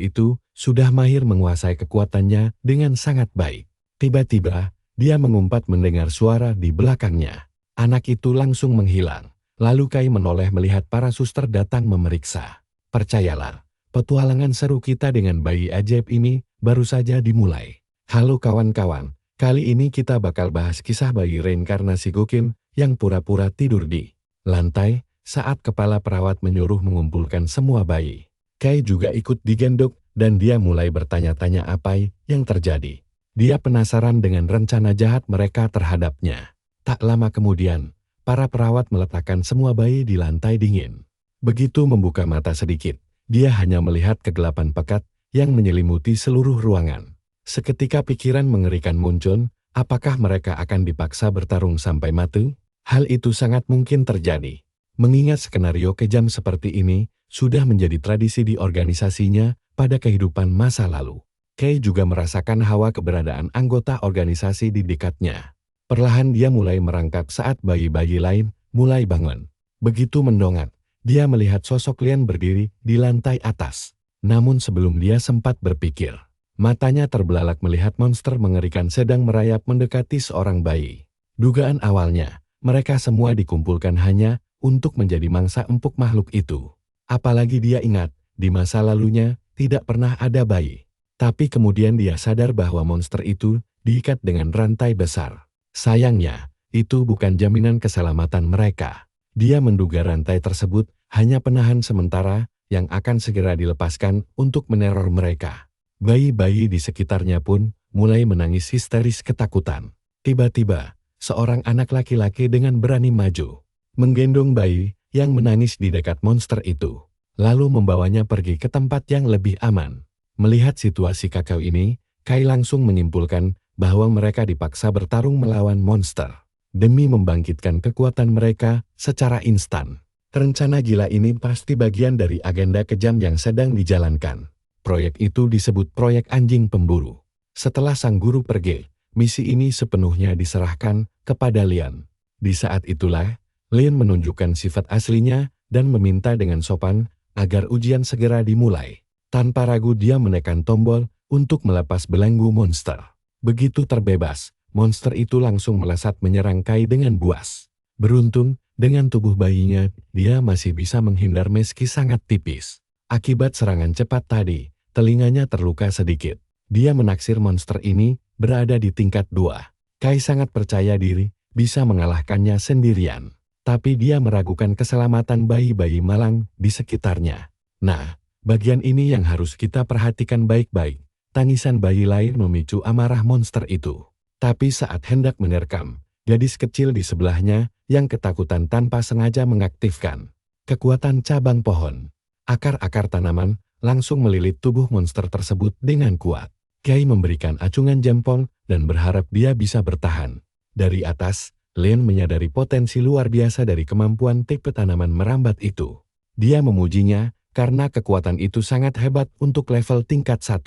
itu sudah mahir menguasai kekuatannya dengan sangat baik. Tiba-tiba, dia mengumpat mendengar suara di belakangnya. Anak itu langsung menghilang. Lalu Kai menoleh melihat para suster datang memeriksa. Percayalah, petualangan seru kita dengan bayi ajaib ini baru saja dimulai. Halo kawan-kawan, kali ini kita bakal bahas kisah bayi reinkarnasi gokil yang pura-pura tidur di lantai saat kepala perawat menyuruh mengumpulkan semua bayi. Kai juga ikut digendong dan dia mulai bertanya-tanya apa yang terjadi. Dia penasaran dengan rencana jahat mereka terhadapnya. Tak lama kemudian, para perawat meletakkan semua bayi di lantai dingin. Begitu membuka mata sedikit, dia hanya melihat kegelapan pekat yang menyelimuti seluruh ruangan. Seketika pikiran mengerikan muncul, apakah mereka akan dipaksa bertarung sampai mati? Hal itu sangat mungkin terjadi. Mengingat skenario kejam seperti ini sudah menjadi tradisi di organisasinya pada kehidupan masa lalu. Kai juga merasakan hawa keberadaan anggota organisasi di dekatnya. Perlahan dia mulai merangkak saat bayi-bayi lain mulai bangun. Begitu mendongak, dia melihat sosok Lian berdiri di lantai atas. Namun sebelum dia sempat berpikir, matanya terbelalak melihat monster mengerikan sedang merayap mendekati seorang bayi. Dugaan awalnya, mereka semua dikumpulkan hanya untuk menjadi mangsa empuk makhluk itu. Apalagi dia ingat, di masa lalunya tidak pernah ada bayi. Tapi kemudian dia sadar bahwa monster itu diikat dengan rantai besar. Sayangnya, itu bukan jaminan keselamatan mereka. Dia menduga rantai tersebut hanya penahan sementara yang akan segera dilepaskan untuk meneror mereka. Bayi-bayi di sekitarnya pun mulai menangis histeris ketakutan. Tiba-tiba, seorang anak laki-laki dengan berani maju, menggendong bayi yang menangis di dekat monster itu, lalu membawanya pergi ke tempat yang lebih aman. Melihat situasi kacau ini, Kai langsung menyimpulkan bahwa mereka dipaksa bertarung melawan monster demi membangkitkan kekuatan mereka secara instan. Rencana gila ini pasti bagian dari agenda kejam yang sedang dijalankan. Proyek itu disebut proyek anjing pemburu. Setelah sang guru pergi, misi ini sepenuhnya diserahkan kepada Lian. Di saat itulah, Lian menunjukkan sifat aslinya dan meminta dengan sopan agar ujian segera dimulai. Tanpa ragu dia menekan tombol untuk melepas belenggu monster. Begitu terbebas, monster itu langsung melesat menyerang Kai dengan buas. Beruntung, dengan tubuh bayinya, dia masih bisa menghindar meski sangat tipis. Akibat serangan cepat tadi, telinganya terluka sedikit. Dia menaksir monster ini berada di tingkat 2. Kai sangat percaya diri bisa mengalahkannya sendirian. Tapi dia meragukan keselamatan bayi-bayi malang di sekitarnya. Nah, bagian ini yang harus kita perhatikan baik-baik. Tangisan bayi lain memicu amarah monster itu. Tapi saat hendak menerkam, gadis kecil di sebelahnya yang ketakutan tanpa sengaja mengaktifkan kekuatan cabang pohon. Akar-akar tanaman langsung melilit tubuh monster tersebut dengan kuat. Kai memberikan acungan jempol dan berharap dia bisa bertahan. Dari atas, Lian menyadari potensi luar biasa dari kemampuan tipe tanaman merambat itu. Dia memujinya karena kekuatan itu sangat hebat untuk level tingkat 1.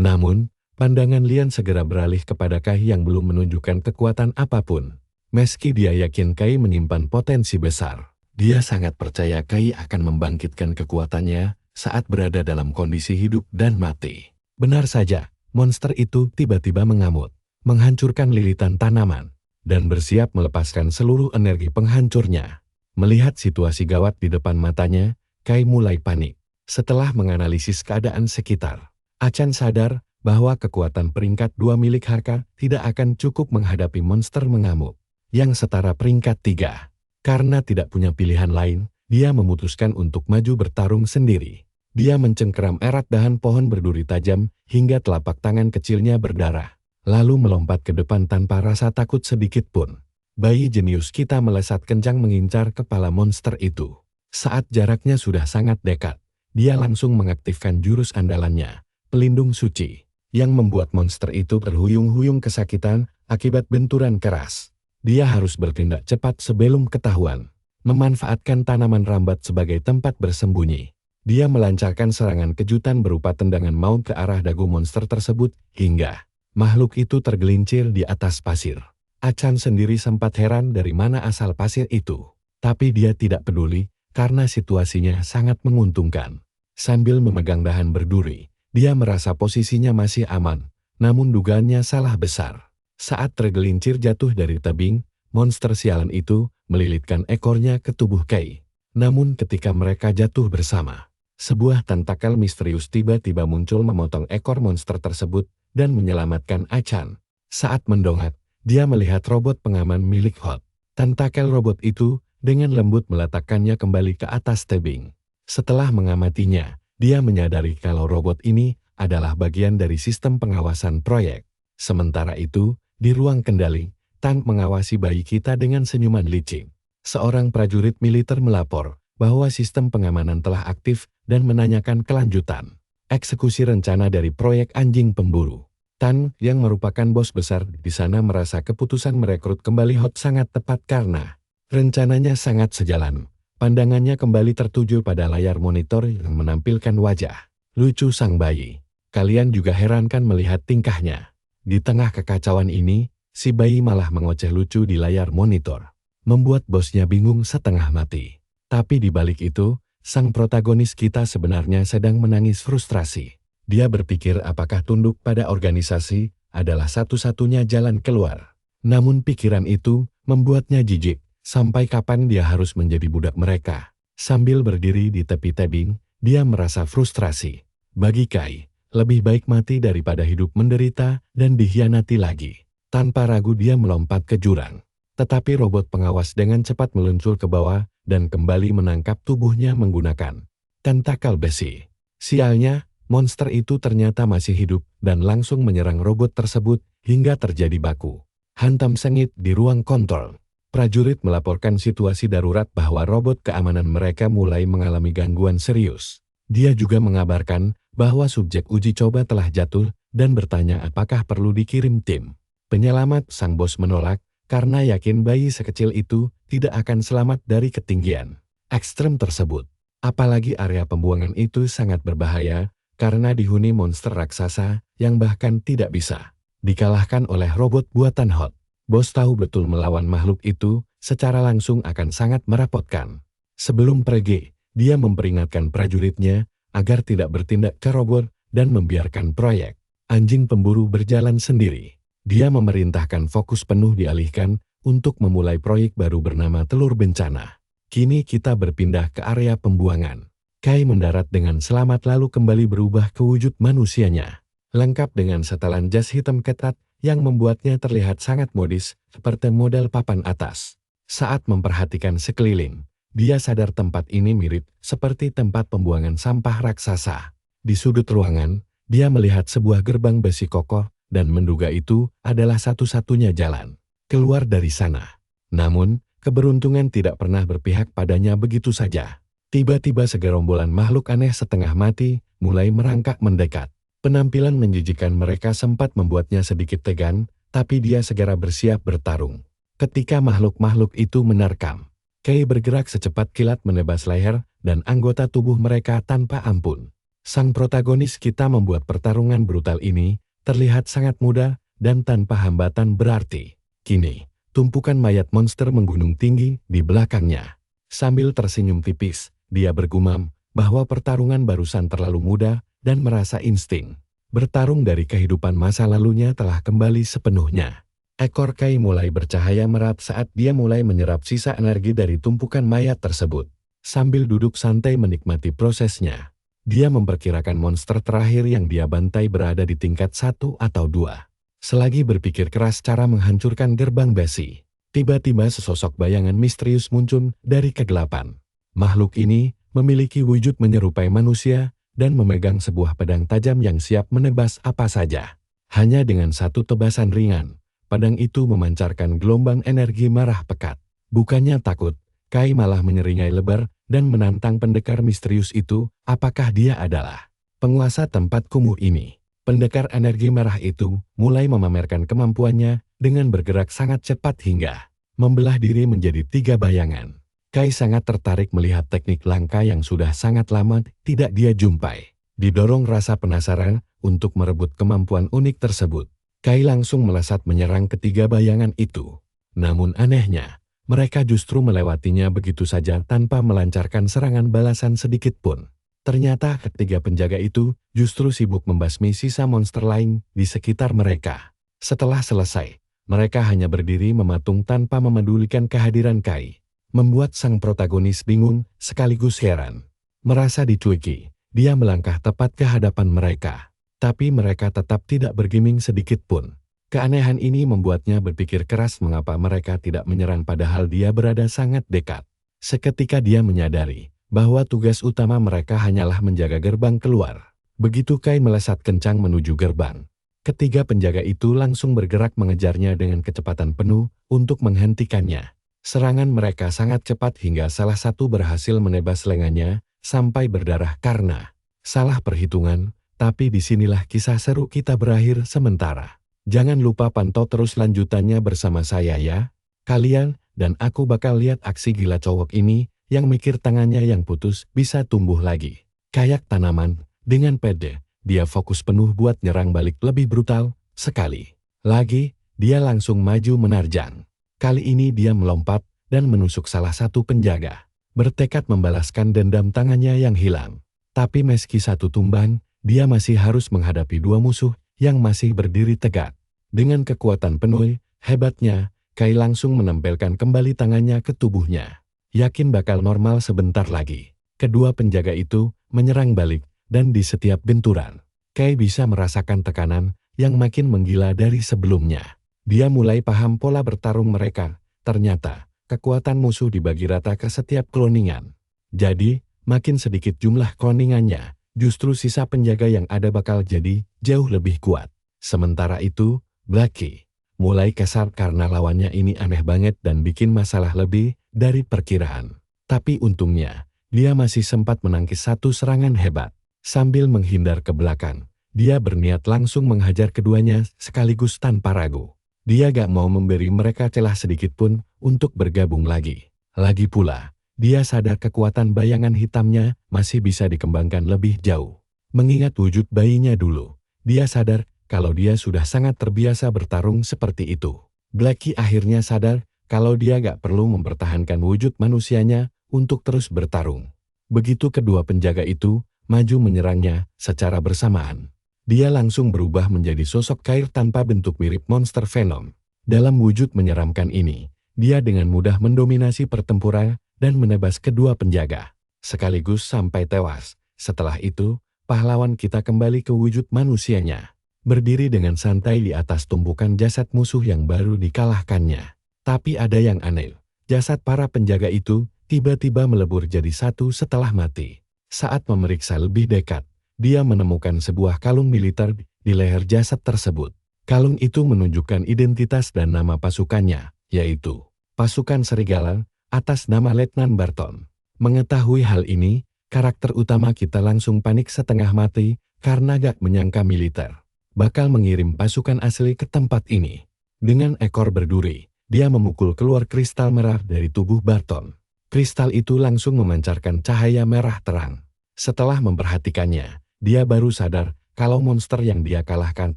Namun, pandangan Lian segera beralih kepada Kai yang belum menunjukkan kekuatan apapun. Meski dia yakin Kai menyimpan potensi besar, dia sangat percaya Kai akan membangkitkan kekuatannya saat berada dalam kondisi hidup dan mati. Benar saja, monster itu tiba-tiba mengamuk, menghancurkan lilitan tanaman, dan bersiap melepaskan seluruh energi penghancurnya. Melihat situasi gawat di depan matanya, Kai mulai panik. Setelah menganalisis keadaan sekitar, Achan sadar bahwa kekuatan peringkat 2 milik Harka tidak akan cukup menghadapi monster mengamuk yang setara peringkat 3. Karena tidak punya pilihan lain, dia memutuskan untuk maju bertarung sendiri. Dia mencengkeram erat dahan pohon berduri tajam hingga telapak tangan kecilnya berdarah, lalu melompat ke depan tanpa rasa takut sedikit pun. Bayi jenius kita melesat kencang mengincar kepala monster itu. Saat jaraknya sudah sangat dekat, dia langsung mengaktifkan jurus andalannya, Pelindung Suci, yang membuat monster itu terhuyung-huyung kesakitan akibat benturan keras. Dia harus bertindak cepat sebelum ketahuan. Memanfaatkan tanaman rambat sebagai tempat bersembunyi, dia melancarkan serangan kejutan berupa tendangan maut ke arah dagu monster tersebut hingga makhluk itu tergelincir di atas pasir. Achan sendiri sempat heran dari mana asal pasir itu, tapi dia tidak peduli karena situasinya sangat menguntungkan. Sambil memegang dahan berduri, dia merasa posisinya masih aman, namun dugaannya salah besar. Saat tergelincir jatuh dari tebing, monster sialan itu melilitkan ekornya ke tubuh Kei. Namun ketika mereka jatuh bersama, sebuah tentakel misterius tiba-tiba muncul memotong ekor monster tersebut dan menyelamatkan Achan. Saat mendongak, dia melihat robot pengaman milik Hot. Tentakel robot itu dengan lembut meletakkannya kembali ke atas tebing. Setelah mengamatinya, dia menyadari kalau robot ini adalah bagian dari sistem pengawasan proyek. Sementara itu, di ruang kendali, Tang mengawasi bayi kita dengan senyuman licik. Seorang prajurit militer melapor bahwa sistem pengamanan telah aktif dan menanyakan kelanjutan eksekusi rencana dari proyek anjing pemburu. Tan, yang merupakan bos besar di sana, merasa keputusan merekrut kembali Hot sangat tepat karena rencananya sangat sejalan. Pandangannya kembali tertuju pada layar monitor yang menampilkan wajah lucu sang bayi. Kalian juga heran kan melihat tingkahnya? Di tengah kekacauan ini, si bayi malah mengoceh lucu di layar monitor, membuat bosnya bingung setengah mati. Tapi di balik itu, sang protagonis kita sebenarnya sedang menangis frustrasi. Dia berpikir apakah tunduk pada organisasi adalah satu-satunya jalan keluar. Namun pikiran itu membuatnya jijik. Sampai kapan dia harus menjadi budak mereka? Sambil berdiri di tepi tebing, dia merasa frustrasi. Bagi Kai, lebih baik mati daripada hidup menderita dan dikhianati lagi. Tanpa ragu dia melompat ke jurang. Tetapi robot pengawas dengan cepat meluncur ke bawah dan kembali menangkap tubuhnya menggunakan tentakel besi. Sialnya, monster itu ternyata masih hidup dan langsung menyerang robot tersebut hingga terjadi baku hantam sengit di ruang kontrol. Prajurit melaporkan situasi darurat bahwa robot keamanan mereka mulai mengalami gangguan serius. Dia juga mengabarkan bahwa subjek uji coba telah jatuh dan bertanya apakah perlu dikirim tim penyelamat. Sang bos menolak karena yakin bayi sekecil itu tidak akan selamat dari ketinggian ekstrem tersebut. Apalagi area pembuangan itu sangat berbahaya karena dihuni monster raksasa yang bahkan tidak bisa dikalahkan oleh robot buatan Hot. Bos tahu betul melawan makhluk itu secara langsung akan sangat merepotkan. Sebelum pergi, dia memperingatkan prajuritnya agar tidak bertindak ceroboh dan membiarkan proyek anjing pemburu berjalan sendiri. Dia memerintahkan fokus penuh dialihkan untuk memulai proyek baru bernama Telur Bencana. Kini kita berpindah ke area pembuangan. Kai mendarat dengan selamat lalu kembali berubah ke wujud manusianya, lengkap dengan setelan jas hitam ketat yang membuatnya terlihat sangat modis, seperti model papan atas. Saat memperhatikan sekeliling, dia sadar tempat ini mirip seperti tempat pembuangan sampah raksasa. Di sudut ruangan, dia melihat sebuah gerbang besi kokoh dan menduga itu adalah satu-satunya jalan keluar dari sana. Namun, keberuntungan tidak pernah berpihak padanya begitu saja. Tiba-tiba segerombolan makhluk aneh setengah mati mulai merangkak mendekat. Penampilan menjijikan mereka sempat membuatnya sedikit tegang, tapi dia segera bersiap bertarung. Ketika makhluk-makhluk itu menerkam, Kei bergerak secepat kilat menebas leher dan anggota tubuh mereka tanpa ampun. Sang protagonis kita membuat pertarungan brutal ini terlihat sangat mudah dan tanpa hambatan berarti. Kini, tumpukan mayat monster menggunung tinggi di belakangnya. Sambil tersenyum tipis, dia bergumam bahwa pertarungan barusan terlalu mudah dan merasa insting bertarung dari kehidupan masa lalunya telah kembali sepenuhnya. Ekor Kai mulai bercahaya merah saat dia mulai menyerap sisa energi dari tumpukan mayat tersebut. Sambil duduk santai menikmati prosesnya, Dia memperkirakan monster terakhir yang dia bantai berada di tingkat 1 atau 2. Selagi berpikir keras cara menghancurkan gerbang besi, tiba-tiba sesosok bayangan misterius muncul dari kegelapan. Makhluk ini memiliki wujud menyerupai manusia dan memegang sebuah pedang tajam yang siap menebas apa saja. Hanya dengan satu tebasan ringan, pedang itu memancarkan gelombang energi marah pekat. Bukannya takut, Kai malah menyeringai lebar dan menantang pendekar misterius itu, apakah dia adalah penguasa tempat kumuh ini. Pendekar energi merah itu mulai memamerkan kemampuannya dengan bergerak sangat cepat hingga membelah diri menjadi 3 bayangan. Kai sangat tertarik melihat teknik langka yang sudah sangat lama tidak dia jumpai. Didorong rasa penasaran untuk merebut kemampuan unik tersebut, Kai langsung melesat menyerang ketiga bayangan itu. Namun anehnya, mereka justru melewatinya begitu saja tanpa melancarkan serangan balasan sedikit pun. Ternyata ketiga penjaga itu justru sibuk membasmi sisa monster lain di sekitar mereka. Setelah selesai, mereka hanya berdiri mematung tanpa memedulikan kehadiran Kai. Membuat sang protagonis bingung sekaligus heran. Merasa dicueki, dia melangkah tepat ke hadapan mereka. Tapi mereka tetap tidak bergeming sedikit pun. Keanehan ini membuatnya berpikir keras mengapa mereka tidak menyerang padahal dia berada sangat dekat. Seketika dia menyadari bahwa tugas utama mereka hanyalah menjaga gerbang keluar. Begitu Kai melesat kencang menuju gerbang, ketiga penjaga itu langsung bergerak mengejarnya dengan kecepatan penuh untuk menghentikannya. Serangan mereka sangat cepat hingga salah satu berhasil menebas lengannya sampai berdarah karena salah perhitungan, tapi disinilah kisah seru kita berakhir sementara. Jangan lupa pantau terus lanjutannya bersama saya ya. Kalian dan aku bakal lihat aksi gila cowok ini yang mikir tangannya yang putus bisa tumbuh lagi. Kayak tanaman, dengan pede, dia fokus penuh buat nyerang balik lebih brutal. Sekali lagi, dia langsung maju menerjang. Kali ini dia melompat dan menusuk salah satu penjaga, bertekad membalaskan dendam tangannya yang hilang. Tapi meski satu tumbang, dia masih harus menghadapi 2 musuh yang masih berdiri tegak. Dengan kekuatan penuh, hebatnya, Kai langsung menempelkan kembali tangannya ke tubuhnya. Yakin bakal normal sebentar lagi. Kedua penjaga itu menyerang balik, dan di setiap benturan, Kai bisa merasakan tekanan yang makin menggila dari sebelumnya. Dia mulai paham pola bertarung mereka. Ternyata, kekuatan musuh dibagi rata ke setiap kloningan. Jadi, makin sedikit jumlah kloningannya, justru sisa penjaga yang ada bakal jadi jauh lebih kuat. Sementara itu, Blackie mulai kesal karena lawannya ini aneh banget dan bikin masalah lebih dari perkiraan. Tapi untungnya, dia masih sempat menangkis satu serangan hebat. Sambil menghindar ke belakang, dia berniat langsung menghajar keduanya sekaligus tanpa ragu. Dia gak mau memberi mereka celah sedikit pun untuk bergabung lagi. Lagi pula, dia sadar kekuatan bayangan hitamnya masih bisa dikembangkan lebih jauh. Mengingat wujud bayinya dulu, dia sadar kalau dia sudah sangat terbiasa bertarung seperti itu. Blackie akhirnya sadar kalau dia gak perlu mempertahankan wujud manusianya untuk terus bertarung. Begitu kedua penjaga itu maju menyerangnya secara bersamaan, dia langsung berubah menjadi sosok cair tanpa bentuk mirip monster Venom. Dalam wujud menyeramkan ini, dia dengan mudah mendominasi pertempuran dan menebas kedua penjaga, sekaligus sampai tewas. Setelah itu, pahlawan kita kembali ke wujud manusianya, berdiri dengan santai di atas tumpukan jasad musuh yang baru dikalahkannya. Tapi ada yang aneh, jasad para penjaga itu tiba-tiba melebur jadi satu setelah mati. Saat memeriksa lebih dekat, dia menemukan sebuah kalung militer di leher jasad tersebut. Kalung itu menunjukkan identitas dan nama pasukannya, yaitu Pasukan Serigala, atas nama Letnan Barton. Mengetahui hal ini, karakter utama kita langsung panik setengah mati karena gak menyangka militer bakal mengirim pasukan asli ke tempat ini. Dengan ekor berduri, dia memukul keluar kristal merah dari tubuh Barton. Kristal itu langsung memancarkan cahaya merah terang. Setelah memperhatikannya, dia baru sadar kalau monster yang dia kalahkan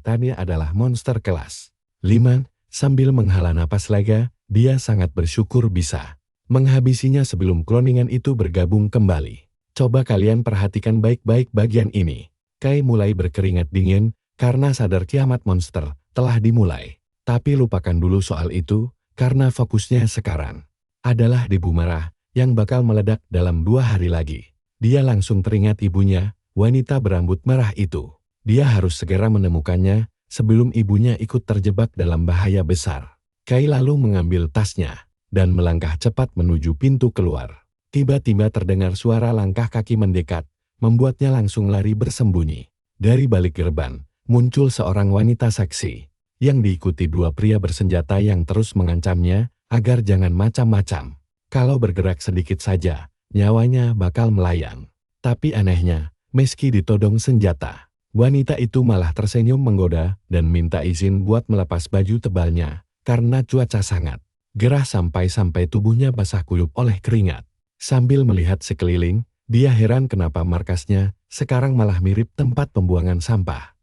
tadi adalah monster kelas 5. Sambil menghela napas lega, dia sangat bersyukur bisa menghabisinya sebelum kloningan itu bergabung kembali. Coba kalian perhatikan baik-baik bagian ini. Kai mulai berkeringat dingin karena sadar kiamat monster telah dimulai. Tapi lupakan dulu soal itu, karena fokusnya sekarang adalah debu merah yang bakal meledak dalam 2 hari lagi. Dia langsung teringat ibunya, wanita berambut merah itu. Dia harus segera menemukannya sebelum ibunya ikut terjebak dalam bahaya besar. Kai lalu mengambil tasnya dan melangkah cepat menuju pintu keluar. Tiba-tiba terdengar suara langkah kaki mendekat, membuatnya langsung lari bersembunyi. Dari balik gerbang, muncul seorang wanita seksi yang diikuti dua pria bersenjata yang terus mengancamnya agar jangan macam-macam. Kalau bergerak sedikit saja, nyawanya bakal melayang. Tapi anehnya, meski ditodong senjata, wanita itu malah tersenyum menggoda dan minta izin buat melepas baju tebalnya karena cuaca sangat gerah sampai tubuhnya basah kuyup oleh keringat. Sambil melihat sekeliling, dia heran kenapa markasnya sekarang malah mirip tempat pembuangan sampah.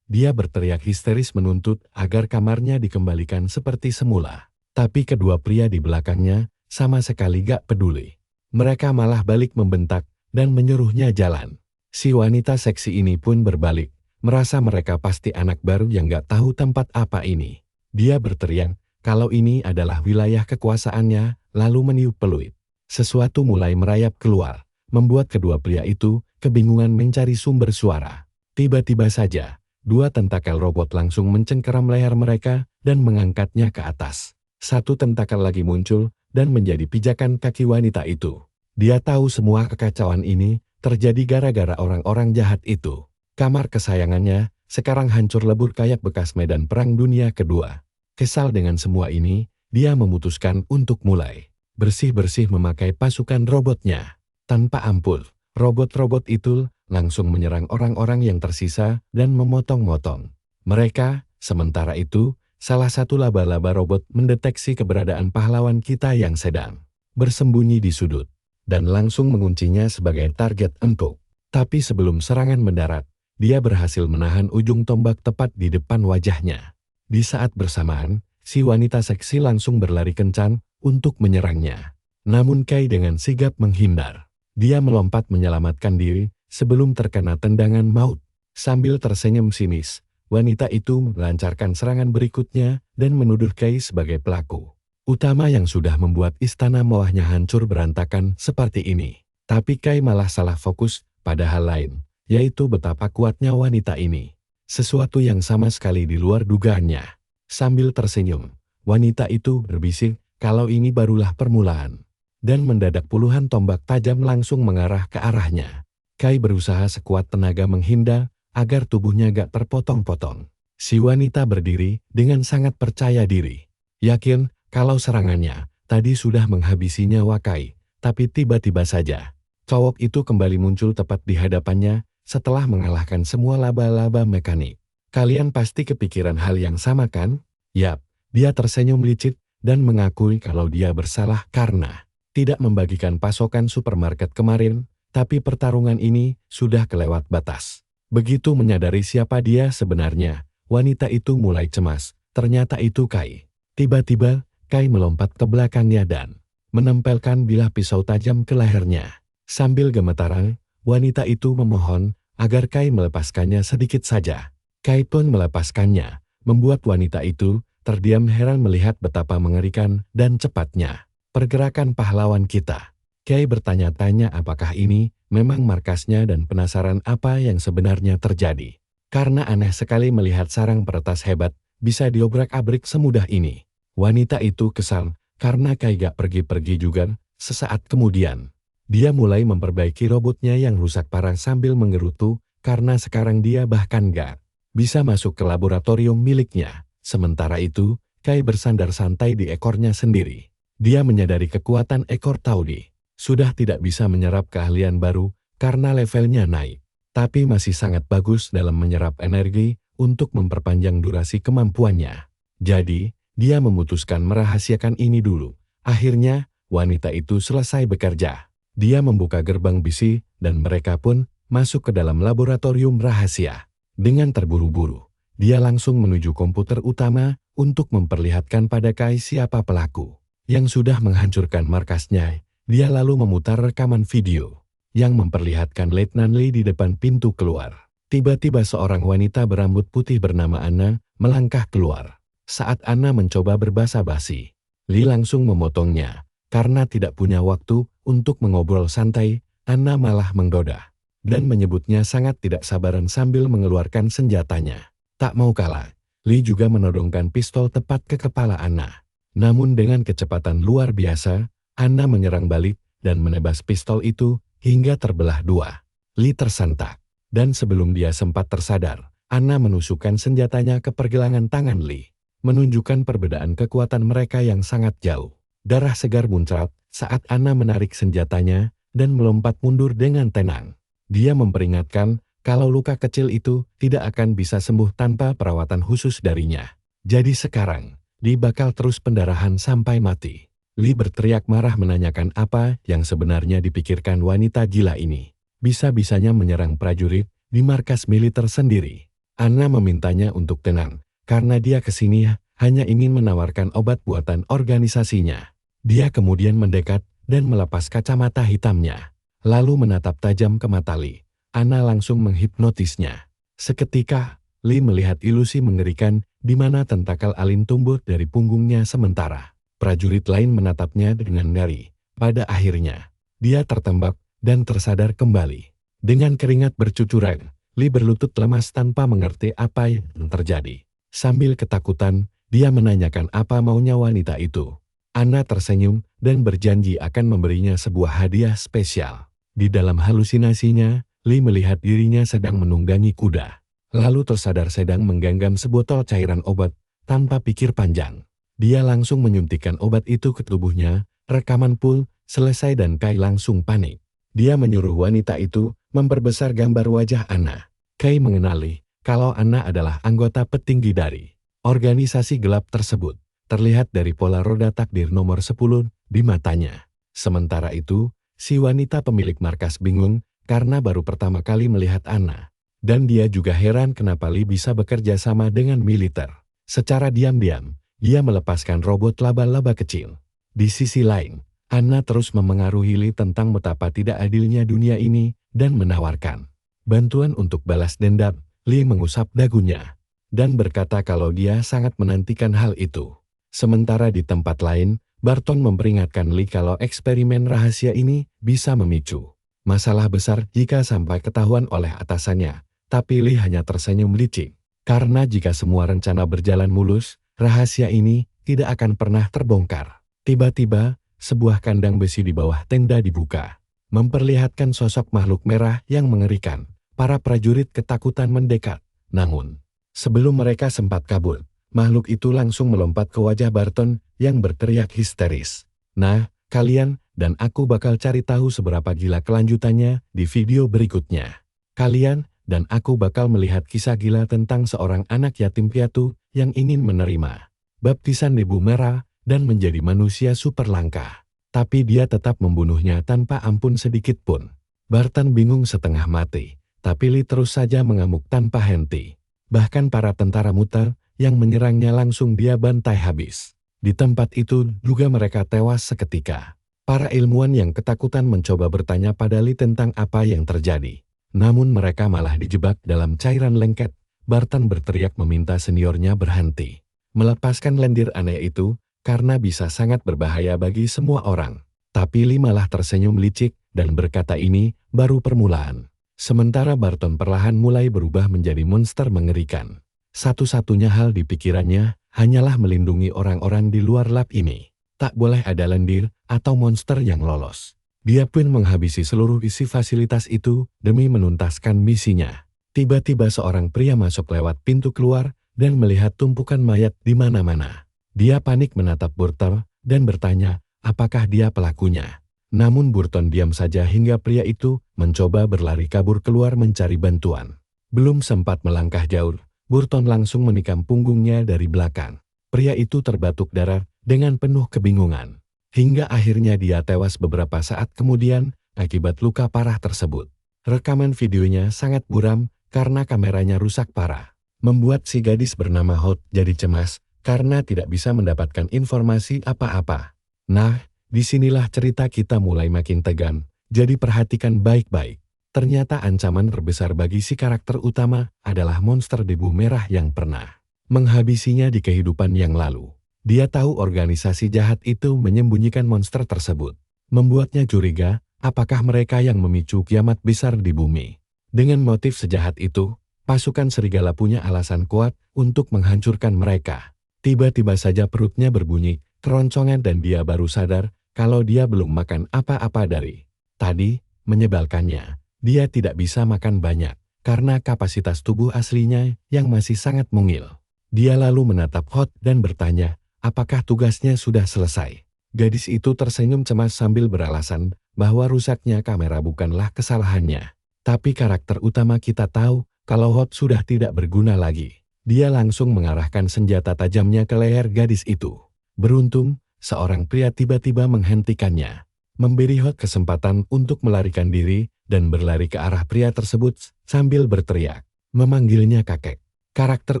Dia berteriak histeris menuntut agar kamarnya dikembalikan seperti semula. Tapi kedua pria di belakangnya sama sekali gak peduli. Mereka malah balik membentak dan menyuruhnya jalan. Si wanita seksi ini pun berbalik, merasa mereka pasti anak baru yang gak tahu tempat apa ini. Dia berteriak kalau ini adalah wilayah kekuasaannya, lalu meniup peluit. Sesuatu mulai merayap keluar, membuat kedua pria itu kebingungan mencari sumber suara. Tiba-tiba saja, dua tentakel robot langsung mencengkeram leher mereka dan mengangkatnya ke atas. Satu tentakel lagi muncul dan menjadi pijakan kaki wanita itu. Dia tahu semua kekacauan ini terjadi gara-gara orang-orang jahat itu. Kamar kesayangannya sekarang hancur lebur kayak bekas medan perang dunia kedua. Kesal dengan semua ini, dia memutuskan untuk mulai bersih-bersih memakai pasukan robotnya. Tanpa ampun, robot-robot itu langsung menyerang orang-orang yang tersisa dan memotong-motong mereka. Sementara itu, salah satu laba-laba robot mendeteksi keberadaan pahlawan kita yang sedang bersembunyi di sudut dan langsung menguncinya sebagai target empuk. Tapi sebelum serangan mendarat, dia berhasil menahan ujung tombak tepat di depan wajahnya. Di saat bersamaan, si wanita seksi langsung berlari kencang untuk menyerangnya. Namun Kai dengan sigap menghindar. Dia melompat menyelamatkan diri sebelum terkena tendangan maut. Sambil tersenyum sinis, wanita itu melancarkan serangan berikutnya dan menuduh Kai sebagai pelaku utama yang sudah membuat istana mewahnya hancur berantakan seperti ini. Tapi Kai malah salah fokus pada hal lain, yaitu betapa kuatnya wanita ini. Sesuatu yang sama sekali di luar dugaannya. Sambil tersenyum, wanita itu berbisik kalau ini barulah permulaan. Dan mendadak puluhan tombak tajam langsung mengarah ke arahnya. Kai berusaha sekuat tenaga menghindar agar tubuhnya gak terpotong-potong. Si wanita berdiri dengan sangat percaya diri. Yakin kalau serangannya tadi sudah menghabisi nyawa Kai. Tapi tiba-tiba saja, cowok itu kembali muncul tepat di hadapannya setelah mengalahkan semua laba-laba mekanik. Kalian pasti kepikiran hal yang sama kan? Yap, dia tersenyum licik dan mengakui kalau dia bersalah karena tidak membagikan pasokan supermarket kemarin, tapi pertarungan ini sudah kelewat batas. Begitu menyadari siapa dia sebenarnya, wanita itu mulai cemas. Ternyata itu Kai. Tiba-tiba, Kai melompat ke belakangnya dan menempelkan bilah pisau tajam ke lehernya. Sambil gemetaran, wanita itu memohon agar Kai melepaskannya sedikit saja. Kai pun melepaskannya, membuat wanita itu terdiam heran melihat betapa mengerikan dan cepatnya pergerakan pahlawan kita. Kai bertanya-tanya apakah ini memang markasnya dan penasaran apa yang sebenarnya terjadi. Karena aneh sekali melihat sarang peretas hebat bisa diobrak-abrik semudah ini. Wanita itu kesal karena Kai gak pergi-pergi juga. Sesaat kemudian, dia mulai memperbaiki robotnya yang rusak parah sambil menggerutu karena sekarang dia bahkan gak bisa masuk ke laboratorium miliknya. Sementara itu, Kai bersandar santai di ekornya sendiri. Dia menyadari kekuatan ekor Taudi sudah tidak bisa menyerap keahlian baru karena levelnya naik. Tapi masih sangat bagus dalam menyerap energi untuk memperpanjang durasi kemampuannya. Jadi, dia memutuskan merahasiakan ini dulu. Akhirnya, wanita itu selesai bekerja. Dia membuka gerbang besi dan mereka pun masuk ke dalam laboratorium rahasia. Dengan terburu-buru, dia langsung menuju komputer utama untuk memperlihatkan pada Kai siapa pelaku yang sudah menghancurkan markasnya. Dia lalu memutar rekaman video yang memperlihatkan Letnan Lee di depan pintu keluar. Tiba-tiba seorang wanita berambut putih bernama Anna melangkah keluar. Saat Anna mencoba berbasa-basi, Lee langsung memotongnya. Karena tidak punya waktu untuk mengobrol santai, Anna malah menggoda dan menyebutnya sangat tidak sabaran sambil mengeluarkan senjatanya. Tak mau kalah, Lee juga menodongkan pistol tepat ke kepala Anna. Namun dengan kecepatan luar biasa, Anna menyerang balik dan menebas pistol itu hingga terbelah dua. Lee tersentak, dan sebelum dia sempat tersadar, Anna menusukkan senjatanya ke pergelangan tangan Lee, menunjukkan perbedaan kekuatan mereka yang sangat jauh. Darah segar muncrat saat Anna menarik senjatanya dan melompat mundur dengan tenang. Dia memperingatkan kalau luka kecil itu tidak akan bisa sembuh tanpa perawatan khusus darinya. Jadi sekarang, Lee bakal terus pendarahan sampai mati. Lee berteriak marah menanyakan apa yang sebenarnya dipikirkan wanita gila ini. Bisa-bisanya menyerang prajurit di markas militer sendiri. Anna memintanya untuk tenang, karena dia kesini hanya ingin menawarkan obat buatan organisasinya. Dia kemudian mendekat dan melepas kacamata hitamnya, lalu menatap tajam ke mata Lee. Anna langsung menghipnotisnya. Seketika, Lee melihat ilusi mengerikan di mana tentakel alin tumbuh dari punggungnya sementara prajurit lain menatapnya dengan ngeri. Pada akhirnya, dia tertembak dan tersadar kembali. Dengan keringat bercucuran, Lee berlutut lemas tanpa mengerti apa yang terjadi. Sambil ketakutan, dia menanyakan apa maunya wanita itu. Anna tersenyum dan berjanji akan memberinya sebuah hadiah spesial. Di dalam halusinasinya, Lee melihat dirinya sedang menunggangi kuda. Lalu tersadar sedang menggenggam sebotol cairan obat tanpa pikir panjang. Dia langsung menyuntikkan obat itu ke tubuhnya. Rekaman full selesai dan Kai langsung panik. Dia menyuruh wanita itu memperbesar gambar wajah Anna. Kai mengenali kalau Anna adalah anggota petinggi dari organisasi gelap tersebut. Terlihat dari pola roda takdir nomor 10 di matanya. Sementara itu, si wanita pemilik markas bingung karena baru pertama kali melihat Anna. Dan dia juga heran kenapa Lee bisa bekerja sama dengan militer. Secara diam-diam, dia melepaskan robot laba-laba kecil. Di sisi lain, Anna terus memengaruhi Lee tentang betapa tidak adilnya dunia ini dan menawarkan bantuan untuk balas dendam. Lee mengusap dagunya dan berkata kalau dia sangat menantikan hal itu. Sementara di tempat lain, Barton memperingatkan Lee kalau eksperimen rahasia ini bisa memicu masalah besar jika sampai ketahuan oleh atasannya. Tapi Lee hanya tersenyum licik, karena jika semua rencana berjalan mulus, rahasia ini tidak akan pernah terbongkar. Tiba-tiba, sebuah kandang besi di bawah tenda dibuka, memperlihatkan sosok makhluk merah yang mengerikan. Para prajurit ketakutan mendekat, namun sebelum mereka sempat kabur, makhluk itu langsung melompat ke wajah Barton yang berteriak histeris. Nah, kalian dan aku bakal cari tahu seberapa gila kelanjutannya di video berikutnya. Kalian dan aku bakal melihat kisah gila tentang seorang anak yatim piatu yang ingin menerima baptisan debu merah dan menjadi manusia super langka. Tapi dia tetap membunuhnya tanpa ampun sedikit pun. Barton bingung setengah mati, tapi Lee terus saja mengamuk tanpa henti. Bahkan para tentara muter yang menyerangnya langsung dia bantai habis. Di tempat itu juga mereka tewas seketika. Para ilmuwan yang ketakutan mencoba bertanya pada Lee tentang apa yang terjadi. Namun mereka malah dijebak dalam cairan lengket. Barton berteriak meminta seniornya berhenti melepaskan lendir aneh itu karena bisa sangat berbahaya bagi semua orang. Tapi Lee malah tersenyum licik dan berkata ini baru permulaan. Sementara Barton perlahan mulai berubah menjadi monster mengerikan. Satu-satunya hal di pikirannya hanyalah melindungi orang-orang di luar lab ini. Tak boleh ada lendir atau monster yang lolos. Dia pun menghabisi seluruh isi fasilitas itu demi menuntaskan misinya. Tiba-tiba seorang pria masuk lewat pintu keluar dan melihat tumpukan mayat di mana-mana. Dia panik menatap Burton dan bertanya, apakah dia pelakunya? Namun Burton diam saja hingga pria itu mencoba berlari kabur keluar mencari bantuan. Belum sempat melangkah jauh, Burton langsung menikam punggungnya dari belakang. Pria itu terbatuk darah dengan penuh kebingungan. Hingga akhirnya dia tewas beberapa saat kemudian akibat luka parah tersebut. Rekaman videonya sangat buram karena kameranya rusak parah. Membuat si gadis bernama Holt jadi cemas karena tidak bisa mendapatkan informasi apa-apa. Nah, disinilah cerita kita mulai makin tegang. Jadi perhatikan baik-baik. Ternyata ancaman terbesar bagi si karakter utama adalah monster debu merah yang pernah menghabisinya di kehidupan yang lalu. Dia tahu organisasi jahat itu menyembunyikan monster tersebut. Membuatnya curiga apakah mereka yang memicu kiamat besar di bumi? Dengan motif sejahat itu, pasukan serigala punya alasan kuat untuk menghancurkan mereka. Tiba-tiba saja perutnya berbunyi keroncongan dan dia baru sadar kalau dia belum makan apa-apa dari tadi. Menyebalkannya, dia tidak bisa makan banyak karena kapasitas tubuh aslinya yang masih sangat mungil. Dia lalu menatap Hot dan bertanya, apakah tugasnya sudah selesai? Gadis itu tersenyum cemas sambil beralasan bahwa rusaknya kamera bukanlah kesalahannya. Tapi karakter utama kita tahu kalau Hot sudah tidak berguna lagi. Dia langsung mengarahkan senjata tajamnya ke leher gadis itu. Beruntung, seorang pria tiba-tiba menghentikannya, memberi Hot kesempatan untuk melarikan diri dan berlari ke arah pria tersebut sambil berteriak, memanggilnya kakek. Karakter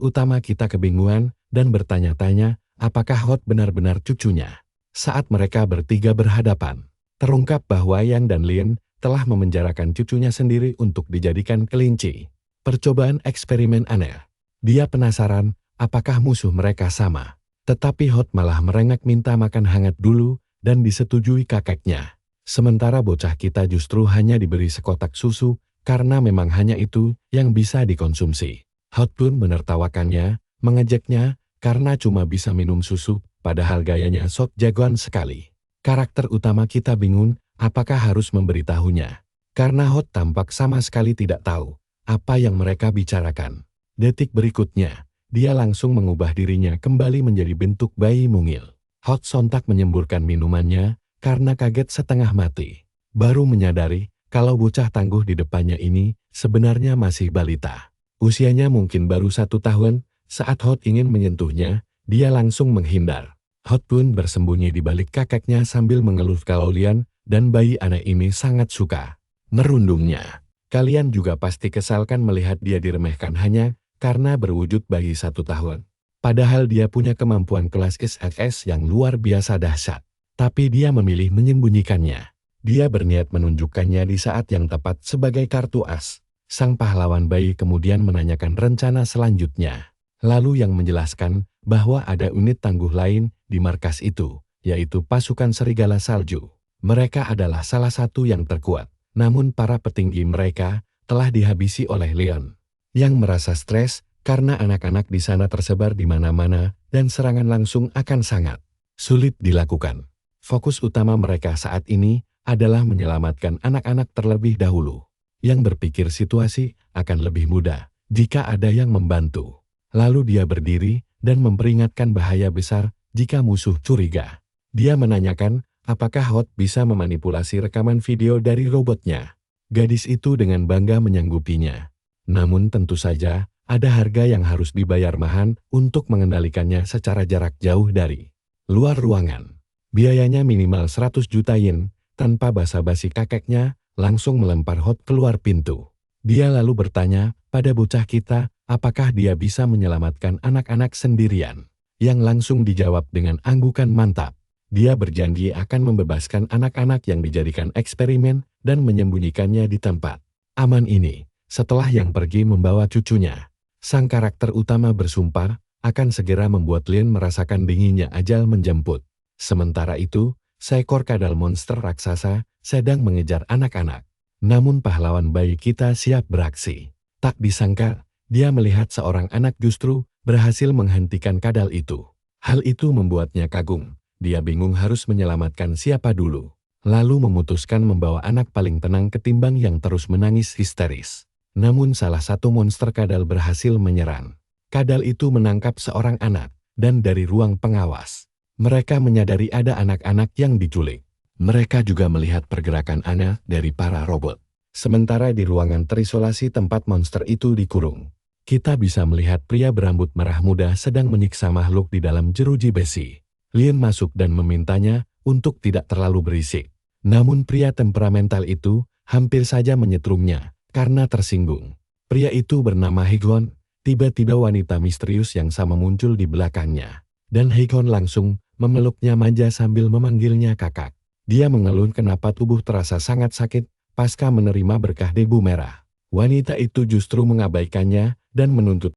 utama kita kebingungan dan bertanya-tanya apakah Hot benar-benar cucunya. Saat mereka bertiga berhadapan, terungkap bahwa Yang dan Lien telah memenjarakan cucunya sendiri untuk dijadikan kelinci. Percobaan eksperimen aneh. Dia penasaran apakah musuh mereka sama. Tetapi Hot malah merengek minta makan hangat dulu dan disetujui kakeknya. Sementara bocah kita justru hanya diberi sekotak susu karena memang hanya itu yang bisa dikonsumsi. Hot pun menertawakannya, mengejeknya karena cuma bisa minum susu, padahal gayanya sok jagoan sekali. Karakter utama kita bingung apakah harus memberitahunya. Karena Hot tampak sama sekali tidak tahu apa yang mereka bicarakan. Detik berikutnya, dia langsung mengubah dirinya kembali menjadi bentuk bayi mungil. Hot sontak menyemburkan minumannya karena kaget setengah mati. Baru menyadari kalau bocah tangguh di depannya ini sebenarnya masih balita. Usianya mungkin baru 1 tahun. Saat Hot ingin menyentuhnya, dia langsung menghindar. Hot pun bersembunyi di balik kakeknya sambil mengeluh kalau Lien dan bayi anak ini sangat suka merundungnya. Kalian juga pasti kesalkan melihat dia diremehkan hanya karena berwujud bayi 1 tahun. Padahal dia punya kemampuan kelas SXS yang luar biasa dahsyat. Tapi dia memilih menyembunyikannya. Dia berniat menunjukkannya di saat yang tepat sebagai kartu as. Sang pahlawan bayi kemudian menanyakan rencana selanjutnya. Lalu yang menjelaskan bahwa ada unit tangguh lain di markas itu, yaitu pasukan serigala salju. Mereka adalah salah satu yang terkuat. Namun para petinggi mereka telah dihabisi oleh Lien, yang merasa stres karena anak-anak di sana tersebar di mana-mana dan serangan langsung akan sangat sulit dilakukan. Fokus utama mereka saat ini adalah menyelamatkan anak-anak terlebih dahulu, yang berpikir situasi akan lebih mudah jika ada yang membantu. Lalu dia berdiri dan memperingatkan bahaya besar jika musuh curiga. Dia menanyakan apakah Hot bisa memanipulasi rekaman video dari robotnya. Gadis itu dengan bangga menyanggupinya. Namun tentu saja ada harga yang harus dibayar mahal untuk mengendalikannya secara jarak jauh dari luar ruangan. Biayanya minimal 100 juta yen. Tanpa basa-basi kakeknya langsung melempar Hot keluar pintu. Dia lalu bertanya pada bocah kita apakah dia bisa menyelamatkan anak-anak sendirian. Yang langsung dijawab dengan anggukan mantap. Dia berjanji akan membebaskan anak-anak yang dijadikan eksperimen dan menyembunyikannya di tempat aman ini. Setelah yang pergi membawa cucunya, sang karakter utama bersumpah akan segera membuat Lien merasakan dinginnya ajal menjemput. Sementara itu, seekor kadal monster raksasa sedang mengejar anak-anak. Namun pahlawan bayi kita siap beraksi. Tak disangka, dia melihat seorang anak justru berhasil menghentikan kadal itu. Hal itu membuatnya kagum. Dia bingung harus menyelamatkan siapa dulu. Lalu memutuskan membawa anak paling tenang ketimbang yang terus menangis histeris. Namun salah satu monster kadal berhasil menyerang. Kadal itu menangkap seorang anak, dan dari ruang pengawas, mereka menyadari ada anak-anak yang diculik. Mereka juga melihat pergerakan aneh dari para robot. Sementara di ruangan terisolasi tempat monster itu dikurung, kita bisa melihat pria berambut merah muda sedang menyiksa makhluk di dalam jeruji besi. Lien masuk dan memintanya untuk tidak terlalu berisik. Namun pria temperamental itu hampir saja menyetrumnya karena tersinggung. Pria itu bernama Hegon. Tiba-tiba wanita misterius yang sama muncul di belakangnya. Dan Hegon langsung memeluknya manja sambil memanggilnya kakak. Dia mengeluh kenapa tubuh terasa sangat sakit pasca menerima berkah debu merah. Wanita itu justru mengabaikannya dan menuntut